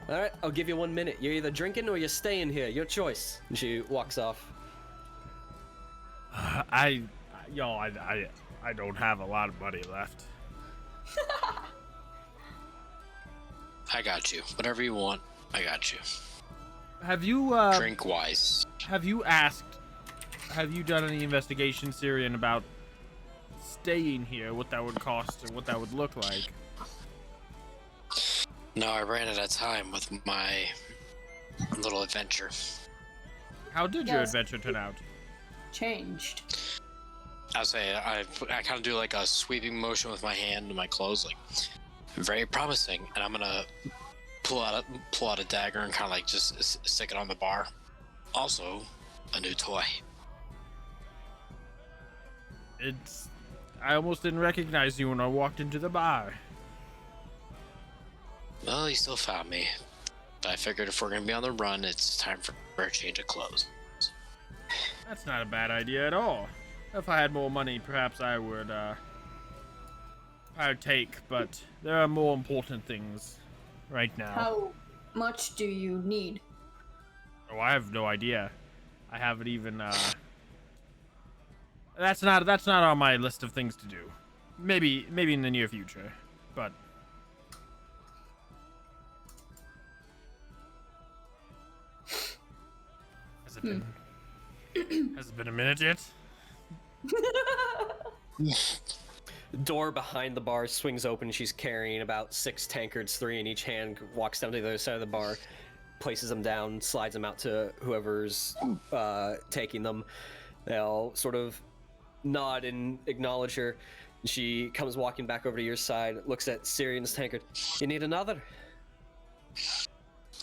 All right, I'll give you 1 minute. You're either drinking or you're staying here. Your choice. And she walks off. I don't have a lot of money left. I got you. Whatever you want, I got you. Have you Drink wise. Have you done any investigation, Cirion, about staying here, what that would cost or what that would look like? No, I ran out of time with my little adventure. How did your Yes. adventure turn out? Changed. I say I kind of do like a sweeping motion with my hand and my clothes, like very promising. And I'm gonna pull out a dagger and kind of like just stick it on the bar. Also, a new toy. I almost didn't recognize you when I walked into the bar. Well, you still found me. But I figured if we're gonna be on the run, it's time for a change of clothes. That's not a bad idea at all. If I had more money, perhaps I would partake, but there are more important things right now. How much do you need? Oh, I have no idea. I haven't even That's not on my list of things to do. Maybe in the near future, but has it been a minute yet? Door behind the bar swings open. She's carrying about 6 tankards, 3 in each hand, walks down to the other side of the bar, places them down, slides them out to whoever's taking them. They'll sort of nod and acknowledge her. She comes walking back over to your side, looks at Cirion's tankard. You need another?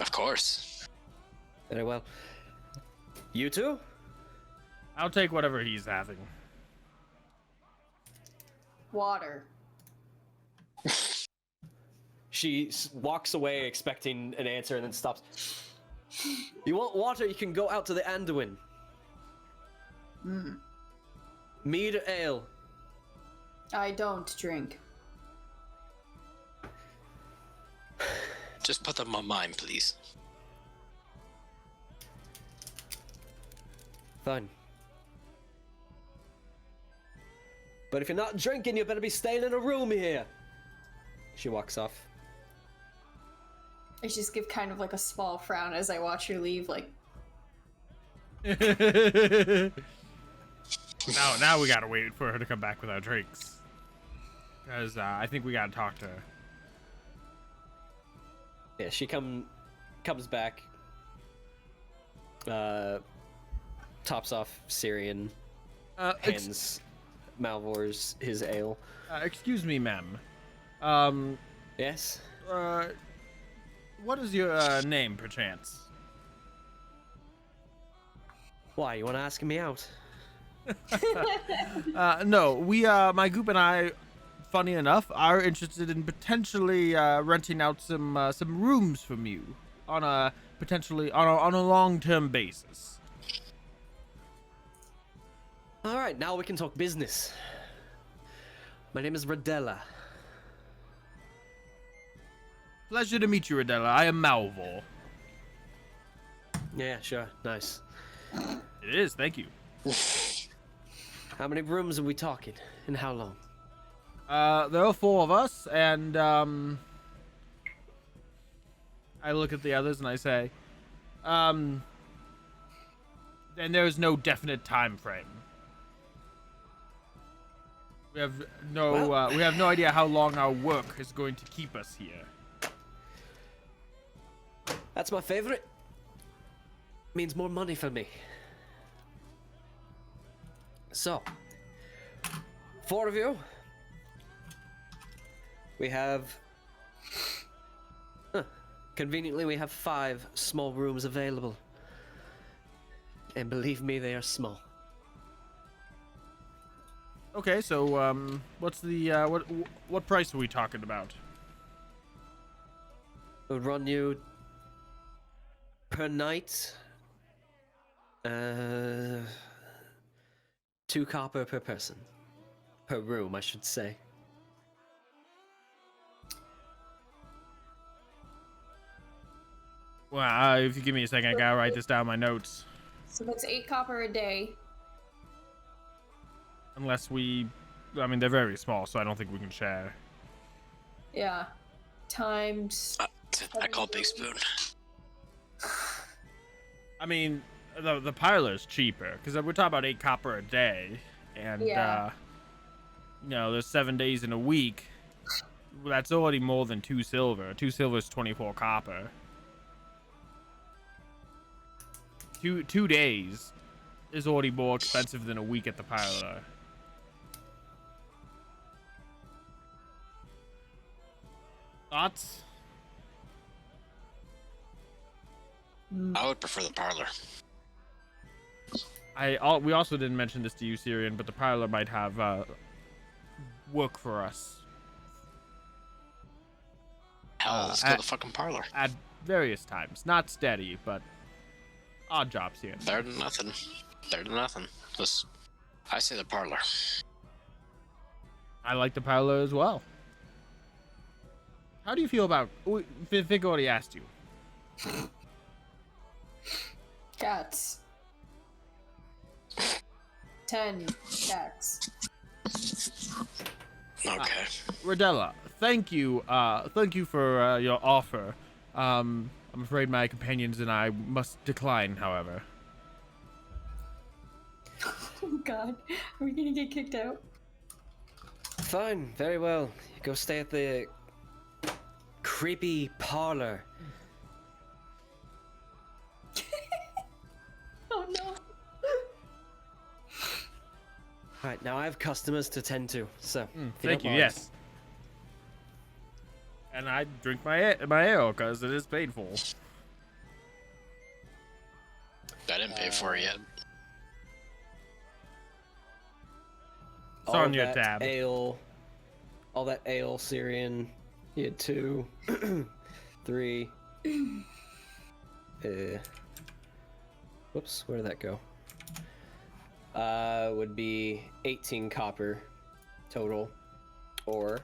Of course. Very well. You too? I'll take whatever he's having. Water. She walks away expecting an answer and then stops. You want water? You can go out to the Anduin. Mead or ale? I don't drink. Just put them on mine, please. Fine. But if you're not drinking, you better be staying in a room here. She walks off. I just give kind of like a small frown as I watch her leave, like, Now we gotta wait for her to come back with our drinks. Because I think we gotta talk to her. Yeah, she comes back. Tops off Cirion, hands Malvhor's his ale. Excuse me, ma'am. Yes? What is your name, perchance? Why, you want to ask me out? No, we, my group and I, funny enough, are interested in potentially renting out some rooms from you on a long-term basis. All right, now we can talk business. My name is Rodella. Pleasure to meet you, Rodella. I am Malvhor. Yeah, sure, nice. It is, thank you. How many rooms are we talking, and how long? There are 4 of us, and I look at the others and I say, and there is no definite time frame. We have no idea how long our work is going to keep us here. That's my favorite. Means more money for me. So, 4 of you. We have... Conveniently, we have 5 small rooms available. And believe me, they are small. Okay, so what's the what price are we talking about? It would run you per night 2 copper per person. Per room, I should say. Well, if you give me a second, I gotta write this down in my notes. so that's 8 copper a day. Unless I mean, they're very small, so I don't think we can share. Yeah. Times. I call Big Spoon. I mean, the parlor's cheaper because we're talking about 8 copper a day, and Yeah. there's 7 days in a week. that's already more than 2 silver. 2 silver is 24 copper. 2 days is already more expensive than a week at the parlor. Thoughts? I would prefer the parlor. We also didn't mention this to you, Cirion, but the parlor might have work for us. Hell, let's go to the fucking parlor. At various times. Not steady, but odd jobs here. Better than nothing. Better than nothing. I say the parlor. I like the parlor as well. How do you feel about... Vic already asked you. Cats. 10 cats. Okay. Rodella, thank you for your offer. I'm afraid my companions and I must decline, however. Oh god, are we gonna get kicked out? Fine, very well. Go stay at the creepy parlor. Oh no. Alright, now I have customers to tend to, so if Thank don't you, mind. yes. And I drink my ale because it is paid for. I didn't pay for it yet. It's on your that tab. All that ale, Cirion. You had 2, 3. Whoops, where did that go? Would be 18 copper total, or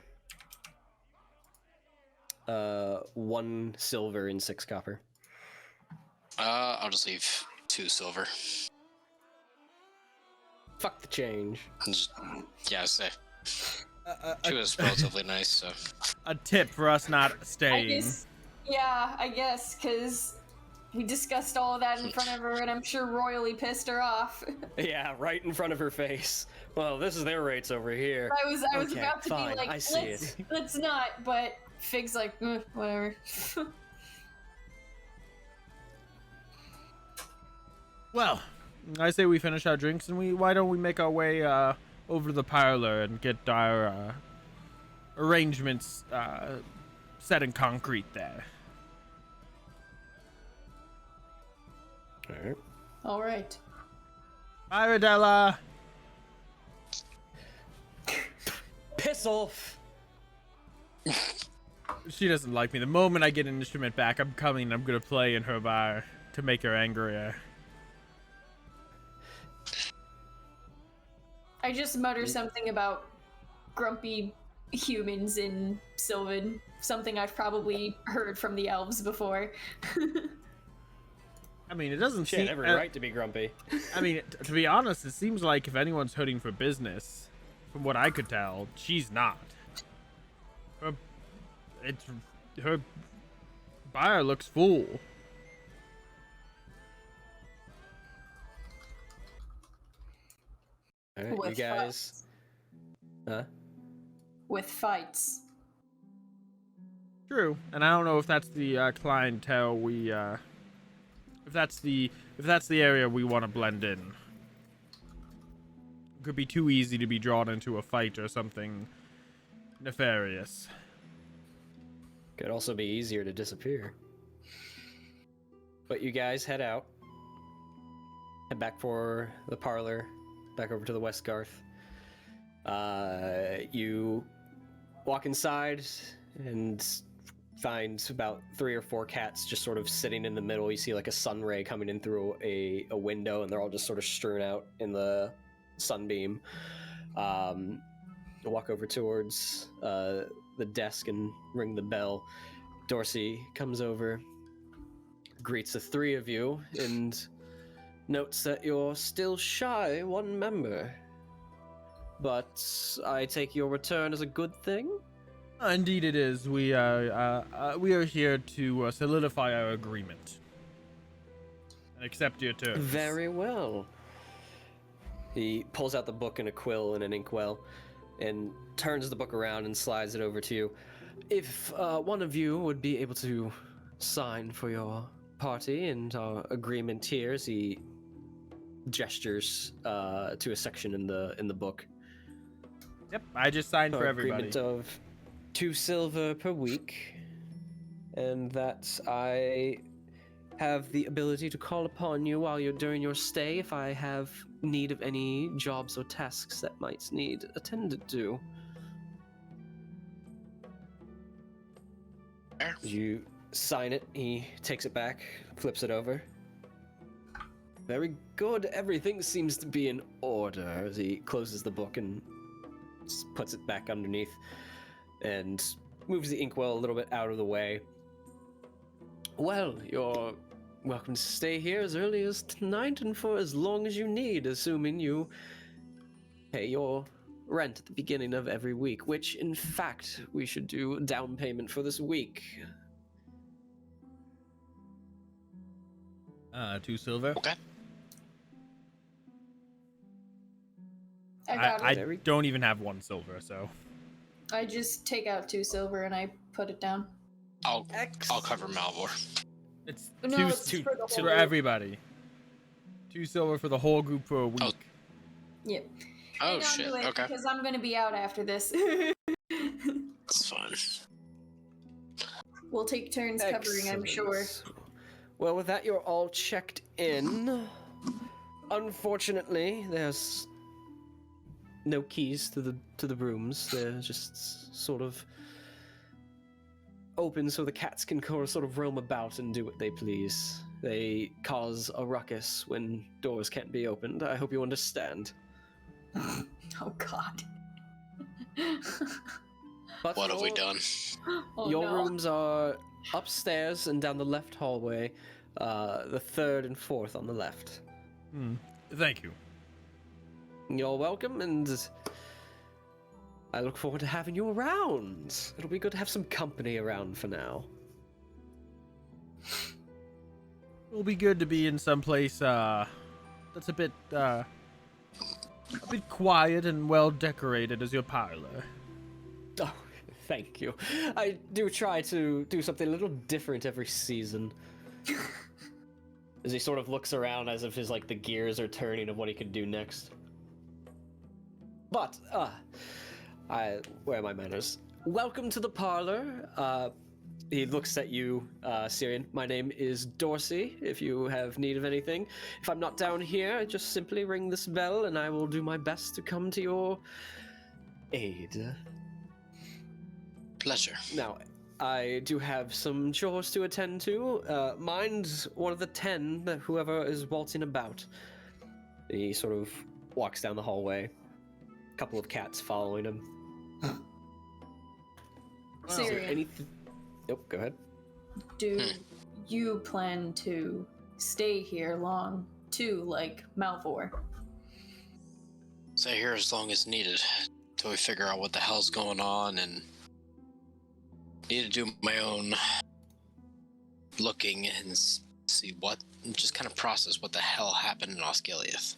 1 silver and 6 copper. I'll just leave 2 silver. Fuck the change. Yeah, I say. 2 is relatively nice, so. A tip for us not staying. I guess, because we discussed all of that in front of her, and I'm sure royally pissed her off. Yeah, right in front of her face. Well, this is their rates over here. I was Okay, about to fine, be like, I see it. let's not, but Fig's like, whatever. Well, I say we finish our drinks and why don't we make our way over to the parlor and get our arrangements set in concrete there. Alright. All right. Bye, Rodella. Piss off! She doesn't like me. The moment I get an instrument back, I'm coming. I'm gonna play in her bar to make her angrier. I just mutter something about grumpy humans in Sylvan, something I've probably heard from the elves before. I mean, it doesn't She seem... had every right to be grumpy. I mean, to be honest, it seems like if anyone's hurting for business, from what I could tell, she's not. Her bar looks full. Alright, you With guys. Huh? With fights. True, and I don't know if that's the clientele we if that's the area we want to blend in. It could be too easy to be drawn into a fight or something nefarious. Could also be easier to disappear. But you guys head out. Head back for the parlor. Back over to the West Garth. You walk inside and find about 3 or 4 cats just sort of sitting in the middle. You see like a sun ray coming in through a window, and they're all just sort of strewn out in the sunbeam. Walk over towards the desk and ring the bell. Dorsey comes over, greets the 3 of you, and notes that you're still shy 1 member. But I take your return as a good thing? Indeed it is. We are here to solidify our agreement and accept your terms. Very well. He pulls out the book and a quill and an inkwell and turns the book around and slides it over to you. if one of you would be able to sign for your party and our agreement here, as he gestures to a section in the book. Yep, I just signed for Our everybody. agreement of 2 silver per week, and that I have the ability to call upon you while you're during your stay if I have need of any jobs or tasks that might need attended to. Fair. You sign it, he takes it back, flips it over. Very good, everything seems to be in order, as he closes the book and puts it back underneath and moves the inkwell a little bit out of the way. Well, you're welcome to stay here as early as tonight and for as long as you need, assuming you pay your rent at the beginning of every week, which, in fact, we should do a down payment for this week. 2 silver. Okay. I got I it. don't even have 1 silver, so. I just take out 2 silver and I put it down. I'll cover Malvhor. It's No, 2 it's for the for whole- everybody. 2 silver for the whole group for a week. Oh. Yep. Oh Hang on shit. to it, Okay. Because I'm gonna be out after this. That's fine. We'll take turns covering, I'm sure. Excellent. Well, with that, you're all checked in. Unfortunately, there's no keys to the rooms. They're just sort of open so the cats can sort of roam about and do what they please. They cause a ruckus when doors can't be opened. I hope you understand. Oh god. But What have we your- done? Oh, Your no. rooms are upstairs and down the left hallway, the 3rd and 4th on the left. Thank you. You're welcome, and I look forward to having you around. It'll be good to have some company around for now. It'll be good to be in some place that's a bit quiet and well decorated as your parlor. Oh, thank you. I do try to do something a little different every season. As he sort of looks around as if the gears are turning of what he could do next. But, where are my manners? Welcome to the parlor. He looks at you, Cirion. My name is Dorsey, if you have need of anything. If I'm not down here, just simply ring this bell and I will do my best to come to your aid. Pleasure. Now, I do have some chores to attend to. Mine's one of the 10, that whoever is waltzing about. He sort of walks down the hallway. A couple of cats following him. Is there Cirion, anything? Nope, go ahead. do you plan to stay here long too, like Malvhor? Stay here as long as needed till we figure out what the hell's going on, and need to do my own looking and see what, and just kind of process what the hell happened in Osgiliath.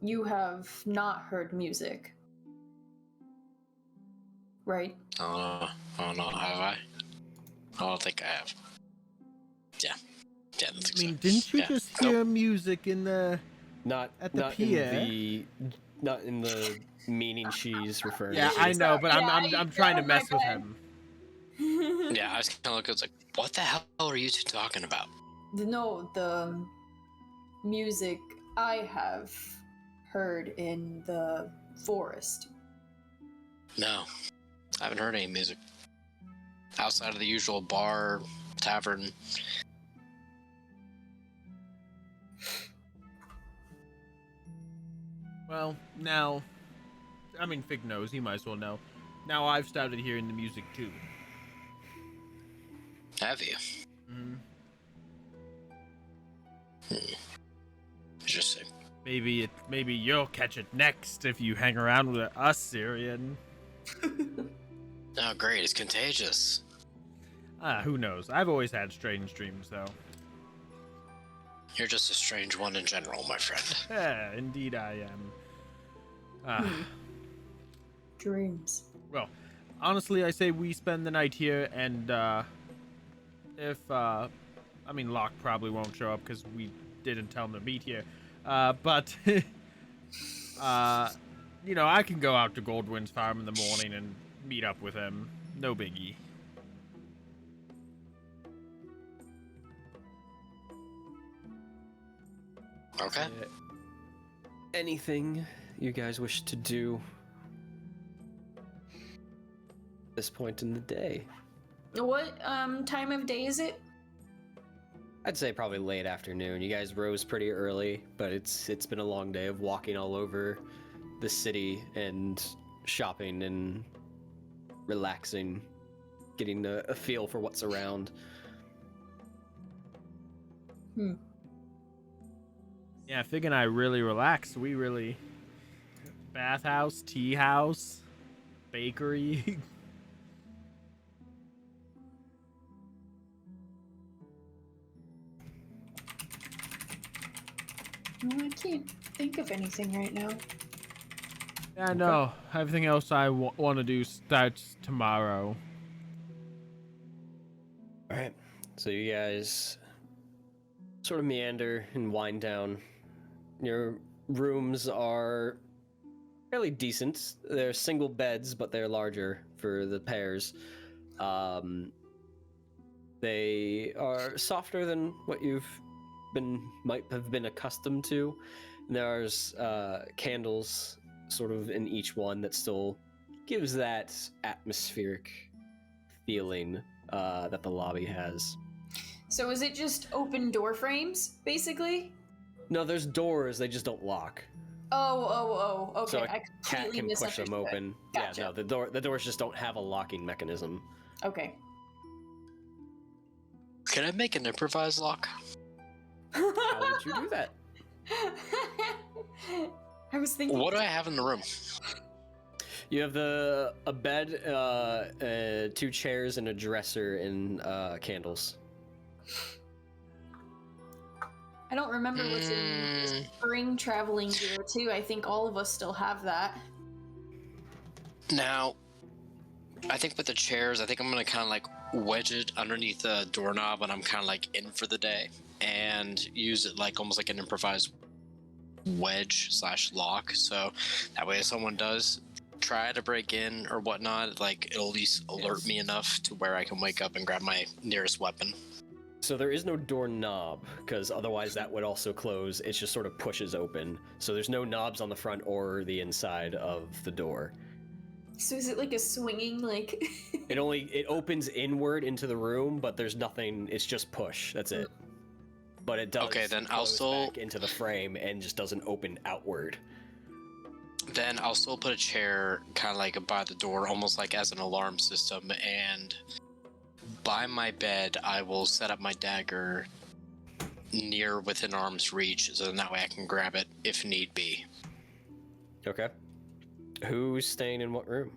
You have not heard music, right? I don't know, have I? I don't think I have. Yeah, I don't think I mean, so. didn't you Yeah. just Nope. hear music in the? Not At the not pier. not in the meaning she's referring Yeah, to. I know, but Yeah, I'm trying to oh my mess with God. him. Yeah, I was kind of looking, it's like, what the hell are you two talking about? No, the music I have heard in the forest. No, I haven't heard any music. Outside of the usual bar, tavern. Well, now, I mean, Fig knows. He might as well know. Now I've started hearing the music too. Have you? Interesting. Maybe you'll catch it next if you hang around with us, Cirion. Oh, great, it's contagious. Who knows? I've always had strange dreams, though. You're just a strange one in general, my friend. Yeah, indeed I am. Dreams. Well, honestly, I say we spend the night here, and if I mean, Locke probably won't show up because we didn't tell him to meet here. But you know, I can go out to Goldwyn's farm in the morning and meet up with him. No biggie. Okay. Anything you guys wish to do at this point in the day? What time of day is it? I'd say probably late afternoon. You guys rose pretty early, but it's been a long day of walking all over the city and shopping and relaxing, getting a feel for what's around. Yeah, Fig and I really relaxed. We really bathhouse, tea house, bakery. I can't think of anything right now. Yeah, no. Everything else I want to do starts tomorrow. All right. So you guys sort of meander and wind down. Your rooms are fairly decent. They're single beds, but they're larger for the pairs. They are softer than what might have been accustomed to. There's candles sort of in each one that still gives that atmospheric feeling that the lobby has. So is it just open door frames, basically? No, there's doors, they just don't lock. Oh, okay. So a I cat completely can push them misunderstood. open. Gotcha. Yeah, no, the doors just don't have a locking mechanism. Okay. Can I make an improvised lock? How would you do that? I was thinking. What do I have in the room? You have a bed, 2 chairs, and a dresser, and candles. I don't remember what's in spring traveling gear too. I think all of us still have that. Now, I think with the chairs, I think I'm gonna kind of like wedge it underneath the doorknob, and I'm kind of like in for the day, and use it like almost like an improvised wedge / lock. So that way, if someone does try to break in or whatnot, like it'll at least alert me enough to where I can wake up and grab my nearest weapon. So there is no doorknob, because otherwise that would also close. It just sort of pushes open. So there's no knobs on the front or the inside of the door. So is it like a swinging, like... It opens inward into the room, but there's nothing. It's just push. That's it. But it does. Okay, then I'll close still back into the frame and just doesn't open outward. Then I'll still put a chair kind of like by the door, almost like as an alarm system, and by my bed, I will set up my dagger near within arm's reach, so then that way I can grab it if need be. Okay. Who's staying in what room?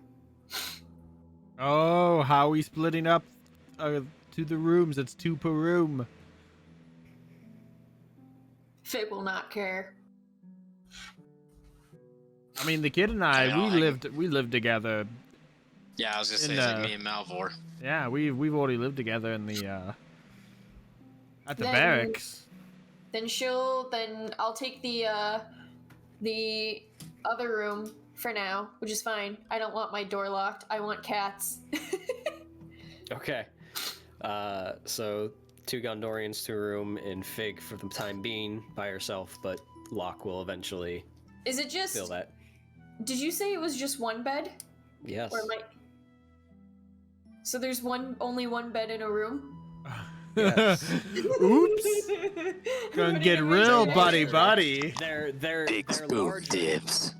Oh, how are we splitting up to the rooms? It's 2 per room. Fig will not care. I mean, the kid and I, we lived together. Yeah, I was gonna say, In, it's like me and Malvhor. Yeah, we've already lived together in the at the Then- barracks. Then I'll take the other room for now, which is fine. I don't want my door locked. I want cats. Okay. So 2 Gondorians to a room, and Fig for the time being by herself, but Locke will eventually Is it just... feel that. Did you say it was just one bed? Yes. Or am I... So there's only one bed in a room? Yes. Oops. Gonna get real buddy. They're Big larger. dibs.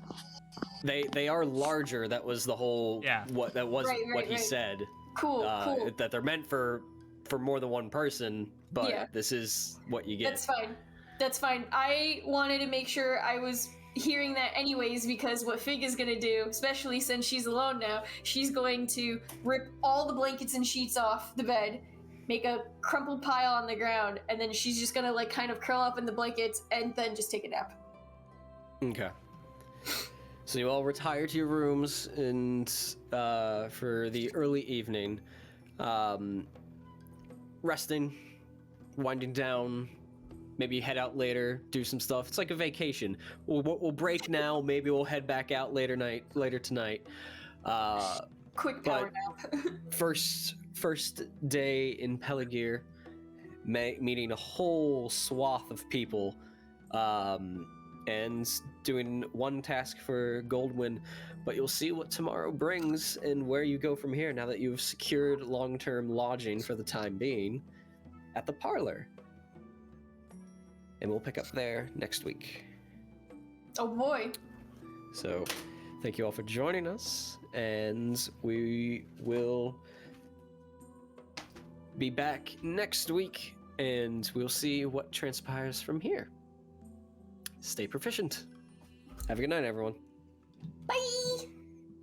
They are larger. That was the whole Yeah. what he Right. said. Cool. That they're meant for more than one person, but Yeah. this is what you get. That's fine. I wanted to make sure I was hearing that anyways, because what Fig is gonna do, especially since she's alone now, she's going to rip all the blankets and sheets off the bed, make a crumpled pile on the ground, and then she's just gonna like kind of curl up in the blankets and then just take a nap. Okay. So you all retire to your rooms and for the early evening, resting, winding down. Maybe head out later, do some stuff. It's like a vacation. We'll break now. Maybe we'll head back out later tonight. Quick power nap. First day in Pelargir, meeting a whole swath of people, and doing one task for Goldwyn. But you'll see what tomorrow brings and where you go from here. Now that you've secured long-term lodging for the time being at the parlor. And we'll pick up there next week. Oh boy. So, thank you all for joining us, and we will be back next week, and we'll see what transpires from here. Stay proficient. Have a good night, everyone. Bye.